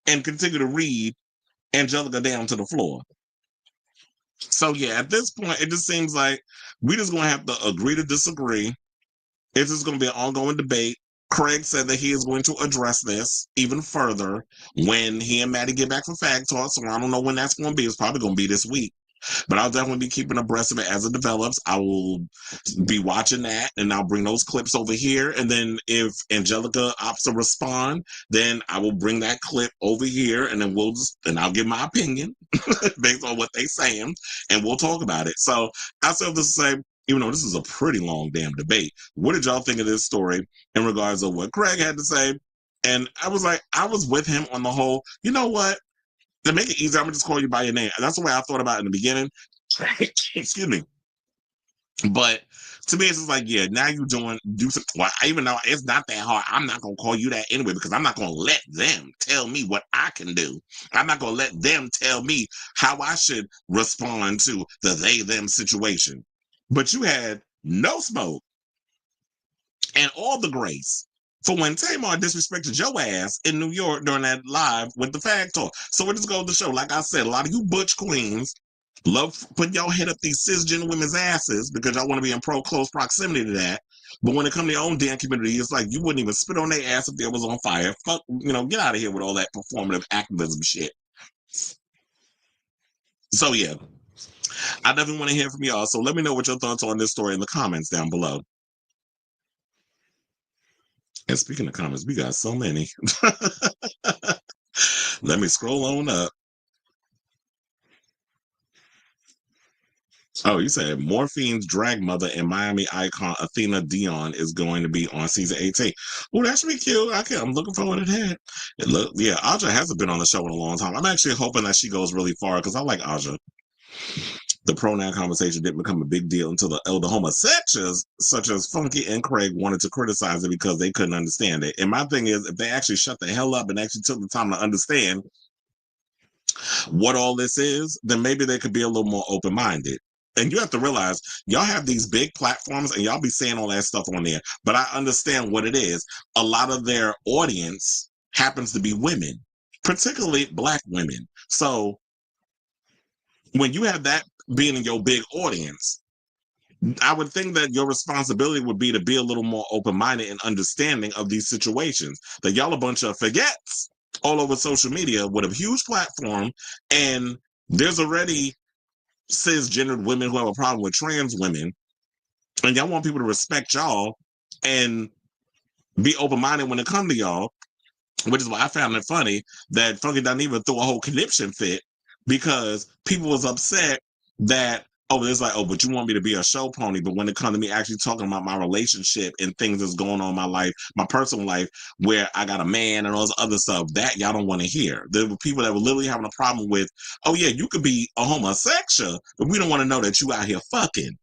and continue to read Anjelica down to the floor. So, yeah, at this point, it just seems like we just going to have to agree to disagree. It's just going to be an ongoing debate. Craig said that he is going to address this even further when he and Maddie get back from Fag Talk, so I don't know when that's going to be. It's probably going to be this week. But I'll definitely be keeping abreast of it as it develops. I will be watching that, and I'll bring those clips over here. And then if Anjelica opts to respond, then I will bring that clip over here, and then I'll give my opinion based on what they're saying, and we'll talk about it. So I still have to say, even though this is a pretty long damn debate, what did y'all think of this story in regards to what Craig had to say? And I was with him on the whole, you know what? To make it easier, I'm going to just call you by your name. And that's the way I thought about it in the beginning. Excuse me. But to me, it's just like, yeah, now you do some, well, even though it's not that hard, I'm not going to call you that anyway because I'm not going to let them tell me what I can do. I'm not going to let them tell me how I should respond to the they-them situation. But you had no smoke and all the grace for when Tamar disrespected your ass in New York during that live with the Fag Talk. So it just goes to show, like I said, a lot of you butch queens love putting y'all head up these cisgender women's asses because y'all want to be in close proximity to that. But when it comes to your own damn community, it's like you wouldn't even spit on their ass if they was on fire. Fuck, get out of here with all that performative activism shit. So yeah, I definitely want to hear from y'all. So let me know what your thoughts are on this story in the comments down below. And speaking of comments, we got so many. Let me scroll on up. Oh, you said Morphine's drag mother and Miami icon Athena Dion is going to be on season 18. Oh, that should be cute. I'm looking forward to that. Yeah, Aja hasn't been on the show in a long time. I'm actually hoping that she goes really far because I like Aja. The pronoun conversation didn't become a big deal until the elder homosexuals, such as Funky and Craig, wanted to criticize it because they couldn't understand it. And my thing is, if they actually shut the hell up and actually took the time to understand what all this is, then maybe they could be a little more open-minded. And you have to realize, y'all have these big platforms and y'all be saying all that stuff on there. But I understand what it is. A lot of their audience happens to be women, particularly Black women. So when you have that being in your big audience, I would think that your responsibility would be to be a little more open-minded and understanding of these situations. That y'all a bunch of forgets all over social media with a huge platform, and there's already cisgendered women who have a problem with trans women, and y'all want people to respect y'all and be open-minded when it comes to y'all, which is why I found it funny that Funky doesn't even throw a whole conniption fit because people was upset that, it's like, but you want me to be a show pony, but when it comes to me actually talking about my relationship and things that's going on in my life, my personal life, where I got a man and all this other stuff, that y'all don't want to hear. There were people that were literally having a problem with, you could be a homosexual, but we don't want to know that you out here fucking.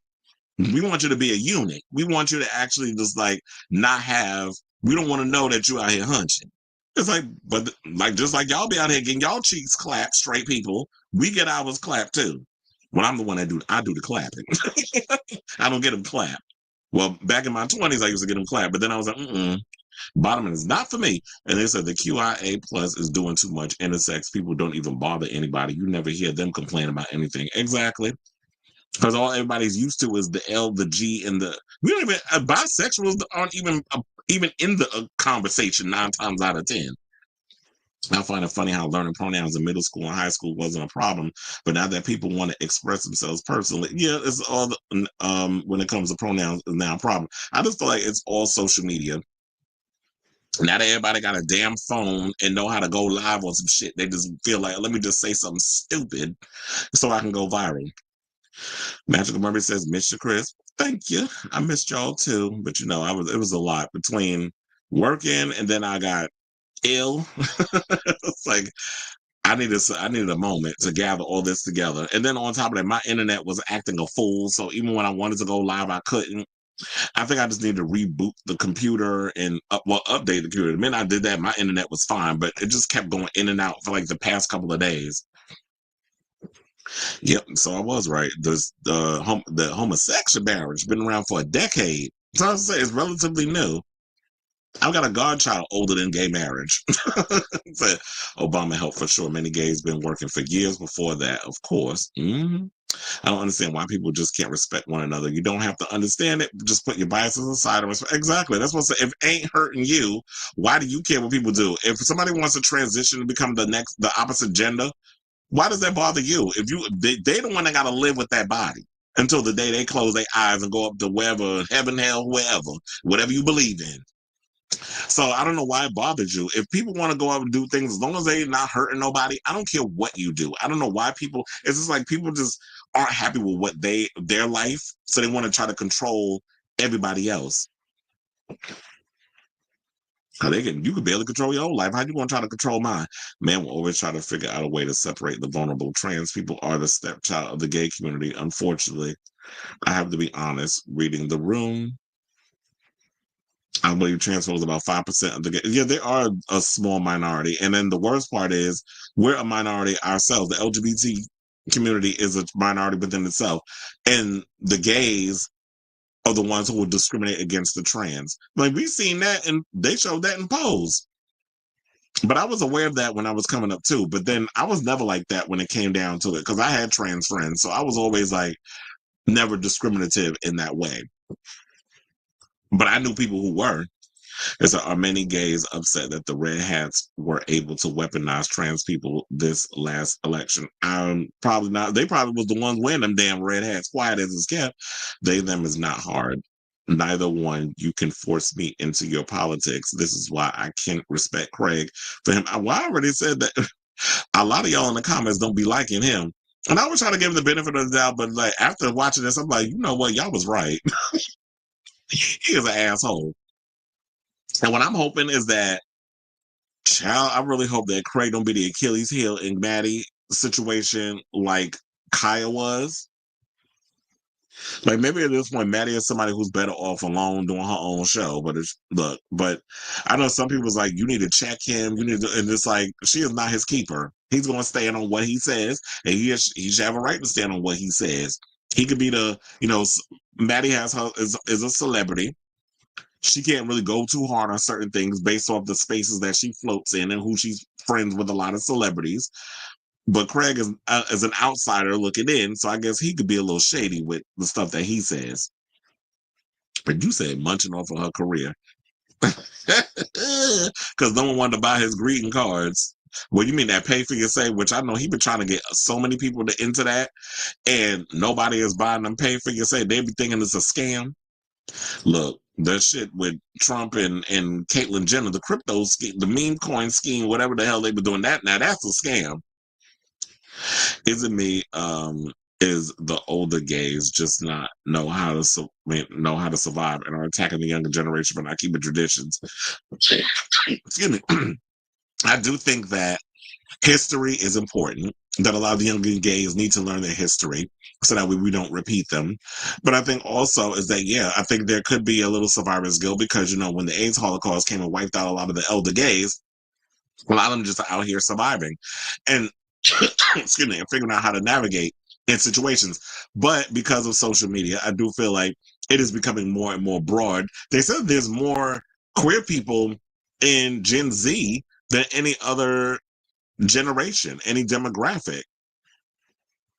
We want you to be a unit. We want you to actually just like not have, we don't want to know that you out here hunching. It's like, but like, just like y'all be out here getting y'all cheeks clapped, straight people, we get ours clapped too. When I'm the one that I do the clapping. I don't get them clapped. Well, back in my 20s, I used to get them clapped, but then I was like, bottoming is not for me. And they said the QIA plus is doing too much. Intersex people don't even bother anybody. You never hear them complain about anything. Exactly. Because all everybody's used to is the L, the G, and the, we don't even, bisexuals aren't even in the conversation 9 times out of 10. I find it funny how learning pronouns in middle school and high school wasn't a problem, but now that people want to express themselves personally, it's all when it comes to pronouns is now a problem. I just feel like it's all social media. Now that everybody got a damn phone and know how to go live on some shit, they just feel like, let me just say something stupid so I can go viral. Magical Mermaid says, "Miss you, Chris." Thank you. I missed y'all too, but it was a lot between working and then I got ill. It's like I needed a moment to gather all this together. And then on top of that, my internet was acting a fool. So even when I wanted to go live, I couldn't. I think I just needed to reboot the computer and update the computer. The minute I did that, my internet was fine, but it just kept going in and out for like the past couple of days. Yep, so I was right. The homosexual marriage been around for a decade. So I would say it's relatively new. I've got a godchild older than gay marriage. So Obama helped for sure. Many gays been working for years before that, of course. I don't understand why people just can't respect one another. You don't have to understand it. Just put your biases aside and respect. Exactly. That's what I say. If it ain't hurting you, why do you care what people do? If somebody wants to transition to become the opposite gender, why does that bother you? If they the one that got to live with that body until the day they close their eyes and go up to wherever, heaven, hell, wherever, whatever you believe in. So I don't know why it bothers you. If people want to go out and do things, as long as they're not hurting nobody, I don't care what you do. I don't know why it's just like people just aren't happy with what their life, so they want to try to control everybody else. You could barely control your own life. How you want to try to control mine? Man will always try to figure out a way to separate the vulnerable. Trans people are the stepchild of the gay community. Unfortunately, I have to be honest. Reading The Room, I believe trans people is about 5% of the gay. Yeah, they are a small minority. And then the worst part is we're a minority ourselves. The LGBT community is a minority within itself. And the gays are the ones who will discriminate against the trans. Like, we've seen that, and they showed that in Pose. But I was aware of that when I was coming up too. But then I was never like that when it came down to it, because I had trans friends. So I was always like never discriminative in that way. But I knew people who were. It said, are many gays upset that the red hats were able to weaponize trans people this last election? Probably not. They probably was the ones wearing them damn red hats. Quiet as it's kept. They, them is not hard. Neither one. You can force me into your politics. This is why I can't respect Craig for him. Well, I already said that. A lot of y'all in the comments don't be liking him. And I was trying to give him the benefit of the doubt, but like after watching this, I'm like, you know what? Y'all was right. He is an asshole. And what I'm hoping is that, child, I really hope that Craig don't be the Achilles heel in Maddie situation like Kaya was. Like maybe at this point, Maddie is somebody who's better off alone doing her own show. But it's look, but I know some people's like, you need to check him. You need to, and it's like she is not his keeper. He's going to stand on what he says, and he should have a right to stand on what he says. He could be the, Maddie has her is a celebrity. She can't really go too hard on certain things based off the spaces that she floats in and who she's friends with a lot of celebrities. But Craig is an outsider looking in, so I guess he could be a little shady with the stuff that he says. But you said munching off of her career. Because no one wanted to buy his greeting cards. Well, you mean that pay for your say, which I know he been trying to get so many people into that, and nobody is buying them pay for your say. They be thinking it's a scam. Look, that shit with Trump and Caitlyn Jenner, the crypto scheme, the meme coin scheme, whatever the hell they were doing, that now that's a scam. Is it me? Is the older gays just not know how to survive and are attacking the younger generation for not keeping traditions? Excuse me. I do think that history is important, that a lot of the younger gays need to learn their history so that we don't repeat them. But I think also is that, I think there could be a little survivor's guilt because, when the AIDS Holocaust came and wiped out a lot of the elder gays, a lot of them just out here surviving and, excuse me, and figuring out how to navigate in situations. But because of social media, I do feel like it is becoming more and more broad. They said there's more queer people in Gen Z than any other generation, any demographic.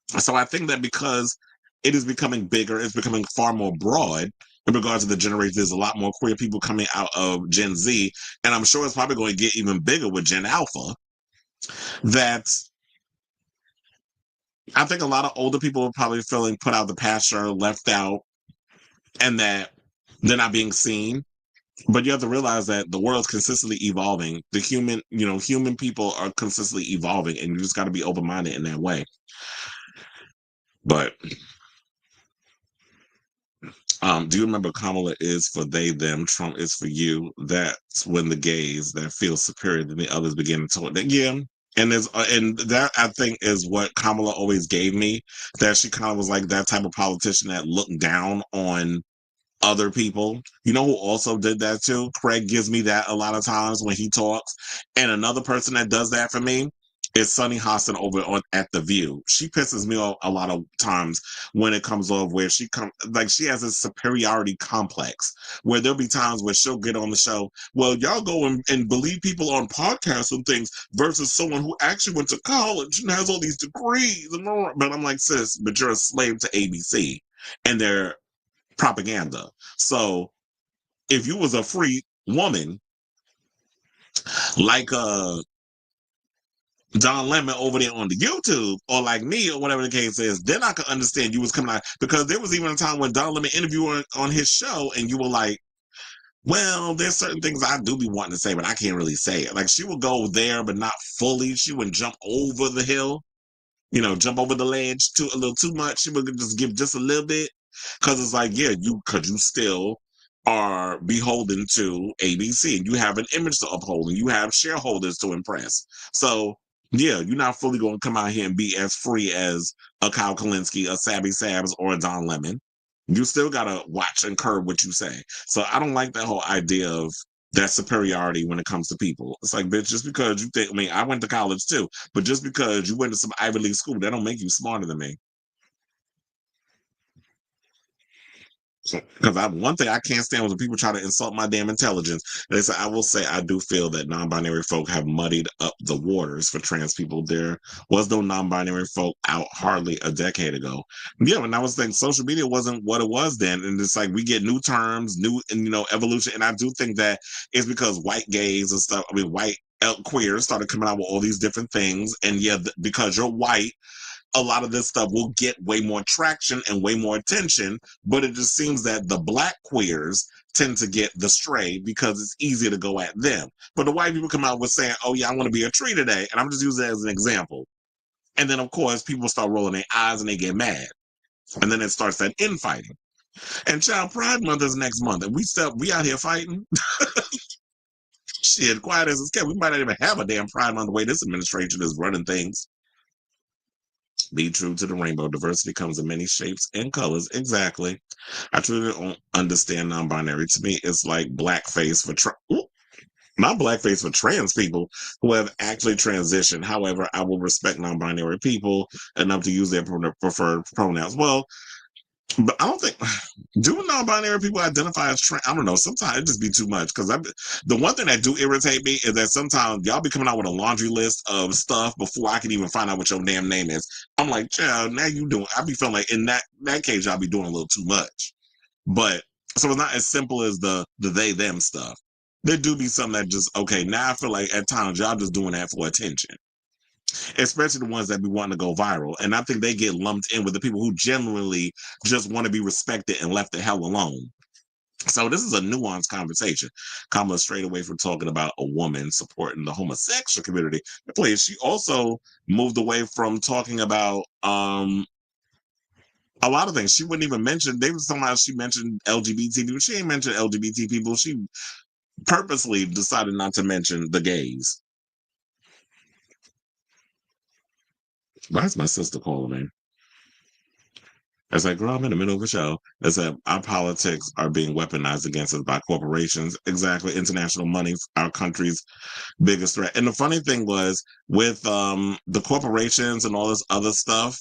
So I think that because it is becoming bigger, it's becoming far more broad in regards to the generation. There's a lot more queer people coming out of Gen Z, and I'm sure it's probably going to get even bigger with Gen Alpha. That I think a lot of older people are probably feeling put out the pasture, left out, and that they're not being seen. But you have to realize that the world's consistently evolving. The human people are consistently evolving, and you just got to be open-minded in that way. But do you remember Kamala is for they, them, Trump is for you? That's when the gays that feel superior than the others begin to talk. Yeah. And that I think is what Kamala always gave me, that she kind of was like that type of politician that looked down on other people. You know who also did that too? Craig gives me that a lot of times when he talks. And another person that does that for me is Sunny Hostin over at The View. She pisses me off a lot of times when it comes off where she she has this superiority complex where there'll be times where she'll get on the show. Well, y'all go and believe people on podcasts and things versus someone who actually went to college and has all these degrees. But I'm like, sis, but you're a slave to ABC and their propaganda. So if you was a free woman like Don Lemon over there on the YouTube, or like me, or whatever the case is, then I could understand you was coming out, because there was even a time when Don Lemon interviewed on his show, and you were like, well, there's certain things I do be wanting to say, but I can't really say it. Like, she would go there, but not fully. She would jump over the hill, jump over the ledge a little too much. She would just give just a little bit, because it's like, because you still are beholden to ABC, and you have an image to uphold, and you have shareholders to impress. So, you're not fully going to come out here and be as free as a Kyle Kalinske, a Sabby Sabs, or a Don Lemon. You still got to watch and curb what you say. So I don't like that whole idea of that superiority when it comes to people. It's like, bitch, just because you think, I went to college too, but just because you went to some Ivy League school, that don't make you smarter than me. Because one thing I can't stand was when people try to insult my damn intelligence. They say, I will say, I do feel that non-binary folk have muddied up the waters for trans people. There was no non-binary folk out hardly a decade ago. Yeah, and I was thinking social media wasn't what it was then. And it's like we get new terms, evolution. And I do think that it's because white gays and stuff, white queers started coming out with all these different things. And yeah, because you're white, a lot of this stuff will get way more traction and way more attention, but it just seems that the black queers tend to get the stray because it's easier to go at them. But the white people come out with saying, oh yeah, I want to be a tree today. And I'm just using it as an example. And then of course people start rolling their eyes and they get mad. And then it starts that infighting. And Child Pride Month is next month. And we out here fighting. Shit, quiet as it's kept. We might not even have a damn Pride Month the way this administration is running things. Be true to the rainbow. Diversity comes in many shapes and colors. Exactly. I truly don't understand non-binary. To me, it's like blackface for not blackface for trans people who have actually transitioned. However, I will respect non-binary people enough to use their preferred pronouns. Well, but I don't think do non-binary people identify as trans. I don't know. Sometimes it just be too much because the one thing that do irritate me is that sometimes y'all be coming out with a laundry list of stuff before I can even find out what your damn name is. I'm like, child, now you doing. I be feeling like in that case y'all be doing a little too much. But so it's not as simple as the they them stuff. There do be something that just okay. Now I feel like at times y'all just doing that for attention. Especially the ones that be wanting to go viral. And I think they get lumped in with the people who genuinely just want to be respected and left the hell alone. So this is a nuanced conversation. Kamala strayed away from talking about a woman supporting the homosexual community. Please, she also moved away from talking about a lot of things. She wouldn't even mention, somehow she mentioned LGBT people. She ain't mentioned LGBT people. She purposely decided not to mention the gays. Why is my sister calling me? It's like, girl, I'm in the middle of a show. It's that our politics are being weaponized against us by corporations. Exactly. International money, our country's biggest threat. And the funny thing was with the corporations and all this other stuff,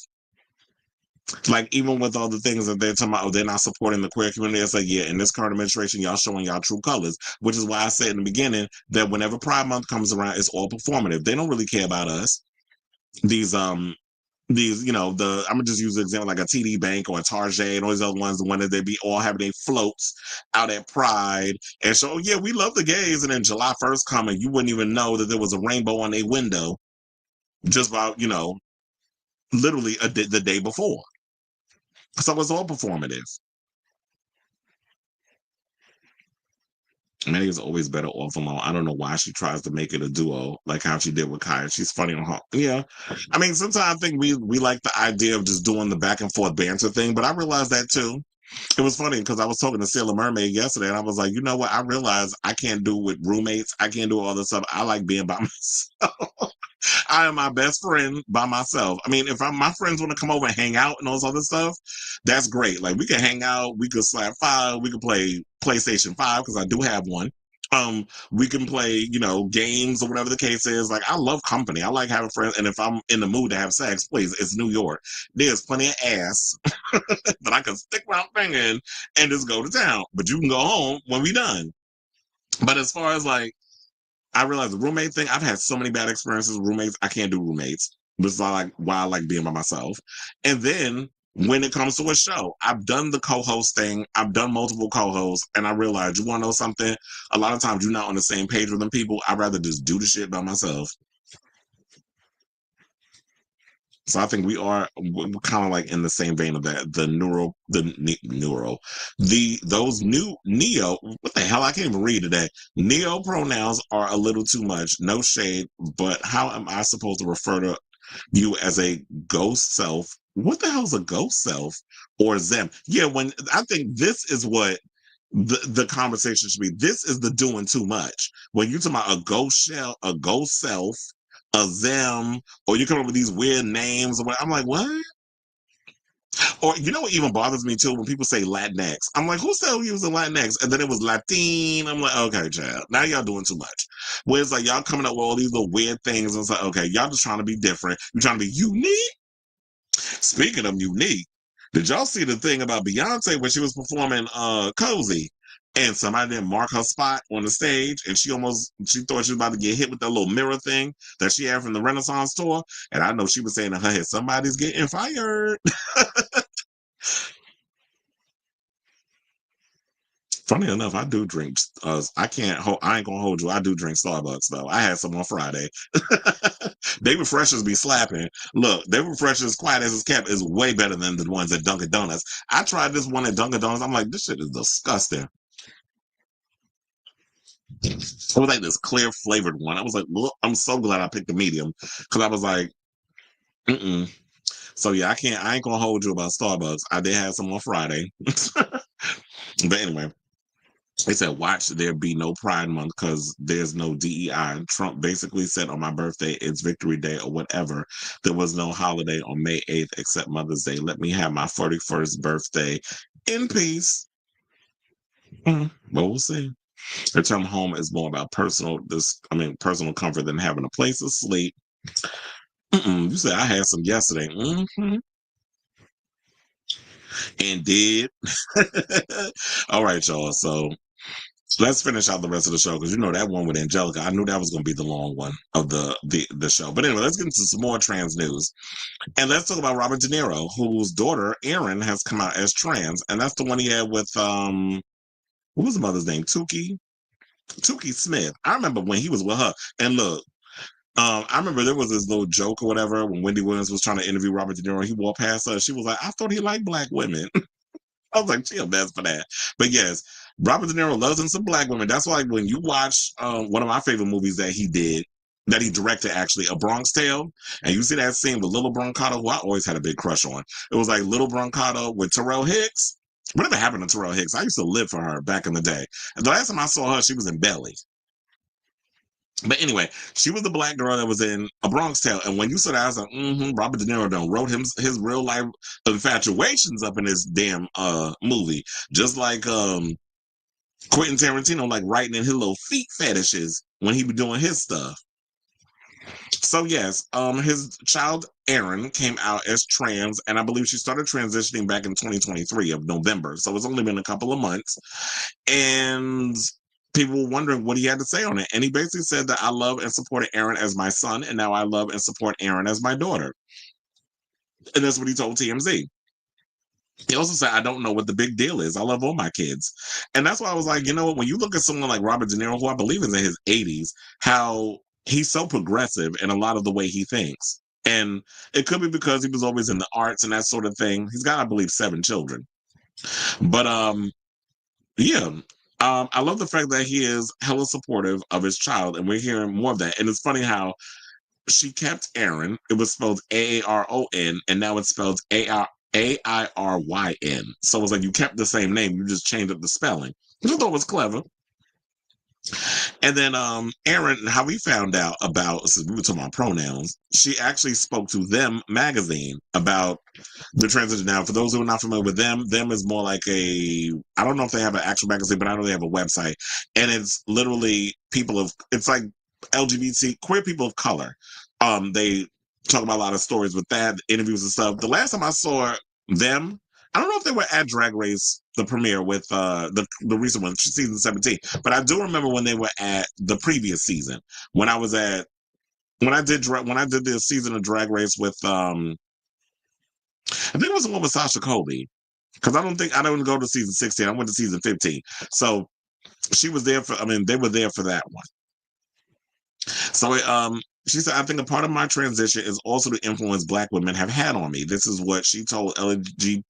like even with all the things that they're talking about, they're not supporting the queer community. It's like, yeah, in this current administration, y'all showing y'all true colors, which is why I said in the beginning that whenever Pride Month comes around, it's all performative. They don't really care about us. These, I'm gonna just use an example like a TD Bank or a Target and all these other ones, the one that they be all having their floats out at Pride and so, yeah, we love the gays. And then July 1st coming, you wouldn't even know that there was a rainbow on their window just about, literally the day before. So it's all performative. Manny is always better off alone. I don't know why she tries to make it a duo, like how she did with Kaya. She's funny on her. Yeah. I mean, sometimes I think we like the idea of just doing the back and forth banter thing, but I realized that too. It was funny because I was talking to Sailor Mermaid yesterday and I was like, you know what? I realized I can't do it with roommates. I can't do all this stuff. I like being by myself. I am my best friend by myself. I mean, if my friends want to come over and hang out and all this other stuff, that's great. Like we can hang out, we could slap 5, we could play PlayStation 5 because I do have one. We can play, games or whatever the case is. Like I love company. I like having friends. And if I'm in the mood to have sex, please, it's New York. There's plenty of ass that I can stick my finger in and just go to town. But you can go home when we done. But as far as like, I realized the roommate thing, I've had so many bad experiences with roommates. I can't do roommates. This is why I like being by myself. And then when it comes to a show, I've done the co-host thing. I've done multiple co-hosts. And I realized, you want to know something? A lot of times you're not on the same page with them people. I'd rather just do the shit by myself. So I think we're kind of like in the same vein of that. Those new neo, what the hell? I can't even read today. Neo pronouns are a little too much. No shade, but how am I supposed to refer to you as a ghost self? What the hell is a ghost self or them? Yeah, when I think this is what the conversation should be. This is the doing too much. When you're talking about a ghost shell, a ghost self, a them, or you come up with these weird names or what, I'm like, what? Or you know what even bothers me too when people say Latinx. I'm like, who said he was a Latinx? And then it was Latin. I'm like, okay, child, now y'all doing too much. Where it's like y'all coming up with all these little weird things. And it's like, okay, y'all just trying to be different. You're trying to be unique. Speaking of unique, Did y'all see the thing about Beyonce when she was performing Cozy? And somebody didn't mark her spot on the stage, and she thought she was about to get hit with that little mirror thing that she had from the Renaissance tour. And I know she was saying in her head, somebody's getting fired. Funny enough, I do drink. I ain't gonna hold you. I do drink Starbucks though. I had some on Friday. They refreshers be slapping. Look, they refreshers, quiet as it's kept, is way better than the ones at Dunkin' Donuts. I tried this one at Dunkin' Donuts. I'm like, this shit is disgusting. It was like this clear flavored one. I was like, look, I'm so glad I picked the medium because I was like, mm-mm. So yeah, I ain't gonna hold you about Starbucks. I did have some on Friday. But anyway. They said, watch there be no Pride Month because there's no DEI. Trump basically said on my birthday, it's Victory Day or whatever. There was no holiday on May 8th except Mother's Day. Let me have my 41st birthday in peace. But we'll see. The term home is more about personal comfort than having a place to sleep. You said I had some yesterday. And did. All right, y'all. So let's finish out the rest of the show because you know that one with Anjelica. I knew that was going to be the long one of the show. But anyway, let's get into some more trans news. And let's talk about Robert De Niro, whose daughter, Erin, has come out as trans. And that's the one he had with, what was the mother's name? Tukey Smith. I remember when he was with her. And look, I remember there was this little joke or whatever when Wendy Williams was trying to interview Robert De Niro and he walked past her. She was like, I thought he liked black women. I was like, chill, that's for that. But yes, Robert De Niro loves him some black women. That's why when you watch one of my favorite movies that he directed actually, A Bronx Tale, and you see that scene with Little Brancato, who I always had a big crush on. It was like Little Brancato with Terrell Hicks. Whatever happened to Terrell Hicks? I used to live for her back in the day. And the last time I saw her, she was in Belly. But anyway, she was the black girl that was in A Bronx Tale. And when you saw that, I was like, Robert De Niro done wrote his real life infatuations up in this damn movie. Just like Quentin Tarantino, like writing in his little feet fetishes when he be doing his stuff. So yes, his child Erin came out as trans, and I believe she started transitioning back in 2023 of November. So it's only been a couple of months. And people were wondering what he had to say on it. And he basically said that I love and supported Erin as my son, and now I love and support Erin as my daughter. And that's what he told TMZ. He also said, I don't know what the big deal is. I love all my kids. And that's why I was like, you know what, when you look at someone like Robert De Niro, who I believe is in his 80s, how he's so progressive in a lot of the way he thinks. And it could be because he was always in the arts and that sort of thing. He's got, I believe, 7 children. But yeah. I love the fact that he is hella supportive of his child, and we're hearing more of that. And it's funny how she kept Erin. It was spelled Aaron, and now it's spelled Airyn. So it's like you kept the same name, you just changed up the spelling, which I thought was clever. And then Erin, how we found out about, since we were talking about pronouns, she actually spoke to Them magazine about the transition. Now, for those who are not familiar with Them is more like I don't know if they have an actual magazine, but I know they have a website. And it's literally it's like LGBT, queer people of color. They talk about a lot of stories with that, interviews and stuff. The last time I saw Them, I don't know if they were at Drag Race, the premiere with the recent one, season 17, but I do remember when they were at the previous season when I did the season of Drag Race with I think it was the one with Sasha Colby, because I don't go to season 16. I went to season 15, so she was there they were there for that one. So she said, I think a part of my transition is also the influence Black women have had on me. This is what she told LGBTQIA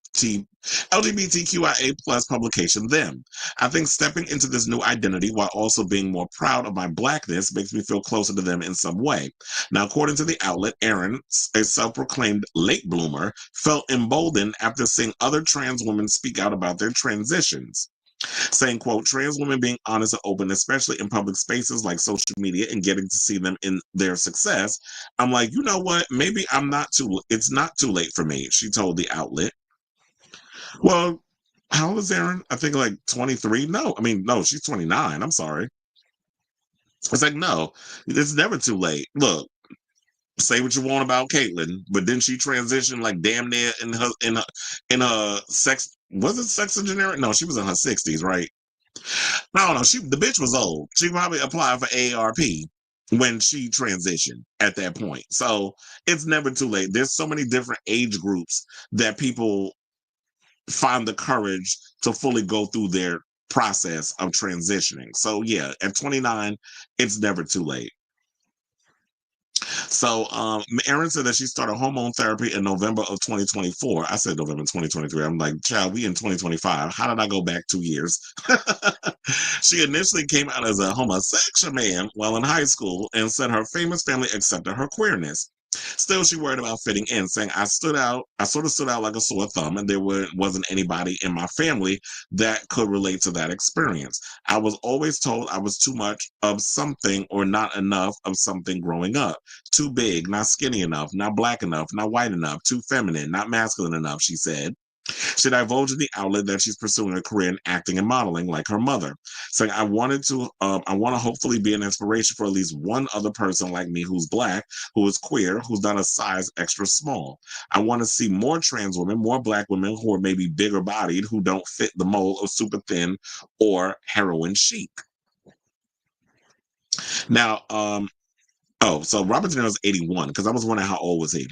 plus publication Them. I think stepping into this new identity while also being more proud of my Blackness makes me feel closer to them in some way. Now, according to the outlet, Erin, a self-proclaimed late bloomer, felt emboldened after seeing other trans women speak out about their transitions. Saying, quote, trans women being honest and open, especially in public spaces like social media and getting to see them in their success. I'm like, you know what? Maybe it's not too late for me, she told the outlet. Well, how old is Erin? I think like 23. No, she's 29. I'm sorry. It's like, no, it's never too late. Look, say what you want about Caitlyn, but then she transitioned like damn near in her sex. Was it sex engineering? No, she was in her 60s, right? I don't know. The bitch was old. She probably applied for AARP when she transitioned at that point. So it's never too late. There's so many different age groups that people find the courage to fully go through their process of transitioning. So yeah, at 29, it's never too late. So Erin said that she started hormone therapy in November of 2024. I said November 2023. I'm like, child, we in 2025. How did I go back 2 years? She initially came out as a homosexual man while in high school and said her famous family accepted her queerness. Still, she worried about fitting in, saying, I sort of stood out like a sore thumb, and there wasn't anybody in my family that could relate to that experience. I was always told I was too much of something or not enough of something growing up. Too big, not skinny enough, not black enough, not white enough, too feminine, not masculine enough, she said. She divulged in the outlet that she's pursuing a career in acting and modeling like her mother, saying, I want to hopefully be an inspiration for at least one other person like me who's black, who is queer, who's not a size extra small. I want to see more trans women, more black women who are maybe bigger bodied, who don't fit the mold of super thin or heroin chic. Now, so Robert De Niro's 81, because I was wondering how old was he?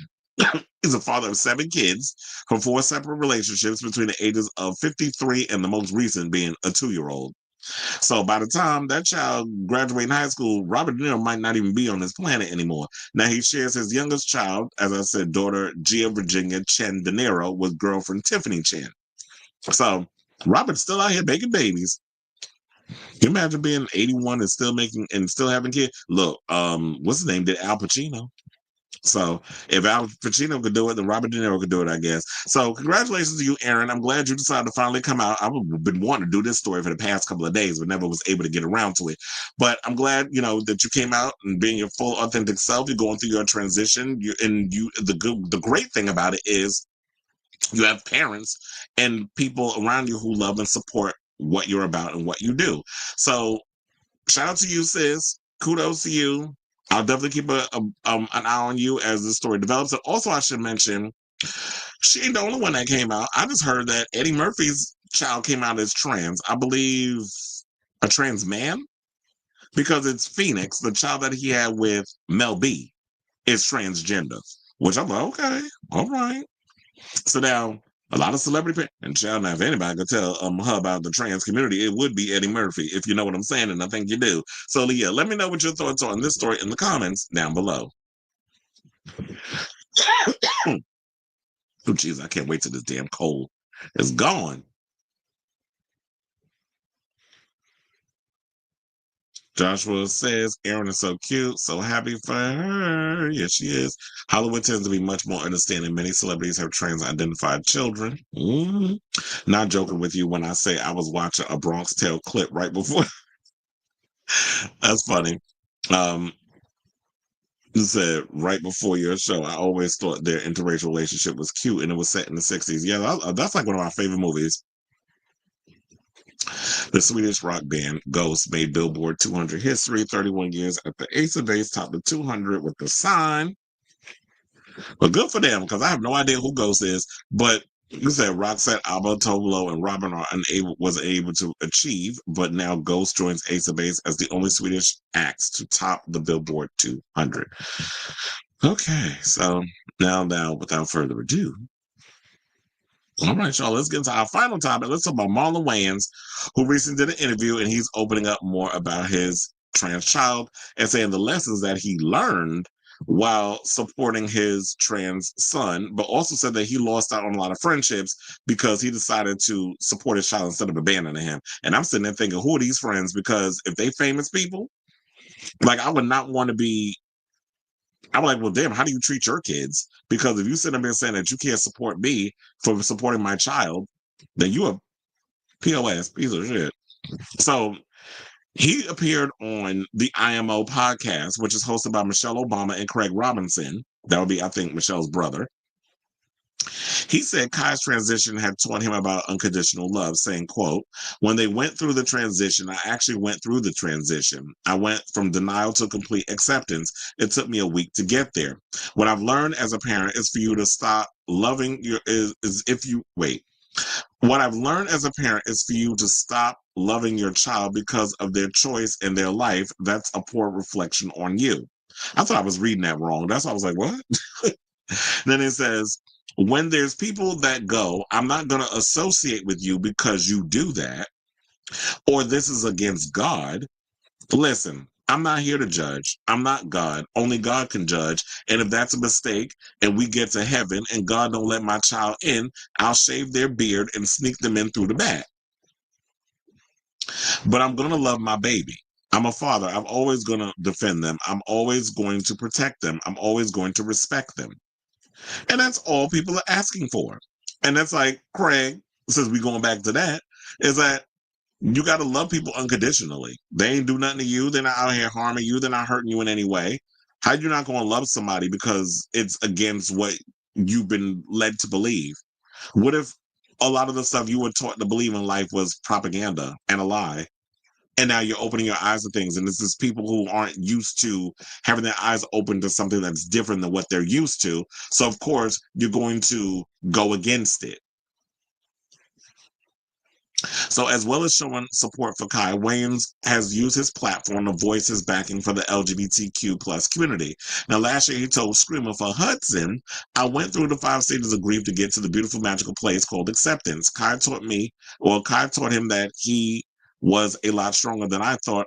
He's a father of 7 kids from 4 separate relationships between the ages of 53 and the most recent being a 2-year-old. So by the time that child graduates high school, Robert De Niro might not even be on this planet anymore. Now he shares his youngest child, as I said, daughter Gia Virginia Chen De Niro, with girlfriend Tiffany Chen. So Robert's still out here making babies. Can you imagine being 81 and still having kids? Look, what's his name? Did Al Pacino? So if Al Pacino could do it, then Robert De Niro could do it, I guess. So congratulations to you, Erin. I'm glad you decided to finally come out. I've been wanting to do this story for the past couple of days, but never was able to get around to it. But I'm glad, that you came out and being your full authentic self. You're going through your transition. The great thing about it is you have parents and people around you who love and support what you're about and what you do. So shout out to you, sis. Kudos to you. I'll definitely keep an eye on you as the story develops. And also, I should mention, she ain't the only one that came out. I just heard that Eddie Murphy's child came out as trans. I believe a trans man, because it's Phoenix, the child that he had with Mel B, is transgender. Which I'm like, okay, all right. So now, a lot of celebrity and child, now if anybody could tell her about the trans community, it would be Eddie Murphy, if you know what I'm saying, and I think you do. So yeah, let me know what your thoughts are on this story in the comments down below. Oh jeez, I can't wait till this damn cold is gone. Joshua says, Erin is so cute, so happy for her. Yes, she is. Hollywood tends to be much more understanding. Many celebrities have trans-identified children. Not joking with you when I say I was watching a Bronx Tale clip right before. That's funny. You said right before your show, I always thought their interracial relationship was cute, and it was set in the 60s. Yeah, that's like one of my favorite movies. The Swedish rock band Ghost made Billboard 200 history 31 years after Ace of Base topped the 200 with The Sign. But good for them, because I have no idea who Ghost is. But you said Roxette, Abba, Toblo, and Robin wasn't able to achieve, but now Ghost joins Ace of Base as the only Swedish acts to top the Billboard 200. Okay, so now without further ado, all right, y'all, let's get into our final topic. Let's talk about Marlon Wayans, who recently did an interview, and he's opening up more about his trans child and saying the lessons that he learned while supporting his trans son, but also said that he lost out on a lot of friendships because he decided to support his child instead of abandoning him. And I'm sitting there thinking, who are these friends? Because if they famous people, like I would not want to be. I'm like, well, damn, how do you treat your kids? Because if you sit up there saying that you can't support me for supporting my child, then you a POS, piece of shit. So he appeared on the IMO podcast, which is hosted by Michelle Obama and Craig Robinson. That would be, I think, Michelle's brother. He said Kai's transition had taught him about unconditional love, saying, quote, when they went through the transition, I actually went through the transition. I went from denial to complete acceptance. It took me a week to get there. What I've learned as a parent is for you to stop loving your, is if you, wait. What I've learned as a parent is for you to stop loving your child because of their choice in their life. That's a poor reflection on you. I thought I was reading that wrong. That's why I was like, what? Then it says, when there's people that go, I'm not going to associate with you because you do that, or this is against God. Listen, I'm not here to judge. I'm not God. Only God can judge. And if that's a mistake and we get to heaven and God don't let my child in, I'll shave their beard and sneak them in through the back. But I'm going to love my baby. I'm a father. I'm always going to defend them. I'm always going to protect them. I'm always going to respect them. And that's all people are asking for. And that's like, Craig, since we going back to that, is that you got to love people unconditionally. They ain't do nothing to you. They're not out here harming you. They're not hurting you in any way. How you not going to love somebody because it's against what you've been led to believe? What if a lot of the stuff you were taught to believe in life was propaganda and a lie? And now you're opening your eyes to things. And this is people who aren't used to having their eyes open to something that's different than what they're used to. So, of course, you're going to go against it. So, as well as showing support for Kai, Wayans has used his platform to voice his backing for the LGBTQ plus community. Now, last year he told Screamer for Hudson, I went through the 5 stages of grief to get to the beautiful, magical place called acceptance. Kai taught him that he was a lot stronger than I thought.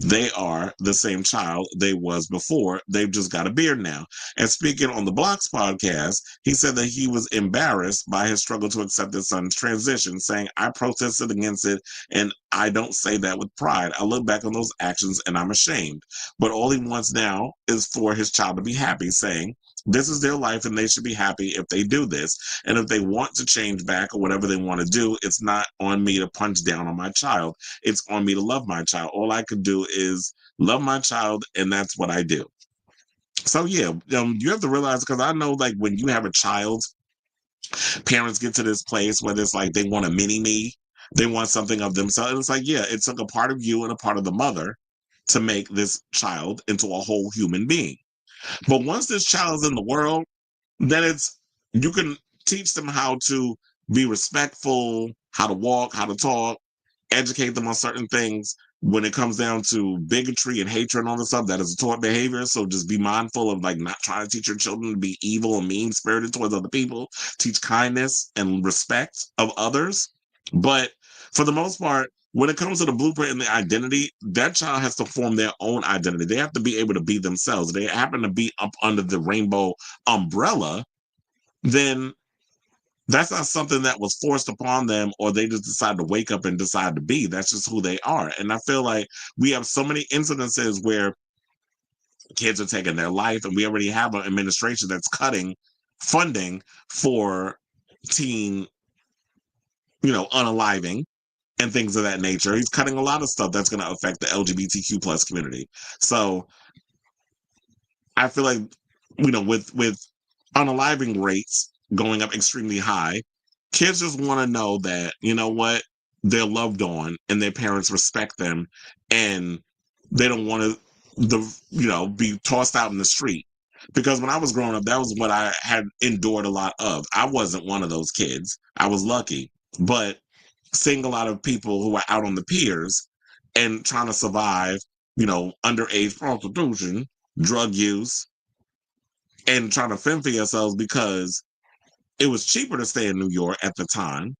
They are the same child they was before. They've just got a beard now. And speaking on the Blocks podcast, he said that he was embarrassed by his struggle to accept his son's transition, saying, I protested against it, and I don't say that with pride. I look back on those actions and I'm ashamed. But all he wants now is for his child to be happy, saying, this is their life and they should be happy if they do this. And if they want to change back or whatever they want to do, it's not on me to punch down on my child. It's on me to love my child. All I could do is love my child, and that's what I do. So yeah, you have to realize, because I know like when you have a child, parents get to this place where it's like they want a mini me. They want something of themselves. And it's like, yeah, it took a part of you and a part of the mother to make this child into a whole human being. But once this child is in the world, then you can teach them how to be respectful, how to walk, how to talk, educate them on certain things. When it comes down to bigotry and hatred and all this stuff, that is a taught behavior. So just be mindful of like not trying to teach your children to be evil and mean spirited towards other people. Teach kindness and respect of others. But for the most part, when it comes to the blueprint and the identity, that child has to form their own identity. They have to be able to be themselves. They happen to be up under the rainbow umbrella, then that's not something that was forced upon them or they just decide to wake up and decide to be. That's just who they are. And I feel like we have so many incidences where kids are taking their life, and we already have an administration that's cutting funding for teen, unaliving and things of that nature. He's cutting a lot of stuff that's going to affect the LGBTQ plus community. So I feel like, with unaliving rates going up extremely high, kids just want to know that, what, they're loved on and their parents respect them, and they don't want to, be tossed out in the street. Because when I was growing up, that was what I had endured a lot of. I wasn't one of those kids. I was lucky. But seeing a lot of people who are out on the piers and trying to survive, underage prostitution, drug use, and trying to fend for yourselves because it was cheaper to stay in New York at the time.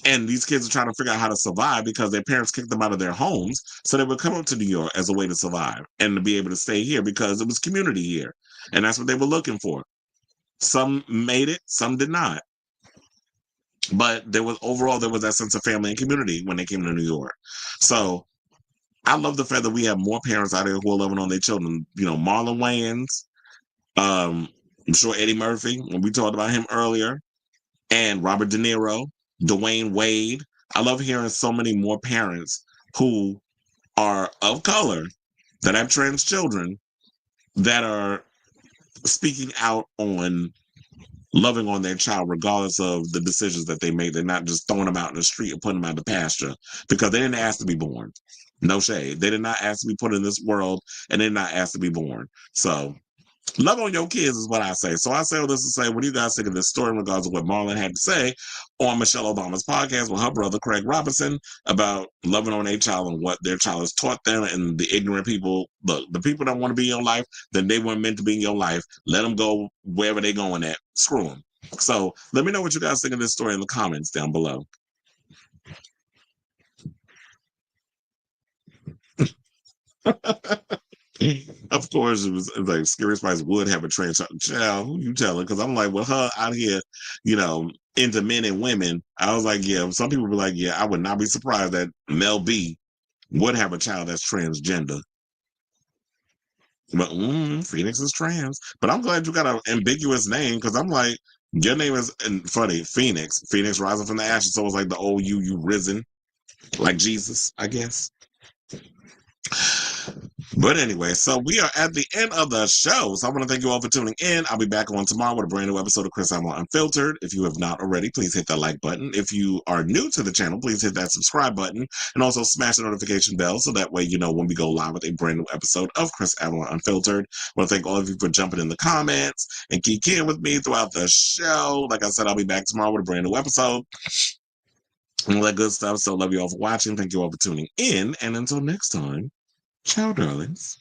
And these kids are trying to figure out how to survive because their parents kicked them out of their homes. So they would come up to New York as a way to survive and to be able to stay here because it was community here. And that's what they were looking for. Some made it, some did not. But there was that sense of family and community when they came to New York. So I love the fact that we have more parents out here who are loving on their children. Marlon Wayans, I'm sure Eddie Murphy, when we talked about him earlier, and Robert De Niro, Dwayne Wade. I love hearing so many more parents who are of color that have trans children that are speaking out on loving on their child regardless of the decisions that they made. They're not just throwing them out in the street and putting them out the pasture because they didn't ask to be born. No shade. They did not ask to be put in this world, and they're not asked to be born. So love on your kids is what I say. So I say all this to say, what do you guys think of this story in regards to what Marlon had to say on Michelle Obama's podcast with her brother Craig Robinson about loving on a child and what their child has taught them, and the ignorant people, look, the people that want to be in your life, then they weren't meant to be in your life. Let them go wherever they're going at. Screw them. So let me know what you guys think of this story in the comments down below. Of course, it was like Scary Spice would have a trans child. Who you telling? Because I'm like, with her out here, into men and women, I was like, yeah. Some people were like, yeah, I would not be surprised that Mel B would have a child that's transgender. But Phoenix is trans. But I'm glad you got an ambiguous name because I'm like, your name is funny, Phoenix. Phoenix rising from the ashes. So it's like the old you risen, like Jesus, I guess. But anyway, so we are at the end of the show. So I want to thank you all for tuning in. I'll be back on tomorrow with a brand new episode of Chris Avalon Unfiltered. If you have not already, please hit that like button. If you are new to the channel, please hit that subscribe button and also smash the notification bell so that way you know when we go live with a brand new episode of Chris Avalon Unfiltered. I want to thank all of you for jumping in the comments and geeking with me throughout the show. Like I said, I'll be back tomorrow with a brand new episode and all that good stuff. So love you all for watching. Thank you all for tuning in. And until next time, ciao, darlings.